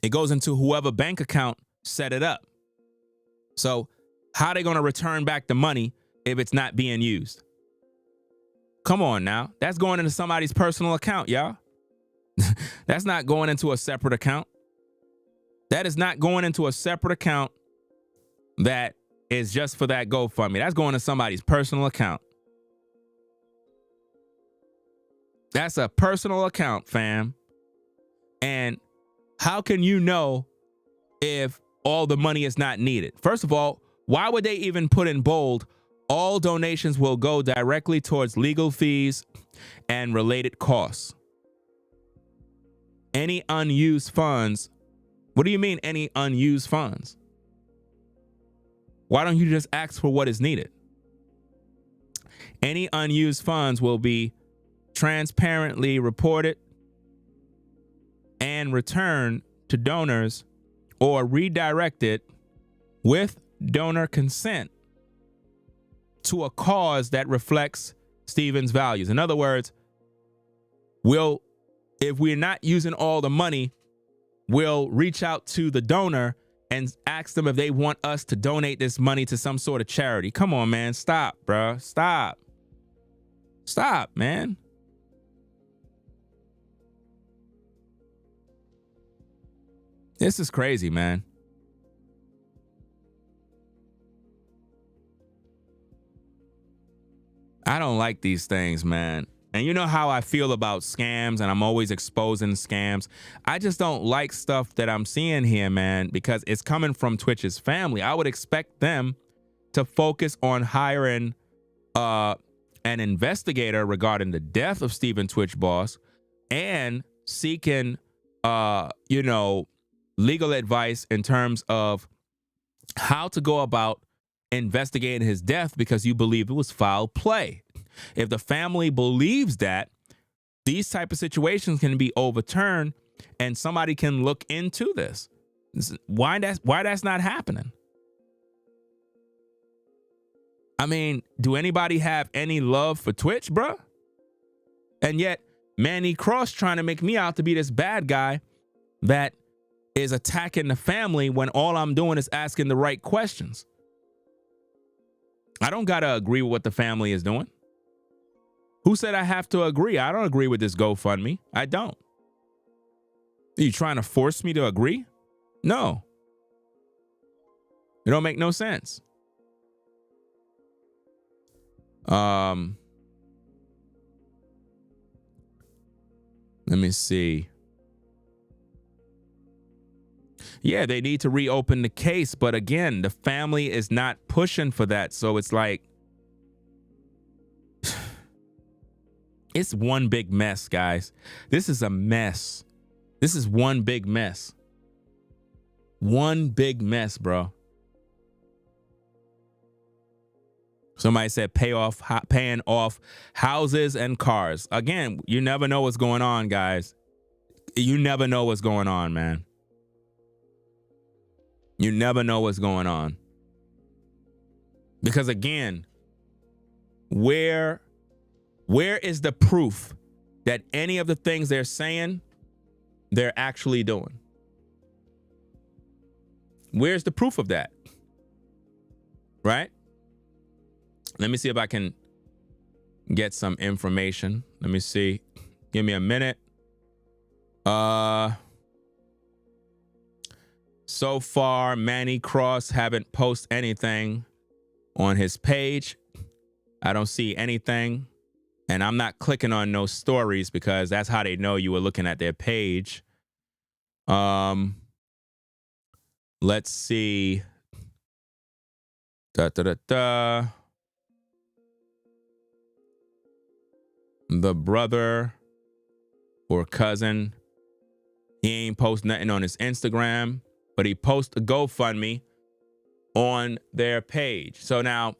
[SPEAKER 1] It goes into whoever bank account set it up. So how are they going to return back the money if it's not being used? Come on now. That's going into somebody's personal account, y'all. That's not going into a separate account. That is not going into a separate account that is just for that GoFundMe. That's going to somebody's personal account. That's a personal account, fam. And how can you know if all the money is not needed? First of all, why would they even put in bold, all donations will go directly towards legal fees and related costs? Any unused funds. What do you mean any unused funds? Why don't you just ask for what is needed? Any unused funds will be transparently reported and returned to donors or redirected with donor consent to a cause that reflects Stephen's values. In other words, if we're not using all the money, we'll reach out to the donor and ask them if they want us to donate this money to some sort of charity. Come on, man. Stop, bro. Stop. Stop, man. This is crazy, man. I don't like these things, man. And you know how I feel about scams, and I'm always exposing scams. I just don't like stuff that I'm seeing here, man, because it's coming from Twitch's family. I would expect them to focus on hiring an investigator regarding the death of Stephen Twitch Boss and seeking, legal advice in terms of how to go about investigating his death because you believe it was foul play. If the family believes that, these type of situations can be overturned and somebody can look into this. Why that's not happening? I mean, do anybody have any love for Twitch, bruh? And yet, Manny Cross trying to make me out to be this bad guy that is attacking the family when all I'm doing is asking the right questions. I don't gotta agree with what the family is doing. Who said I have to agree? I don't agree with this GoFundMe. I don't. Are you trying to force me to agree? No. It don't make no sense. Let me see. Yeah, they need to reopen the case, but again, the family is not pushing for that. So it's like, it's one big mess, guys. This is a mess. This is one big mess. One big mess, bro. Somebody said paying off houses and cars. Again, you never know what's going on, guys. You never know what's going on, man. You never know what's going on. Because again, where is the proof that any of the things they're saying, they're actually doing? Where's the proof of that? Right? Let me see if I can get some information. Let me see. Give me a minute. So far, Manny Cross haven't posted anything on his page. I don't see anything. And I'm not clicking on no stories because that's how they know you were looking at their page. Let's see. The brother or cousin, he ain't post nothing on his Instagram, but he posts a GoFundMe on their page. So now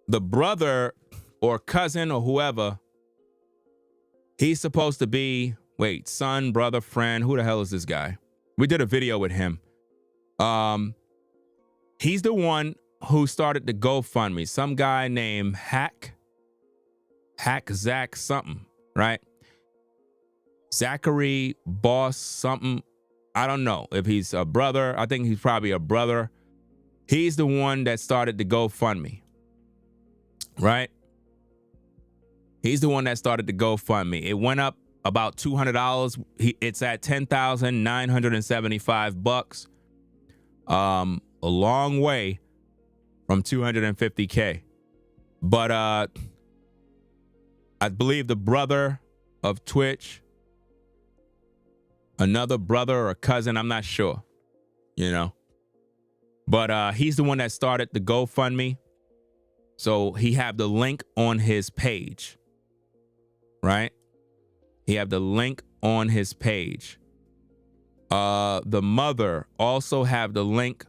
[SPEAKER 1] the brother or cousin or whoever, he's supposed to be, son, brother, friend. Who the hell is this guy? We did a video with him. He's the one who started the GoFundMe. Some guy named Hack Zach something, right? Zachary Boss something. I don't know if he's a brother. I think he's probably a brother. He's the one that started the GoFundMe, right? He's the one that started the GoFundMe. It went up about $200. It's at $10,975. A long way from 250K. But I believe the brother of Twitch, another brother or cousin, I'm not sure, But he's the one that started the GoFundMe. So he have the link on his page, right? He have the link on his page. The mother also have the link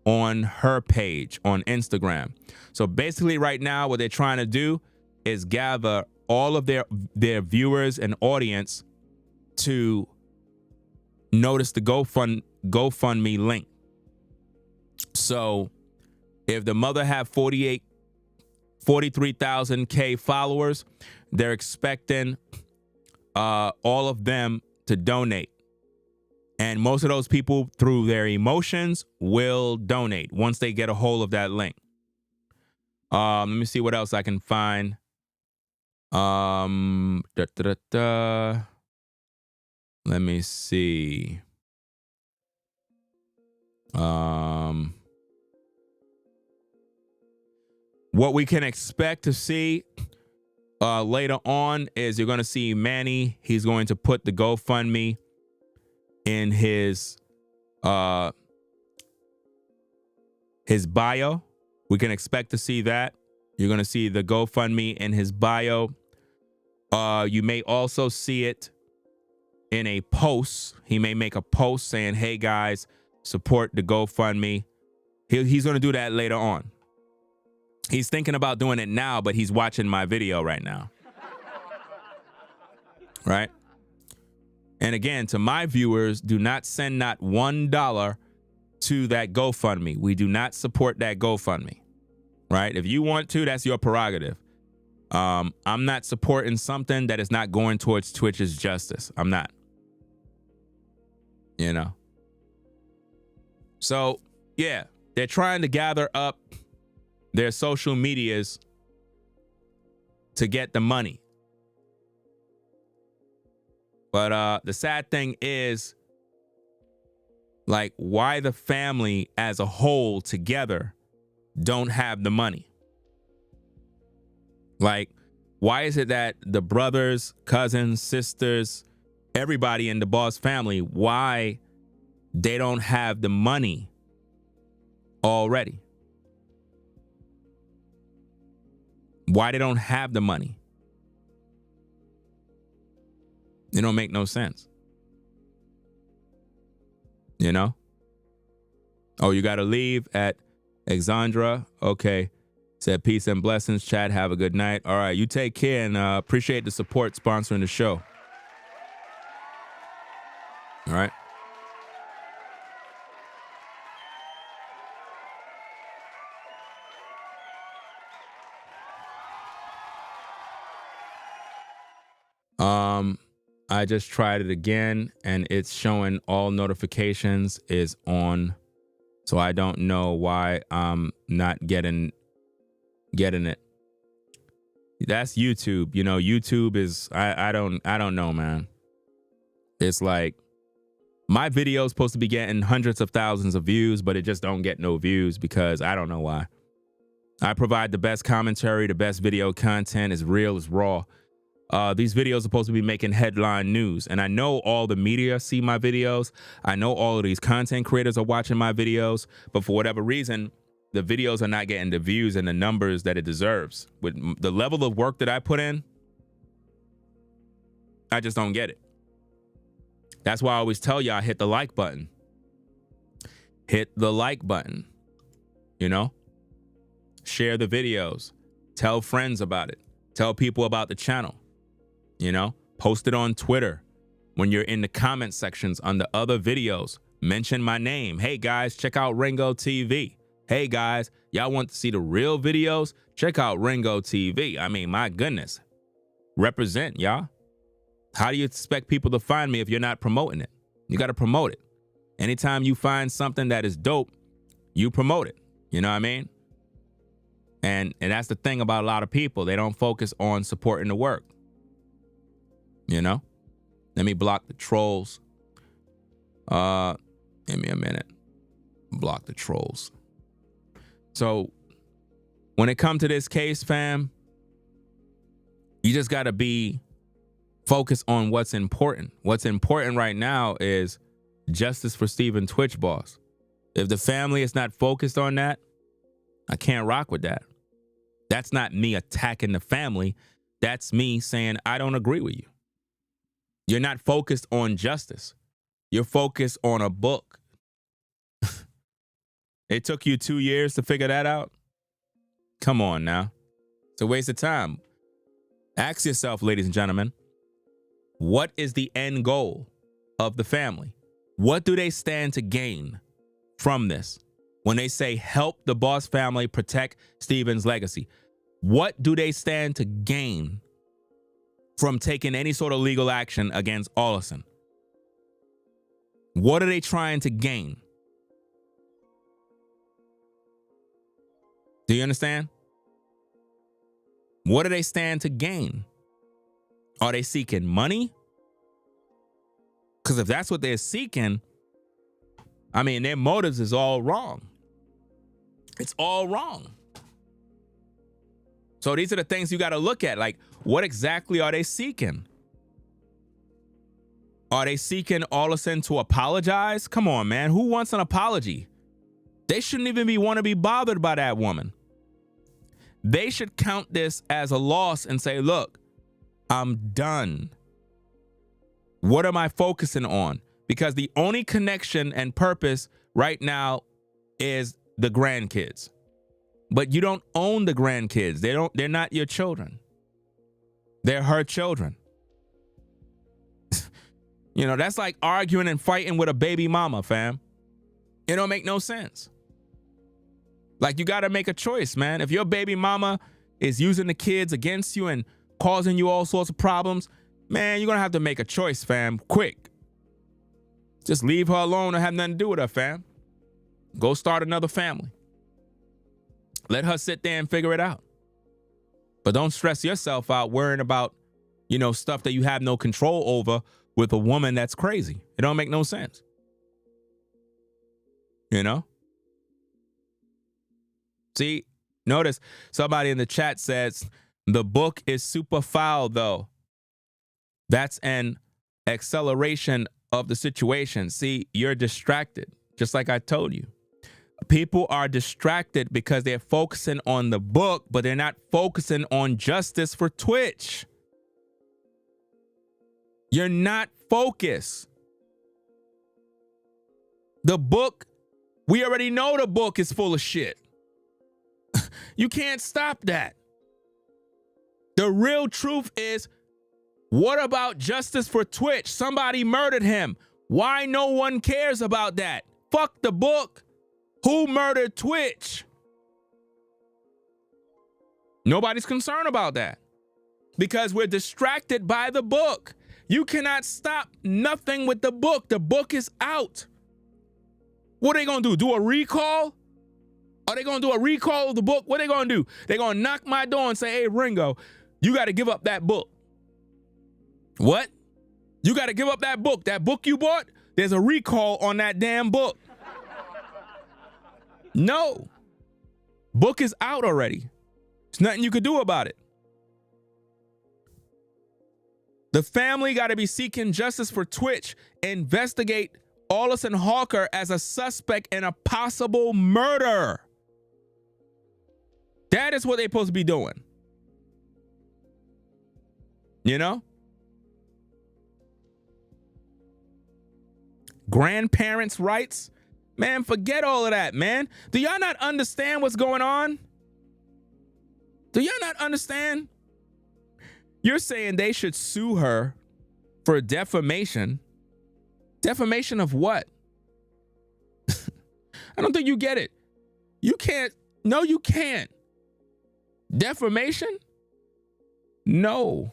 [SPEAKER 1] on her page on Instagram. So basically right now what they're trying to do is gather all of their viewers and audience to notice the GoFundMe link. So if the mother have 43,000 followers, they're expecting all of them to donate. And most of those people, through their emotions, will donate once they get a hold of that link. Let me see what else I can find. Let me see. What we can expect to see later on is you're going to see Manny. He's going to put the GoFundMe in his bio. We can expect to see that. You're going to see the GoFundMe in his bio. You may also see it in a post. He may make a post saying, hey guys, support the GoFundMe. He's going to do that later on. He's thinking about doing it now, but he's watching my video right now. Right? And again, to my viewers, do not send not $1 to that GoFundMe. We do not support that GoFundMe. Right? If you want to, that's your prerogative. I'm not supporting something that is not going towards Twitch's justice. I'm not. So, yeah, they're trying to gather up their social medias to get the money. But the sad thing is, like, why the family as a whole together don't have the money? Like, why is it that the brothers, cousins, sisters, everybody in the Boss family, why they don't have the money already? Why they don't have the money? It don't make no sense. Oh, you got to leave at Exandra. Okay. Said peace and blessings, chat. Have a good night. All right. You take care and appreciate the support sponsoring the show. All right. I just tried it again and it's showing all notifications is on. So I don't know why I'm not getting it. That's YouTube. YouTube is I don't know, man. It's like my video is supposed to be getting hundreds of thousands of views, but it just don't get no views because I don't know why. I provide the best commentary, the best video content, is real, is raw. These videos are supposed to be making headline news. And I know all the media see my videos. I know all of these content creators are watching my videos. But for whatever reason, the videos are not getting the views and the numbers that it deserves. With the level of work that I put in, I just don't get it. That's why I always tell y'all, hit the like button. Hit the like button. You know? Share the videos. Tell friends about it. Tell people about the channel. You know? Post it on Twitter. When you're in the comment sections on the other videos, mention my name. Hey guys, check out Ringo TV. Hey guys, y'all want to see the real videos? Check out Ringo TV. I mean, my goodness. Represent, y'all. How do you expect people to find me if you're not promoting it? You got to promote it. Anytime you find something that is dope, you promote it. You know what I mean? And that's the thing about a lot of people. They don't focus on supporting the work. You know? Let me block the trolls. Give me a minute. Block the trolls. So when it comes to this case, fam, you just got to be focused on what's important. What's important right now is justice for Stephen Twitch Boss. If the family is not focused on that, I can't rock with that. That's not me attacking the family. That's me saying, I don't agree with you. You're not focused on justice. You're focused on a book. It took you 2 years to figure that out? Come on now. It's a waste of time. Ask yourself, ladies and gentlemen, what is the end goal of the family? What do they stand to gain from this? When they say help the Boss family protect Stephen's legacy, what do they stand to gain from taking any sort of legal action against Allison? What are they trying to gain? Do you understand? What do they stand to gain? Are they seeking money? Because if that's what they're seeking, I mean, their motives is all wrong. It's all wrong. So these are the things you got to look at. Like, what exactly are they seeking? Are they seeking Allison to apologize? Come on, man. Who wants an apology? They shouldn't even want to be bothered by that woman. They should count this as a loss and say, look, I'm done. What am I focusing on? Because the only connection and purpose right now is the grandkids. But you don't own the grandkids. They're not your children. They're her children. You know, that's like arguing and fighting with a baby mama, fam. It don't make no sense. Like, you got to make a choice, man. If your baby mama is using the kids against you and causing you all sorts of problems, man, you're going to have to make a choice, fam, quick. Just leave her alone or have nothing to do with her, fam. Go start another family. Let her sit there and figure it out. But don't stress yourself out worrying about, you know, stuff that you have no control over with a woman that's crazy. It don't make no sense. You know? See, notice somebody in the chat says, the book is super foul, though. That's an acceleration of the situation. See, you're distracted, just like I told you. People are distracted because they're focusing on the book, but they're not focusing on justice for Twitch. You're not focused. The book, we already know the book is full of shit. You can't stop that. The real truth is, what about justice for Twitch? Somebody murdered him. Why no one cares about that? Fuck the book. Who murdered Twitch? Nobody's concerned about that because we're distracted by the book. You cannot stop nothing with the book. The book is out. What are they going to do? Do a recall? Are they going to do a recall of the book? What are they going to do? They're going to knock my door and say, hey, Ringo, you got to give up that book. What? You got to give up that book. That book you bought, there's a recall on that damn book. No. Book is out already. There's nothing you could do about it. The family got to be seeking justice for Twitch. Investigate Allison Holker as a suspect in a possible murder. That is what they're supposed to be doing. You know? Grandparents' rights? Man, forget all of that, man. Do y'all not understand what's going on? Do y'all not understand? You're saying they should sue her for defamation. Defamation of what? I don't think you get it. You can't. No, you can't. Defamation? No.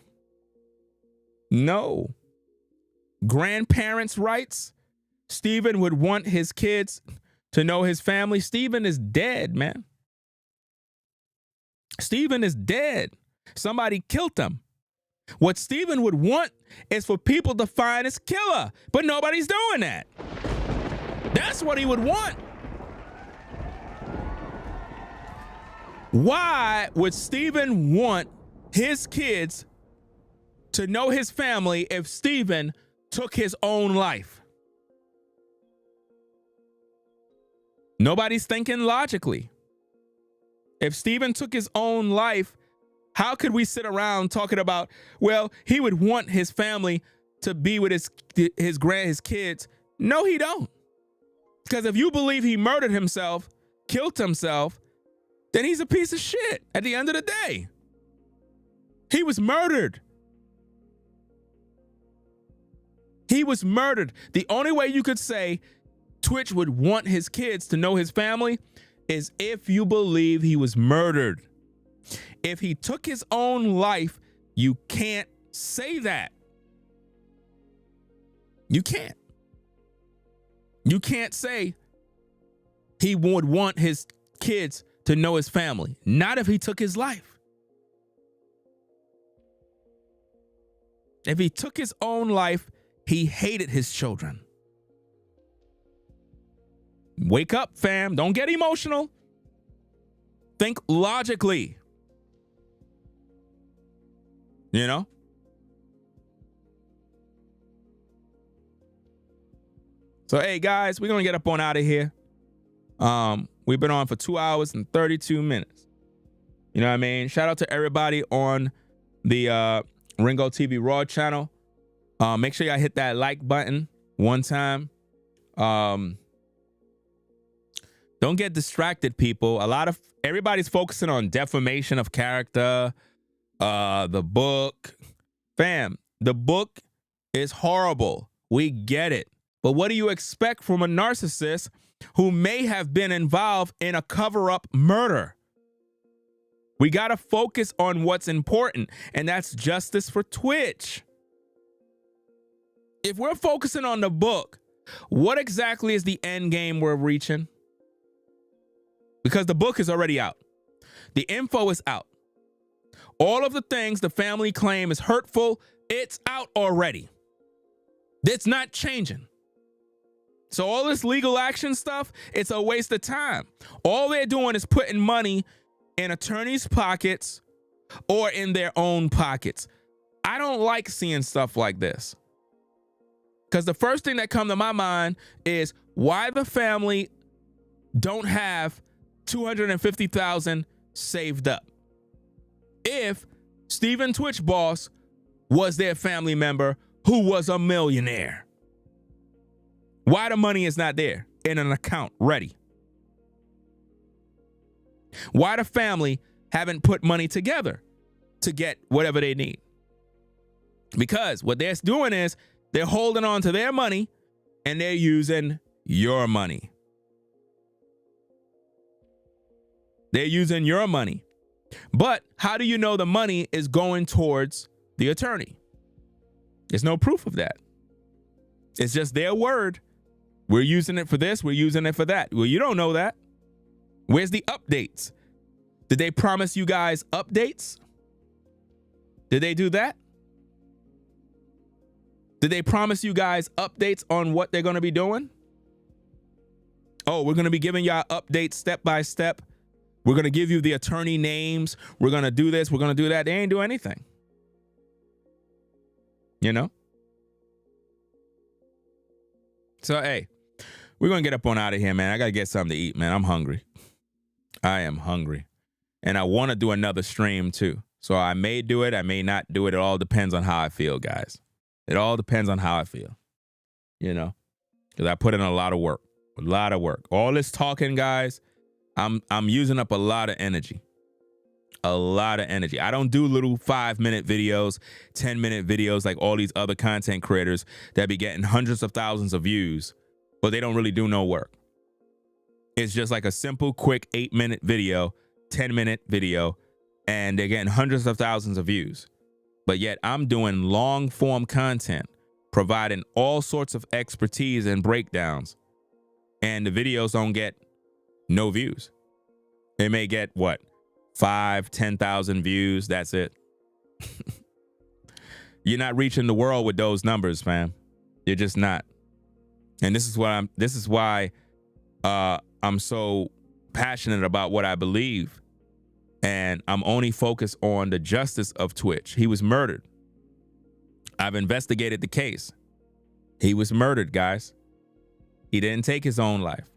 [SPEAKER 1] No. Grandparents' rights? Stephen would want his kids to know his family. Stephen is dead, man. Stephen is dead. Somebody killed him. What Stephen would want is for people to find his killer, but nobody's doing that. That's what he would want. Why would Stephen want his kids to know his family if Stephen took his own life? Nobody's thinking logically. If Stephen took his own life, how could we sit around talking about, well, he would want his family to be with his kids? No, he don't. Because if you believe he murdered himself, killed himself, then he's a piece of shit at the end of the day. He was murdered. He was murdered. The only way you could say Twitch would want his kids to know his family is if you believe he was murdered. If he took his own life, you can't say that. You can't. You can't say he would want his kids to know his family. Not if he took his life. If he took his own life, he hated his children. Wake up, fam. Don't get emotional. Think logically. You know? So, hey, guys, we're going to get up on out of here. We've been on for 2 hours and 32 minutes. You know what I mean? Shout out to everybody on the Ringo TV Raw channel. Make sure y'all hit that like button one time. Don't get distracted, people. Everybody's focusing on defamation of character, the book. Fam, the book is horrible. We get it. But what do you expect from a narcissist who may have been involved in a cover-up murder? We got to focus on what's important, and that's justice for Twitch. If we're focusing on the book, what exactly is the end game we're reaching? Because the book is already out. The info is out. All of the things the family claim is hurtful, it's out already. It's not changing. So all this legal action stuff, it's a waste of time. All they're doing is putting money in attorneys' pockets or in their own pockets. I don't like seeing stuff like this. Because the first thing that comes to my mind is why the family don't have $250,000 saved up. If Stephen Twitch Boss was their family member who was a millionaire, why the money is not there in an account ready? Why the family haven't put money together to get whatever they need? Because what they're doing is they're holding on to their money and they're using your money. They're using your money. But how do you know the money is going towards the attorney? There's no proof of that. It's just their word. We're using it for this. We're using it for that. Well, you don't know that. Where's the updates? Did they promise you guys updates? Did they do that? Did they promise you guys updates on what they're going to be doing? Oh, we're going to be giving y'all updates step by step. We're going to give you the attorney names. We're going to do this. We're going to do that. They ain't do anything. You know? So, hey, we're going to get up on out of here, man. I got to get something to eat, man. I'm hungry. I am hungry. And I want to do another stream, too. So I may do it. I may not do it. It all depends on how I feel, guys. It all depends on how I feel. You know? Because I put in a lot of work. A lot of work. All this talking, guys, I'm using up a lot of energy. A lot of energy. I don't do little 5-minute videos, 10-minute videos like all these other content creators that be getting hundreds of thousands of views, but they don't really do no work. It's just like a simple, quick 8-minute video, 10-minute video, and they're getting hundreds of thousands of views. But yet I'm doing long form content, providing all sorts of expertise and breakdowns, and the videos don't get no views. It may get what? 5,000, 10,000 views. That's it. You're not reaching the world with those numbers, fam. You're just not. And this is why I'm so passionate about what I believe. And I'm only focused on the justice of Twitch. He was murdered. I've investigated the case. He was murdered, guys. He didn't take his own life.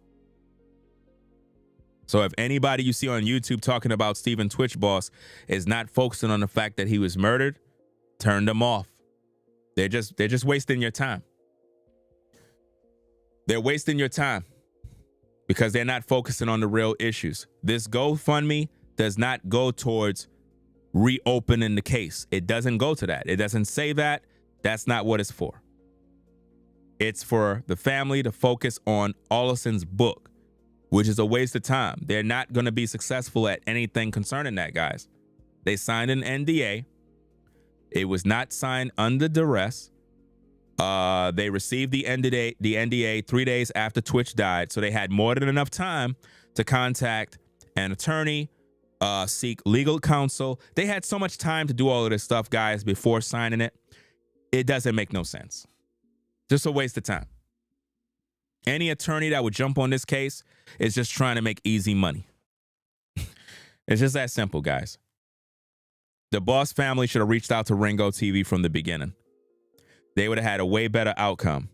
[SPEAKER 1] So if anybody you see on YouTube talking about Steven Twitch Boss is not focusing on the fact that he was murdered, turn them off. They're just wasting your time. They're wasting your time because they're not focusing on the real issues. This GoFundMe does not go towards reopening the case. It doesn't go to that. It doesn't say that. That's not what it's for. It's for the family to focus on Allison's book, which is a waste of time. They're not going to be successful at anything concerning that, guys. They signed an NDA. It was not signed under duress. They received the NDA 3 days after Twitch died, so they had more than enough time to contact an attorney, seek legal counsel. They had so much time to do all of this stuff, guys, before signing it. It doesn't make no sense. Just a waste of time. Any attorney that would jump on this case is just trying to make easy money. It's just that simple, guys. The Boss family should have reached out to Ringo TV from the beginning. They would have had a way better outcome.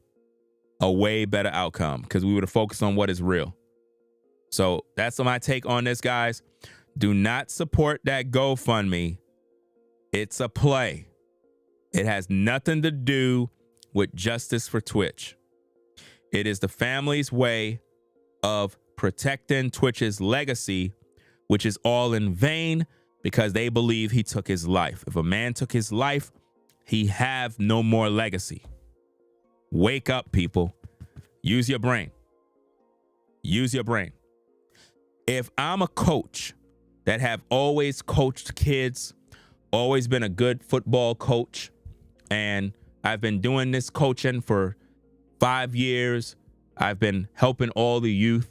[SPEAKER 1] A way better outcome because we would have focused on what is real. So that's my take on this, guys. Do not support that GoFundMe. It's a play. It has nothing to do with justice for Twitch. It is the family's way of protecting Twitch's legacy, which is all in vain because they believe he took his life. If a man took his life, he have no more legacy. Wake up, people. Use your brain. Use your brain. If I'm a coach that have always coached kids, always been a good football coach, and I've been doing this coaching for 5 years. I've been helping all the youth,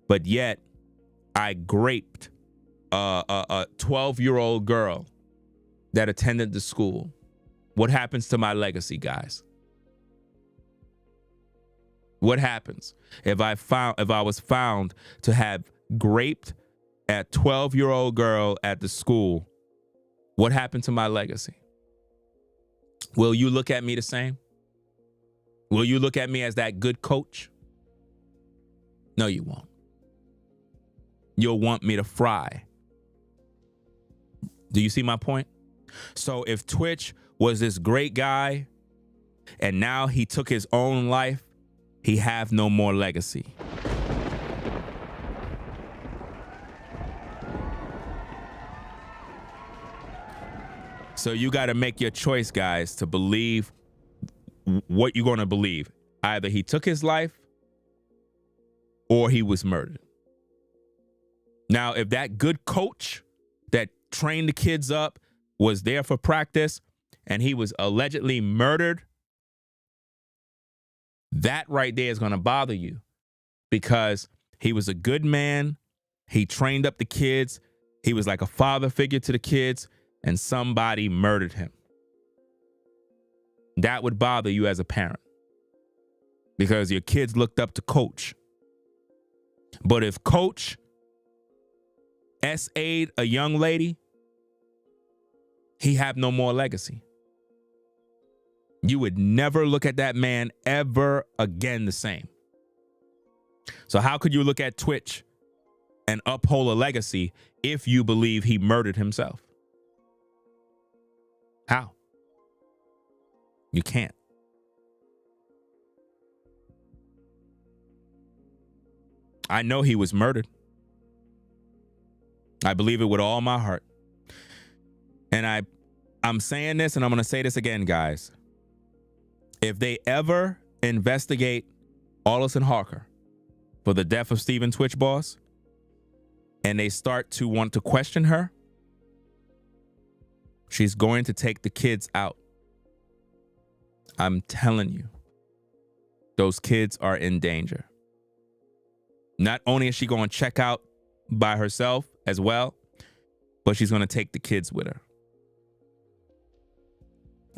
[SPEAKER 1] but yet I graped a 12-year-old girl that attended the school. What happens to my legacy, guys? What happens if I was found to have graped a 12-year-old girl at the school? What happened to my legacy? Will you look at me the same? Will you look at me as that good coach? No, you won't. You'll want me to fry. Do you see my point? So if Twitch was this great guy and now he took his own life, he have no more legacy. So you got to make your choice, guys, to believe what you're going to believe. Either he took his life or he was murdered. Now, if that good coach that trained the kids up was there for practice and he was allegedly murdered, that right there is going to bother you because he was a good man. He trained up the kids. He was like a father figure to the kids, and somebody murdered him. that would bother you as a parent because your kids looked up to Coach. But if Coach SA'd a young lady, he have no more legacy. You would never look at that man ever again the same. So how could you look at Twitch and uphold a legacy if you believe he murdered himself? How? You can't. I know he was murdered. I believe it with all my heart. And I'm saying this, and I'm going to say this again, guys. If they ever investigate Allison Holker for the death of Stephen Twitch Boss, and they start to want to question her, she's going to take the kids out. I'm telling you, those kids are in danger. Not only is she going to check out by herself as well, but she's going to take the kids with her.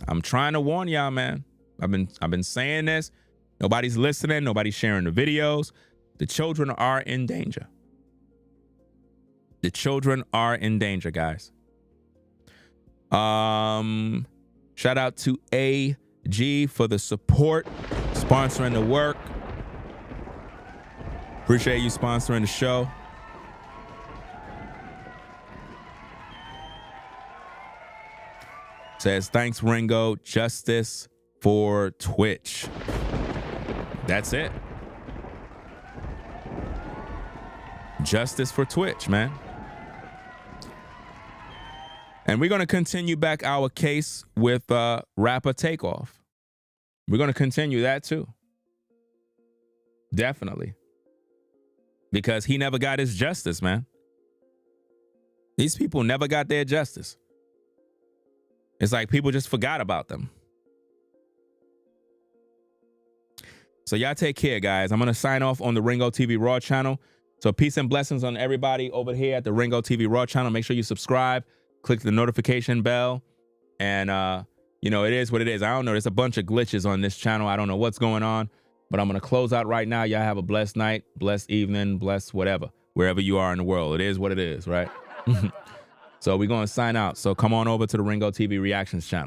[SPEAKER 1] I'm trying to warn y'all, man. I've been saying this. Nobody's listening. Nobody's sharing the videos. The children are in danger. The children are in danger, guys. Shout out to AG for the support, sponsoring the work. Appreciate you sponsoring the show. Says, thanks, Ringo. Justice for Twitch. That's it. Justice for Twitch, man. And we're going to continue back our case with rapper Takeoff. We're going to continue that too. Definitely. Because he never got his justice, man. These people never got their justice. It's like people just forgot about them. So y'all take care, guys. I'm going to sign off on the Ringo TV Raw channel. So peace and blessings on everybody over here at the Ringo TV Raw channel. Make sure you subscribe, click the notification bell. And, you know, it is what it is. I don't know. There's a bunch of glitches on this channel. I don't know what's going on. But I'm going to close out right now. Y'all have a blessed night, blessed evening, blessed whatever, wherever you are in the world. It is what it is, right? So we're going to sign out. So come on over to the Ringo TV Reactions channel.